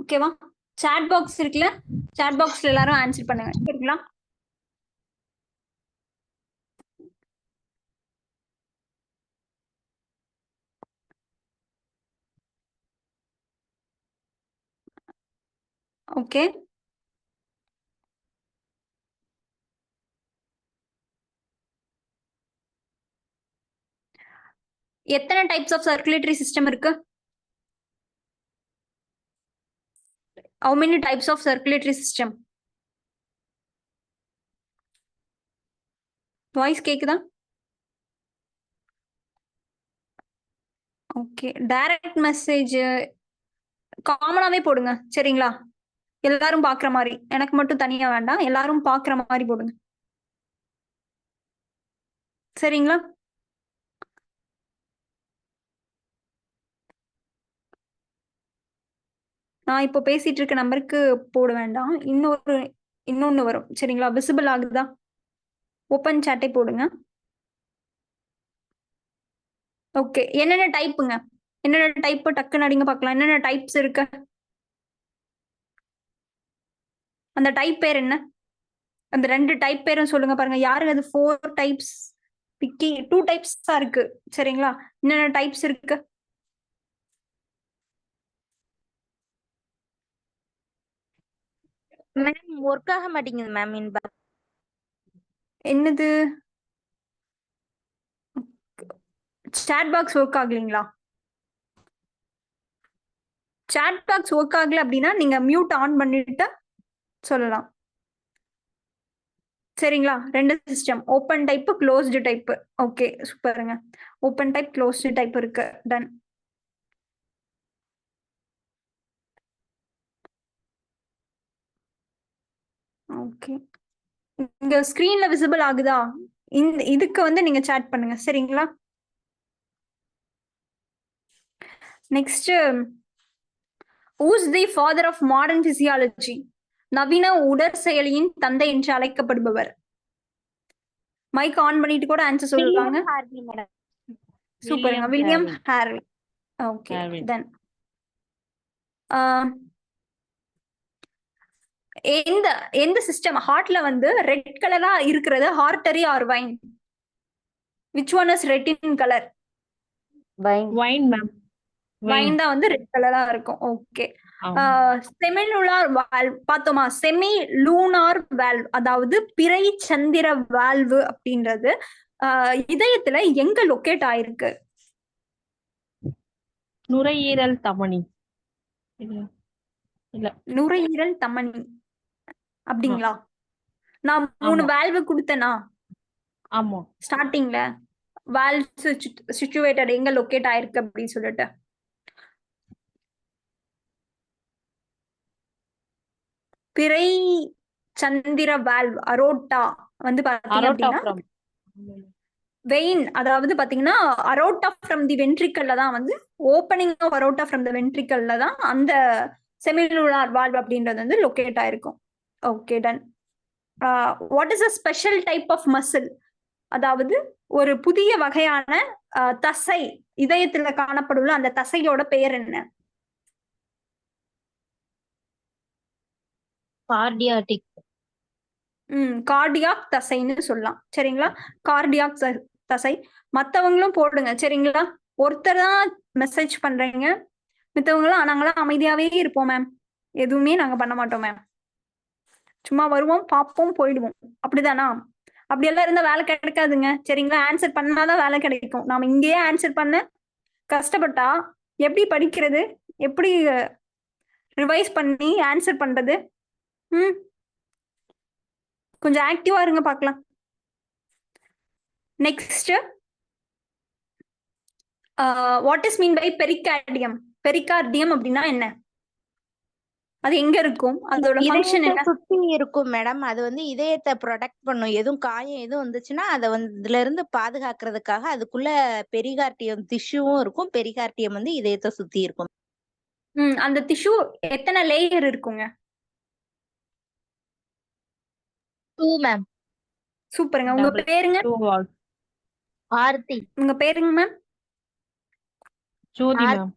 ஓகேவா? சாட் பாக்ஸ் இருக்குல்ல, சாட் பாக்ஸ்ல எல்லாரும் ஆன்சர் பண்ணுங்க. சரிங்களா? ஓகே. எத்தனை டைப்ஸ் ஆஃப் சர்க்குலேட்டரி சிஸ்டம் இருக்கு? How many types of circulatory system? Voice கேக்குதா? ஓகே. டைரக்ட் மெசேஜ் காமனாவே போடுங்க. சரிங்களா? எல்லாரும் பாக்குற மாதிரி. எனக்கு மட்டும் தனியா வேண்டாம். எல்லாரும் பாக்குற மாதிரி போடுங்க. சரிங்களா? நான் இப்போ பேசிட்டு இருக்க நம்பருக்கு போட வேண்டாம். இன்னொன்னு வரும். சரிங்களா? விசிபிள் ஆகுதா? ஓப்பன் சாட்டே போடுங்க. ஓகே. என்னென்ன டைப்புங்க? என்னென்ன டைப் டக்குன்னு அடிங்க பார்க்கலாம். என்னென்ன டைப்ஸ் இருக்கு? அந்த டைப் பேர் என்ன? அந்த 2 டைப் பேரும் சொல்லுங்க பாருங்க. யாருக்கு அது 4 டைப்ஸ்? பிக்கி 2 டைப்ஸ் தான் இருக்கு. சரிங்களா? என்னென்ன டைப்ஸ் இருக்கு? மேம் ஒர்க் ஆக மாட்டேங்குது மேம் இன்பாக்ஸ். என்னது? சாட் பாக்ஸ் ஒர்க் ஆகலீங்களா? சாட் பாக்ஸ் ஒர்க் ஆகல அப்படின்னா நீங்க மியூட் ஆன் பண்ணிட்டு சொல்லலாம். சரிங்களா? 2 system, open type, closed type. Okay, சூப்பருங்க. ஓப்பன் டைப், க்ளோஸ்டு டைப் இருக்கு. டன். ஓகே. இங்க ஸ்கிரீன்ல விசிபிள் ஆகுதா? இதுக்கு வந்து நீங்க சாட் பண்ணுங்க. சரிங்களா? Next, who's the father of modern physiology? நவீன உடற்செயலியின் தந்தை என்று அழைக்கப்படுபவர். மைக் ஆன் பண்ணிட்டு கூட ஆன்சர் சொல்லுவாங்க. சூப்பருங்க. William Harvey. ஓகே, தென் எந்த சிஸ்டம் ஹார்ட்ல வந்து ரெட் கலரா இருக்கிறது artery or vein? Which one is red in colour? Wine, ma'am. Vein தான் வந்து ரெட் கலரா இருக்கும். ஓகே. செமிலூனார் வால்வ் பார்த்தோமா? செமி லூனார் வால்வ் அதாவது பிறை சந்திர வால்வு அப்படின்றது இதயத்துல எங்க லொக்கேட் ஆயிருக்கு? நுரையீரல் தமனி. இல்ல. நுரையீரல் தமனி அப்படிங்களா? நான் 3 வால்வு கொடுத்தேனா ஆமா. ஸ்டார்டிங்ல? வால்வ் சிச்சுவேட்டட் எங்க லொக்கேட் ஆயிருக்கு அப்படின்னு சொல்லிட்டு பிறை சந்திர வால்வ் அரோட்டா வந்து பாத்தீங்க அப்படின்னா வெயின், அதாவது பாத்தீங்கன்னா அரோட்டா ஃப்ரம் தி வென்ட்ரிக்கல்ல தான் வந்து opening of aorta from the வென்ட்ரிக்கல்ல தான் அந்த செமிலூனார் வால்வ் அப்படின்றது வந்து லொக்கேட் ஆயிருக்கும். Okay, done. What is a special type of muscle? அதாவது ஒரு புதிய வகையான தசை இதயத்துல காணப்படும் அந்த தசையோட பெயர் என்ன? கார்டியாட்டிக். கார்டியாக் தசைன்னு சொல்லலாம். சரிங்களா? கார்டியாக் தசை. மத்தவங்களும் போடுங்க. சரிங்களா? ஒருத்தர் தான் மெசேஜ் பண்றீங்க, மித்தவங்களாம் நாங்களாம் அமைதியாவே இருப்போம் மேம். எதுவுமே நாங்க பண்ண மாட்டோம் மேம். சும்மா வருவோம், பார்ப்போம், போயிடுவோம். அப்படிதானா? அப்படியெல்லாம் இருந்தா வேலை கிடைக்காதுங்க. சரிங்களா? ஆன்சர் பண்ணாதான் வேலை கிடைக்கும். நாம இங்கேயே ஆன்சர் பண்ண கஷ்டப்பட்டா எப்படி படிக்கிறது? எப்படி ரிவைஸ் பண்ணி ஆன்சர் பண்றது? கொஞ்சம் ஆக்டிவா இருங்க பார்க்கலாம். Next, what is mean by pericardium? Pericardium அப்படின்னா என்ன? அது எங்க இருக்கும்? அதோட ஃபங்க்ஷன் என்ன? சுத்தி இருக்கும் மேடம். அது வந்து இதயத்தை ப்ரொடெக்ட் பண்ணும். எதுவும் காயம் எதுவும் வந்துச்சுன்னா அதை வந்து இதுல இருந்து பாதுகாக்கிறதுக்காக அதுக்குள்ள பெரிகார்டியம் டிஷ்யூவும் இருக்கும். பெரிகார்டியம் வந்து இதயத்தை சுத்தி இருக்கும். அந்த டிஷ்யூ எத்தனை லேயர் இருக்குங்க? 2 மேம். சூப்பருங்க. உங்க பேருங்க? Two walls. ஆர்த்தி. உங்க பேருங்க மேம்? ஜோதி மேம்.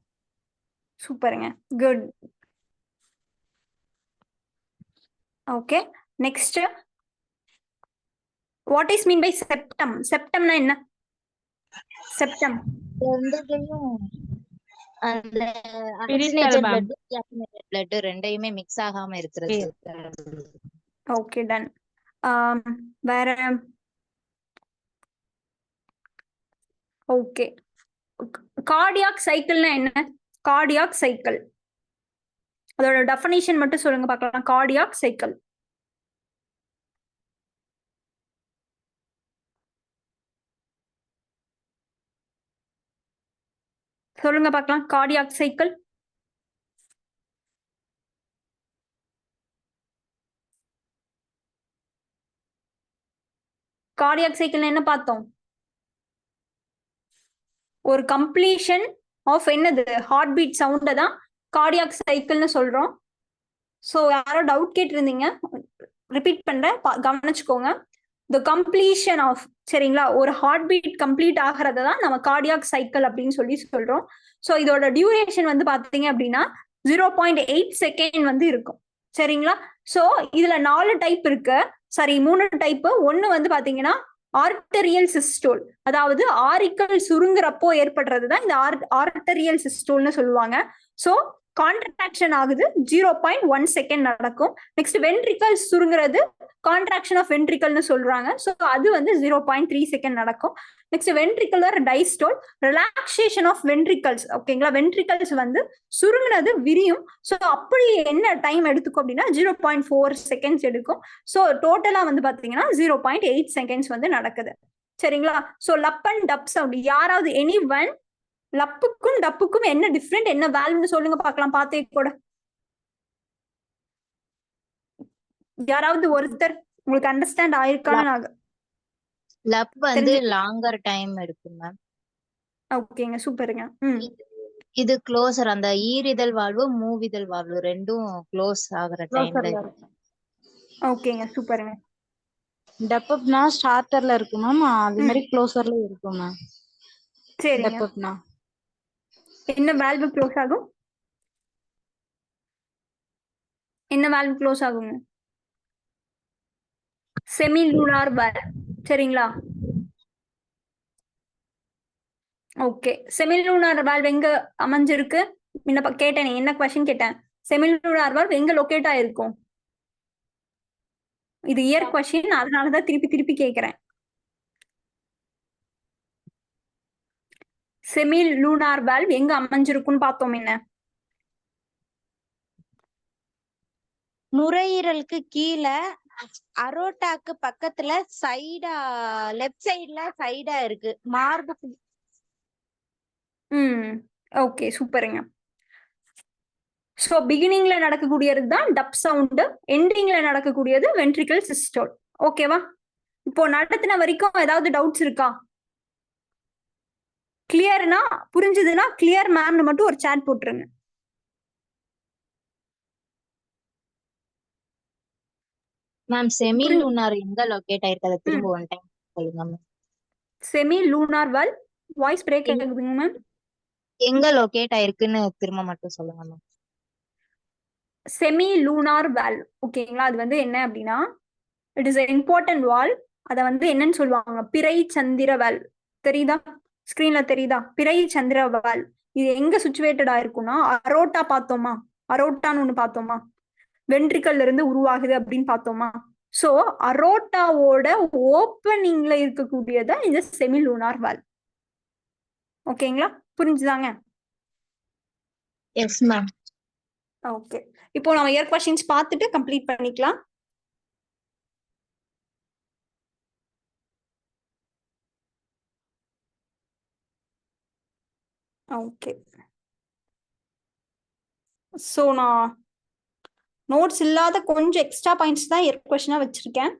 சூப்பருங்க, good. Okay, next what is mean by septum? செப்டம்னா என்ன? செப்டம் ரெண்டுலயும் அந்த Peristyle oxygenated ma'am. blood, deactivated blood ரெண்டையுமே மிக்ஸ் ஆகாம இருக்கிறது. Okay, done. வேற ஓகே, கார்டியாக் சைக்கிள்னா என்ன? கார்டியாக் சைக்கிள் அதோட டெஃபினிஷன் மட்டும் சொல்லுங்க பார்க்கலாம். கார்டியாக் சைக்கிள் சொல்லுங்க பார்க்கலாம். கார்டியாக் சைக்கிள் கார்டியாக் சைக்கிள் என்ன பார்த்தோம்? ஒரு கம்ப்ளீஷன் ஆஃப் என்னது? ஹார்ட் பீட் சவுண்ட தான் கார்டியாக் சைக்கிள்னு சொல்றோம். ஸோ யாரோ டவுட் கேட்டிருந்தீங்க, ரிப்பீட் பண்றேன், கவனிச்சுக்கோங்க. த கம்ப்ளீஷன் ஆஃப், சரிங்களா, ஒரு ஹார்ட் பீட் கம்ப்ளீட் ஆகிறத தான் நம்ம கார்டியாக் சைக்கிள் அப்படின்னு சொல்லி சொல்றோம். ஸோ இதோட டியூரேஷன் வந்து பாத்தீங்க அப்படின்னா 0.8 செகண்ட் வந்து இருக்கும், சரிங்களா. ஸோ இதுல 4 டைப் இருக்கு, சாரி 3 டைப். ஒன்னு வந்து பாத்தீங்கன்னா ஆர்டரியல் சிஸ்டோல், அதாவது ஆரிக்கல் சுருங்குறப்போ ஏற்படுறதுதான் இந்த ஆர்டரியல் சிஸ்டோல்னு சொல்லுவாங்க. ஸோ கான்ட்ராக்ஷன் ஆகுது, 0.1 செகண்ட் நடக்கும். நெக்ஸ்ட் வென்ட்ரிக்கல் சுருங்குறது கான்ட்ராக்ஷன் ஆஃப் வென்ட்ரிக்கல்னு சொல்றாங்க. ஸோ அது வந்து 0.3 செகண்ட் நடக்கும். Next ventricular diastole, relaxation of ventricles, ஓகேங்களா. வென்ட்ரிக்கல்ஸ் வந்து சுருங்குனது விரியும். ஸோ அப்படி என்ன டைம் எடுத்துக்கும் அப்படின்னா 0.4 செகண்ட்ஸ் எடுக்கும். ஸோ டோட்டலா வந்து பாத்தீங்கன்னா 0.8 செகண்ட்ஸ் வந்து நடக்குது, சரிங்களா. ஸோ லப் அண்ட் டப் சவுண்ட், யாராவது எனி ஒன் லப்புக்கும் டப்புக்கும் என்ன டிஃப்ரெண்ட், என்ன வேல்யூன்னு சொல்லுங்க பார்க்கலாம். பார்த்தே கூட யாராவது ஒருத்தர் உங்களுக்கு அண்டர்ஸ்டாண்ட் ஆயிருக்கான்னு லப் வந்து லாங்கர் டைம் எடுக்கும் மேம். ஓகேங்க, சூப்பருங்க. இது க்ளோசர், அந்த ஈரிதழ் வாழ்வு மூவிதழ் வாழ்வு ரெண்டும் க்ளோஸ் ஆகுற டைம்ல. ஓகேங்க, சூப்பருங்க. டெப்பப்னா ஸ்டார்டர்ல இருக்கும் மேம், அது மாதிரி க்ளோசர்ல இருக்கும் மேம். சரிங்க, டெப்பப்னா என்ன வால்வு க்ளோஸ் ஆகும்? என்ன வால்வு க்ளோஸ் ஆகுங்க? செமி லூனார் வால்வ், சரிங்களா. ஓகே, செமி லூனார் வால்வ் எங்க அமைஞ்சிருக்கு? முன்ன கேட்டேன், என்ன क्वेश्चन கேட்டேன்? செமி லூனார் வால்வ் எங்க லொகேட் ஆயிருக்கும்? இது இயர் क्वेश्चन, அதனாலதான் திருப்பி திருப்பி கேக்குறேன். செமி லூனார் வால்வ் எங்க அமைஞ்சிருக்கும்னு பார்த்தோம். என்ன? நுரையீரலுக்கு கீழே அரோட்டாக்கு பக்கத்துல சைடா, லெஃப்ட் சைடா இருக்கு, மார்புக்கு. ஓகே, சூப்பருங்க. ஸோ பிகினிங்ல நடக்கக்கூடியது தான் டப் சவுண்டு, எண்டிங்ல நடக்கக்கூடியது வென்ட்ரிக்கல் சிஸ்டோல். ஓகேவா? இப்போ நடத்தின வரைக்கும் ஏதாவது டவுட்ஸ் இருக்கா? கிளியர்னா, புரிஞ்சுதுன்னா கிளியர் மேம்னு மட்டும் ஒரு சாட் போட்டுருங்க. மேம் செமி லூனார் எங்க லொகேட் ஆயிருக்கு, திரும்ப ஒன் டைம் சொல்லுங்க ma'am. Semi lunar valve voice break ஆகுதுங்க மேம். எங்க லொகேட் ஆயிருக்குன்னு திரும்ப மட்டும் சொல்லுங்க மேம். செமி லூனார் வால்வ், ஓகேங்களா, அது வந்து என்ன அப்படின்னா இட் இஸ் இம்பார்ட்டன்ட் வால்வ். அதை வந்து என்னன்னு சொல்லுவாங்க? பிறை சந்திர வால்வ். தெரியுதா? ஸ்கிரீன்ல தெரியுதா? பிறை சந்திர வால்வ். இது எங்க சிச்சுவேட்டடா இருக்கும்னா, அரோட்டா பார்த்தோமா, அரோட்டான்னு ஒண்ணு பார்த்தோமா, வென்ட்ரிக்கல்ல இருந்து உருவாகுது அப்படின்னு பார்த்தோமா. சோ அரோட்டாவோட ஓப்பனிங்ல இருக்கக்கூடியதான் இந்த செமி லூனார் வால்வ். ஓகேங்களா, புரிஞ்சுதாங்க? Yes ma'am. ஓகே, இப்போ நம்ம இயர் क्वेश्चंस பார்த்துட்டு கம்ப்ளீட் பண்ணிக்கலாம். ஓகே, சோ நான் நோட்ஸ் இல்லாத கொஞ்சம் எக்ஸ்ட்ரா பாயிண்ட்ஸ் தான் இயர் क्वेश्चना வச்சிருக்கேன்.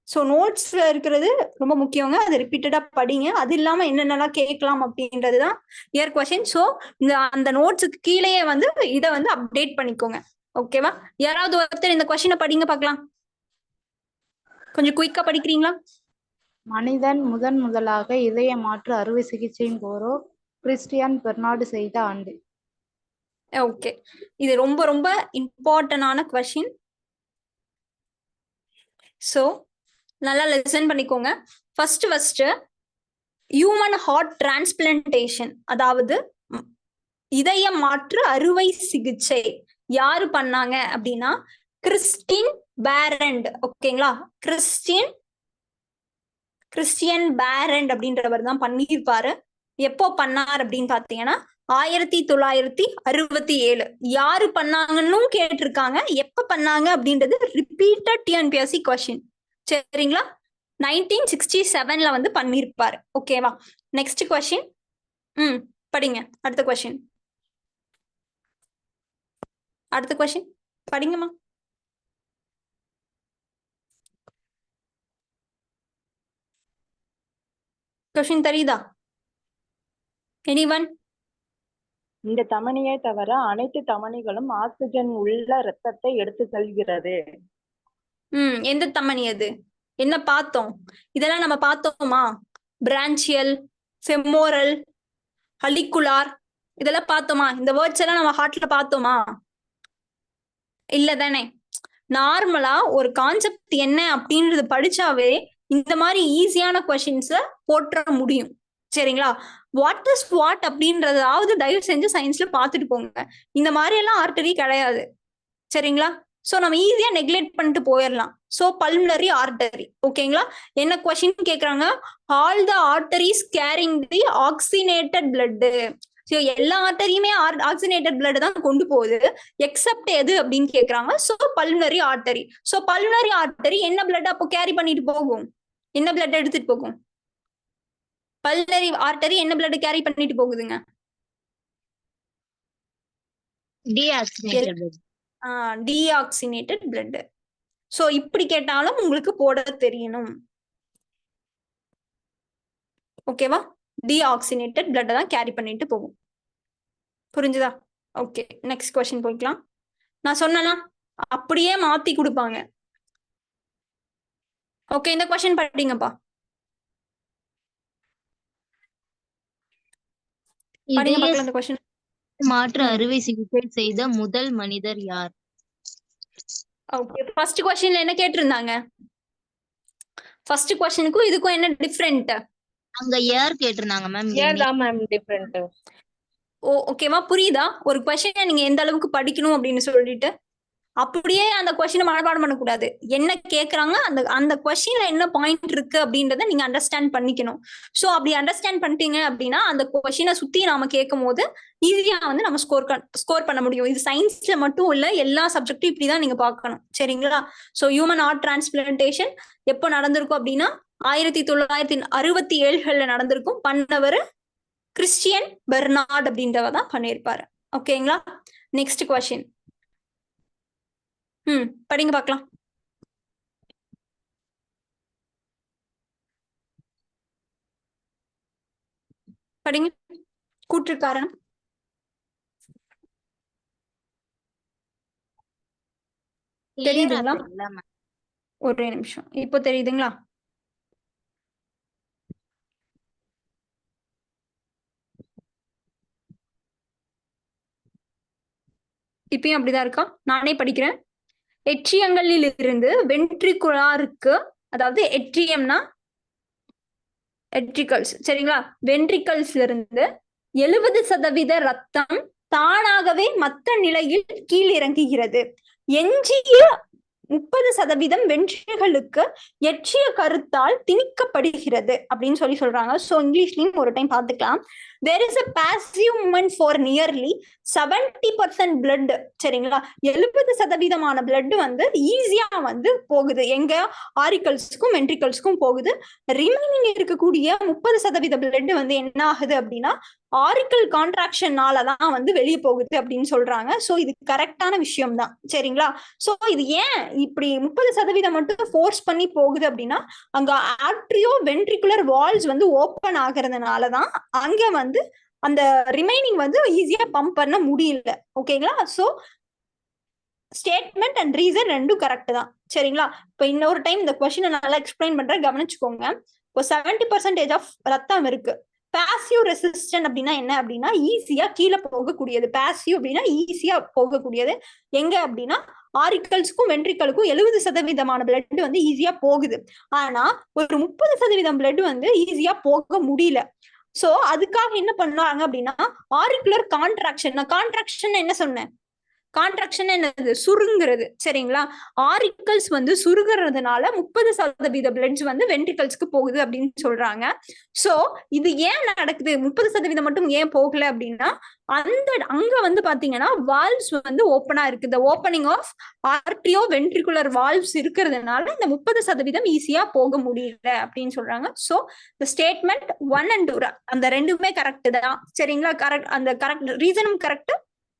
ஸோ நோட்ஸ்ல இருக்கிறது ரொம்ப முக்கியங்க, அது ரிப்பீட்டடா படிங்க. அது இல்லாம என்னென்னலாம் கேட்கலாம் அப்படின்றது தான் இயர் क्वेश्चन. ஸோ இந்த அந்த நோட்ஸுக்கு கீழேயே வந்து இதை வந்து அப்டேட் பண்ணிக்கோங்க. ஓகேவா? யாராவது ஒருத்தர் இந்த क्वेश्चனை படிங்க பார்க்கலாம். கொஞ்சம் குயிக்கா படிக்கிறீங்களா? மனிதன் முதலாக இதய மாற்று அறுவை சிகிச்சையின் போதோ கிறிஸ்டியன் பெர்னார்டு செய்த ஆண்டு. ஓகே, இது ரொம்ப ரொம்ப இம்பார்ட்டன்டான கொஸ்டின். ஸோ நல்லா லிசன் பண்ணிக்கோங்க. ஃபர்ஸ்ட் ஹியூமன் ஹார்ட் டிரான்ஸ்பிளான்டேஷன், அதாவது இதய மாற்று அறுவை சிகிச்சை யாரு பண்ணாங்க அப்படின்னா கிறிஸ்டின் பேரண்ட். ஓகேங்களா, கிறிஸ்டியன் பேரண்ட் அப்படின்றவர் தான் பண்ணியிருப்பாரு. எப்போ பண்ணார் அப்படின்னு பாத்தீங்கன்னா 1967. யாரு பண்ணாங்கன்னு கேட்டிருக்காங்க, எப்ப பண்ணாங்க அப்படின்றது ரிப்பீட்டட் டிஎன்பிஎஸ்சி கொஸ்டின். சரிங்களா, 1967 வந்து பண்ணிருப்பாரு. ஓகேவா, நெக்ஸ்ட் கொஸ்டின். படிங்க அடுத்த கொஸ்டின். படிங்கம்மா. கொஸ்டின் தெரியுதா? எனிவன்? இந்த தமனியை தவிர அனைத்து தமனிகளும் ஆக்சிஜன் உள்ள இரத்தத்தை எடுத்து செல்கிறது. எந்த தமனி அது? என்ன பார்த்தோம்? இதெல்லாம் நம்ம பார்த்தோமா? பிரான்சியல், ஃபெமோரல், ஹலிகுலார், இதெல்லாம் பார்த்தோமா? இந்த வேர்ட்ஸ் எல்லாம் நம்ம ஹார்ட்ல பார்த்தோமா? இல்ல தானே? நார்மலா ஒரு கான்செப்ட் என்ன அப்படின்றது படிச்சாவே இந்த மாதிரி ஈஸியான கொஸ்டின்ஸ போட்டுற முடியும். சரிங்களா, வாட் இஸ் வாட் அப்படின்றதாவது தயவு செஞ்சு சயின்ஸ்ல பார்த்துட்டு போங்க. இந்த மாதிரி எல்லாம் ஆர்டரி கிடையாது. சரிங்களா, சோ நம்ம ஈஸியா நெக்லெக்ட் பண்ணிட்டு போயிடலாம். So pulmonary artery. ஓகேங்களா, என்ன கொஸ்டின் கேக்குறாங்க? All the arteries carrying the oxygenated blood. So எல்லா ஆர்டரியுமே ஆக்சினேட்டட் பிளட் தான் கொண்டு போகுது, எக்ஸப்ட் எது அப்படின்னு கேக்குறாங்க. So pulmonary artery. So pulmonary artery என்ன பிளட் அப்போ கேரி பண்ணிட்டு போகும்? என்ன பிளட் எடுத்துட்டு போகும்? பல்மனரி ஆர்டரி என்ன பிளட் கேரி பண்ணிட்டு போகுதுங்க? Deoxygenated blood. சோ இப்படி கேட்டாலும் உங்களுக்கு போட தெரியணும். ஓகேவா, டீஆக்சினேட்டட் பிளட் தான் கேரி பண்ணிட்டு போகும். புரிஞ்சுதா? ஓகே, நெக்ஸ்ட் கொஸ்டின் போய்க்கலாம். நான் சொன்னேன்னா அப்படியே மாத்தி கொடுப்பாங்க. ஓகே, இந்த கொஸ்டின் படிங்கப்பா. படிங்க பார்க்கலாம் இந்த கொஸ்டின். மாற்று அறுவை சிகிச்சை செய்த முதல் மனிதர் யார்? ஓகே, ஃபர்ஸ்ட் கொஸ்டின்ல என்ன கேட்டிருந்தாங்க? ஃபர்ஸ்ட் கொஸ்டினுக்கும் இதுக்கும் என்ன டிஃபரெண்ட்? அங்க யார் கேட்டிருந்தாங்க மேம்? ஏர் தான் மேம் டிஃபரெண்ட். ஓகேவா, புரியுதா? ஒரு கொஸ்டினை நீங்க எந்த அளவுக்கு படிக்கணும் அப்படின்னு சொல்லிட்டு அப்படியே அந்த கொஸ்டினை மனப்பாடம் பண்ணக்கூடாது. என்ன கேட்கறாங்க, அந்த கொஸ்டின்ல என்ன பாயிண்ட் இருக்கு அப்படின்றத நீங்க அண்டர்ஸ்டாண்ட் பண்ணிக்கணும். சோ அப்படி அண்டர்ஸ்டாண்ட் பண்ணிட்டீங்க அப்படின்னா அந்த கொஸ்டினை சுத்தி நாம கேட்கும் போது ஈஸியா வந்து நம்ம ஸ்கோர் பண்ண முடியும். இது சயின்ஸ்ல மட்டும் இல்ல, எல்லா சப்ஜெக்டும் இப்படிதான் நீங்க பார்க்கணும். சரிங்களா, சோ ஹியூமன் ஹார்ட் டிரான்ஸ்பிளான்டேஷன் எப்போ நடந்திருக்கும் அப்படின்னா 1967 நடந்திருக்கும். பண்ணவர் கிறிஸ்டியன் பெர்னார்ட் அப்படின்றவர் தான் பண்ணியிருப்பாரு. ஓகேங்களா, நெக்ஸ்ட் கொஸ்டின். படிங்க பார்க்கலாம். படிங்க. கூற்று காரணம். தெரியுதுங்களா? ஒரே நிமிஷம், இப்போ தெரியுதுங்களா? இப்பயும் அப்படிதான் இருக்கா? நானே படிக்கிறேன். எட்ரியங்களில் இருந்து வென்ட்ரிகுலாருக்கு, அதாவது எட்ரியம்னா எட்ரிகல்ஸ், சரிங்களா, வென்ட்ரிகல்ஸ்ல இருந்து 70% ரத்தம் தானாகவே மத்த நிலையில் கீழ் இறங்குகிறது. எஞ்சிய 30% வென்ட்ரிகளுக்கு எட்சிய கருத்தால் திணிக்கப்படுகிறது அப்படின்னு சொல்றாங்க. சோ இங்கிலீஷ்லயும் ஒரு டைம் பார்த்துக்கலாம். There is a passive movement for nearly 70% blood. சரிங்களா, 70% பிளட் வந்து ஈஸியா வந்து போகுது. எங்க? ஆரிக்கல்ஸ்க்கும் வென்ட்ரிகல்ஸ்க்கும் போகுது. ரிமைனிங் இருக்கக்கூடிய 30% பிளட் வந்து என்ன ஆகுது அப்படின்னா ஆரிக்கல் கான்ட்ராக்ஷனாலதான் வந்து வெளியே போகுது அப்படின்னு சொல்றாங்க. சோ இது கரெக்டான விஷயம் தான். சரிங்களா, சோ இது ஏன் இப்படி 30% மட்டும் ஃபோர்ஸ் பண்ணி போகுது அப்படின்னா அங்க ஆர்ட்ரியோ வென்ட்ரிகுலர் வால்ஸ் வந்து ஓப்பன் ஆகுறதுனாலதான் அங்க வந்து அந்த ரிமைனிங் வந்து ஈஸியா பம்ப் பண்ண முடியல. ஓகேங்களா, சோ ஸ்டேட்மெண்ட் அண்ட் ரீசன் ரெண்டும் கரெக்ட் தான். சரிங்களா, இப்ப இன்னொரு டைம் இந்த கொஸ்டினை நல்லா எக்ஸ்பிளைன் பண்றேன், கவனிச்சுக்கோங்க. இப்போ 70% ஆஃப் ரத்தம் இருக்கு. பாசிவ் ரெசிஸ்டன்ட் அப்படின்னா என்ன அப்படின்னா ஈஸியா கீழே போகக்கூடியது. பாசிவ் அப்படின்னா ஈஸியா போகக்கூடியது. எங்க அப்படின்னா ஆரிக்கல்ஸ்க்கும் வென்ட்ரிக்கலுக்கும் 70% பிளட் வந்து ஈஸியா போகுது. ஆனா ஒரு 30% பிளட் வந்து ஈஸியா போக முடியல. சோ அதுக்காக என்ன பண்ணாங்க அப்படின்னா ஆரிக்குலர் கான்ட்ராக்ஷன். நான் கான்ட்ராக்ஷன் என்ன சொன்னேன்? கான்ட்ராக்ஷன் என்னது? சுருங்குறது. சரிங்களா? ஆரிக்கல்ஸ் வந்து சுருங்குறதுனால 30% பிளட்ஸ் வந்து வென்ட்ரிகல்ஸ்க்கு போகுது அப்படின்னு சொல்றாங்க. சோ இது ஏன் நடக்குது? 30% மட்டும் ஏன் போகல அப்படின்னா அங்க வந்து பாத்தீங்கன்னா வால்வ்ஸ் வந்து ஓப்பனா இருக்கு. இந்த ஓப்பனிங் ஆஃப் ஆர்டியோ வென்ட்ரிகுலர் வால்வ்ஸ் இருக்கிறதுனால இந்த 30% ஈஸியா போக முடியல அப்படின்னு சொல்றாங்க. சோ இந்த ஸ்டேட்மெண்ட் 1 and 2 அந்த ரெண்டுமே கரெக்ட் தான். சரிங்களா? கரெக்ட். அந்த கரெக்ட் ரீசனும் கரெக்ட்,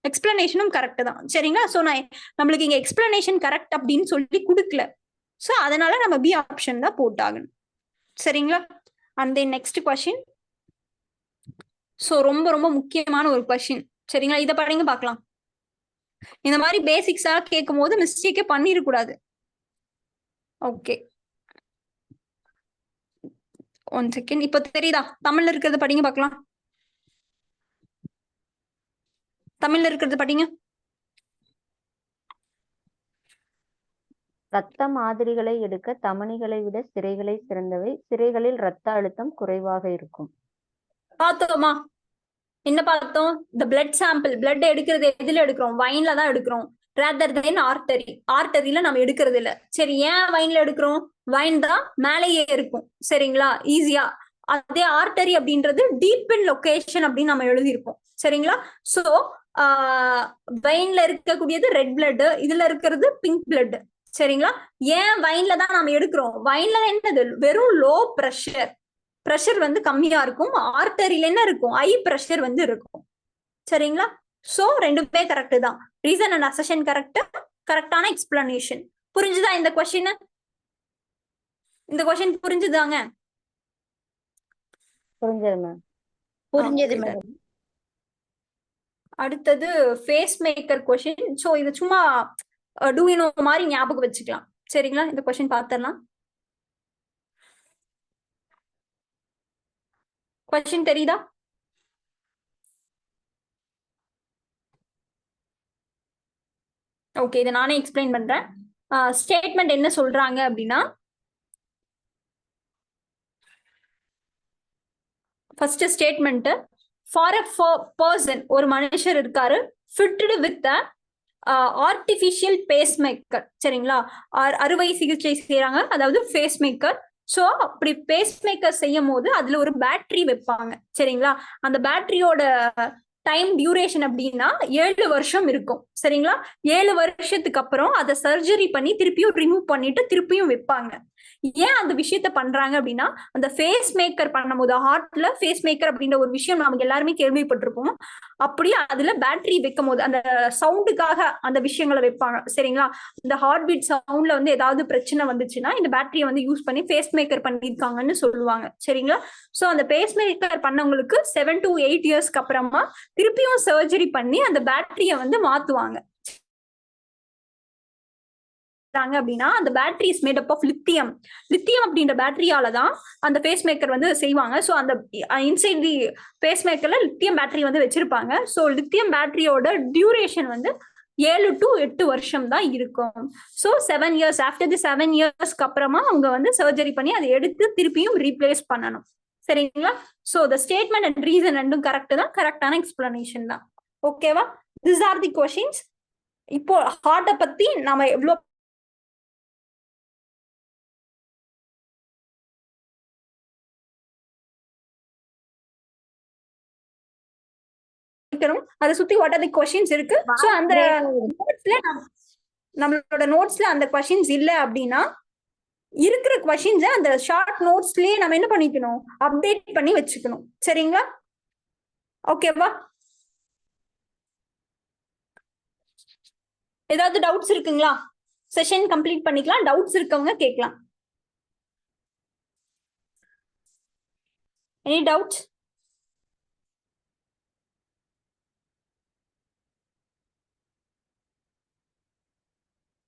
எக்ஸ்பிளனேஷனும் கரெக்ட் தான். சரிங்களா? சோ நான் நம்மளுக்கு இங்க எக்ஸ்பிளனேஷன் கரெக்ட் அப்படின்னு சொல்லி கொடுக்கல. சோ அதனால நம்ம பி ஆப்ஷன் தான் போட்டாகணும். சரிங்களா? And then next question. So ரொம்ப ரொம்ப முக்கியமான ஒரு கொஸ்டின். சரிங்களா? இத படிங்க பார்க்கலாம். இந்த மாதிரி பேசிக்ஸா கேட்கும் போது மிஸ்டேக்கே பண்ணிடக்கூடாது. Okay, 1 second. இப்போ தெரியுதா? தமிழ்ல இருக்கிறது படிங்க பார்க்கலாம். தமிழ்ல இருக்கிறது படிங்க. இரத்த மாதிரிகளை எடுக்க தமனிகளை விட சிரைகளை சிறந்தவை. சிரைகளில் இரத்த அழுத்தம் குறைவாக இருக்கும். பார்த்தோமா? என்ன பார்த்தோம்? இந்த பிளட் சாம்பிள். பிளட் எடுக்கிறது எதுல எடுக்கிறோம்? வைன்ல தான் எடுக்கிறோம். ரேதர் தென் ஆர்டரி. ஆர்டரியில நம்ம எடுக்கிறது இல்ல. சரி, ஏன் வைன்ல எடுக்கிறோம்? வைன் தான் மேலேயே இருக்கும். சரிங்களா? ஈஸியா. அதே ஆர்டரி அப்படின்றது டீப் இன் லொகேஷன் அப்படின்னு நம்ம எழுதியிருப்போம். சரிங்களா? சோ வைன்ல இருக்கக்கூடியது ரெட் பிளட், இதுல இருக்கிறது பிங்க் பிளட். சரிங்களா? ஏன் வைன்ல தான் நாம எடுக்கிறோம்? வைன்ல என்னது? வெறும் லோ பிரஷர். பிரஷர் வந்து கம்மியா இருக்கும். ஆர்டரியில என்ன இருக்கும்? ஹை பிரஷர் வந்து இருக்கும். சரிங்களா? சோ ரெண்டுமே கரெக்ட் தான். ரீசன் அண்ட் அசெஷன் கரெக்ட், கரெக்டான எக்ஸ்பிளனேஷன். புரிஞ்சுதா இந்த கொஸ்டின்? இந்த கொஸ்டின் புரிஞ்சுதாங்க? புரிஞ்சது மேம். புரிஞ்சது மேடம். அடுத்தது ஃபேஸ் மேக்கர் கொஸ்டின். சோ இது சும்மா டூ யூ நோ மாதிரி ஞாபகம் வச்சுக்கலாம். சரிங்களா? இந்த கொஸ்டின் பார்த்தரலாம். கொஸ்டின் தெரியுதா? ஓகே, இதை நானே எக்ஸ்பிளைன் பண்றேன். ஸ்டேட்மெண்ட் என்ன சொல்றாங்க அப்படின்னா, first statement, for a person, ஒரு மனுஷர் இருக்காரு, fitted with artificial base maker. சரிங்களா? அறுவை சிகிச்சை செய்யறாங்க, அதாவது பேஸ் மேக்கர். சோ அப்படி பேஸ் மேக்கர் செய்யும் போது அதுல ஒரு பேட்டரி வைப்பாங்க. சரிங்களா? அந்த பேட்டரியோட டைம் டியூரேஷன் அப்படின்னா 7 வருஷம் இருக்கும். சரிங்களா? 7 வருஷத்துக்கு அப்புறம் அதை சர்ஜரி பண்ணி திருப்பியும் ரிமூவ் பண்ணிட்டு திருப்பியும் வைப்பாங்க. ஏன் அந்த விஷயத்த பண்றாங்க அப்படின்னா, அந்த ஃபேஸ் மேக்கர் பண்ணும்போது ஹார்ட்ல ஃபேஸ் மேக்கர் அப்படின்ற ஒரு விஷயம் நமக்கு எல்லாருமே கேள்விப்பட்டிருப்போம். அப்படியே அதுல பேட்டரி வைக்கும் போது அந்த சவுண்டுக்காக அந்த விஷயங்களை வைப்பாங்க. சரிங்களா? இந்த ஹார்ட் பீட் சவுண்ட்ல வந்து ஏதாவது பிரச்சனை வந்துச்சுன்னா இந்த பேட்டரியை வந்து யூஸ் பண்ணி ஃபேஸ் மேக்கர் பண்ணிருக்காங்கன்னு சொல்லுவாங்க. சரிங்களா? சோ அந்த பேஸ் மேக்கர் பண்ணவங்களுக்கு 7 to 8 இயர்ஸ்க்கு அப்புறமா திருப்பியும் சர்ஜரி பண்ணி அந்த பேட்டரியை வந்து மாத்துவாங்க. அப்படின்னா அந்த battery is made up of lithium. Lithium அப்படின்ற பேட்டரியால தான் அந்த பேஸ் மேக்கர் வந்து செய்வாங்க. ஸோ அந்த இன்சைட் தி பேஸ் மேக்கர்ல லித்தியம் பேட்டரி வந்து வச்சிருப்பாங்க. ஸோ லித்தியம் பேட்டரியோட டியூரேஷன் வந்து 7 to 8 வருஷம் தான் இருக்கும். ஸோ 7 இயர்ஸ், ஆஃப்டர் தி 7 இயர்ஸ்க்கு அப்புறமா அவங்க வந்து சர்ஜரி பண்ணி அதை எடுத்து திருப்பியும் ரீப்ளேஸ் பண்ணணும். சரிங்களா? So the statement and reason ரெண்டும் கரெக்ட் தான், கரெக்டான எக்ஸ்பிளனேஷன் தான். ஓகேவா? This are the questions. இப்போ ஹார்ட்டை பத்தி நாம எவ்வளோ அதை சுத்தி வாட் ஆர் தி क्वेश्चंस இருக்கு. சோ அந்த நோட்ஸ்ல நம்மளோட நோட்ஸ்ல அந்த क्वेश्चंस இல்ல அப்படின்னா இருக்கிற क्वेश्चंस அந்த ஷார்ட் நோட்ஸ்லயே நம்ம என்ன பண்ணிக்கணும்? அப்டேட் பண்ணி வச்சுக்கணும். சரிங்களா? ஓகேவா? ஏதாவது டவுட்ஸ் இருக்குங்களா? செஷன் கம்ப்ளீட் பண்ணிக்கலாம். டவுட்ஸ் இருக்கவங்க கேட்கலாம். Any doubts?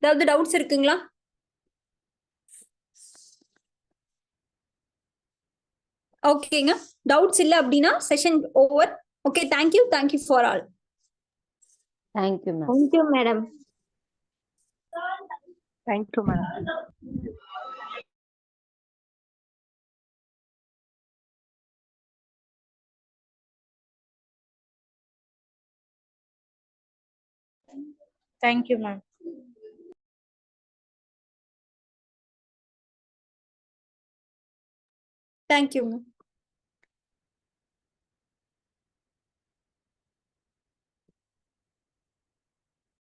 ஏதாவது டவுட்ஸ் இருக்குங்களா? ஓகேங்க, டவுட்ஸ் இல்ல அப்படின்னா session over. Okay, thank you for all. Thank you ma'am. Thank you madam. Thank you madam. Thank you ma'am. தேங்க்யூங்க.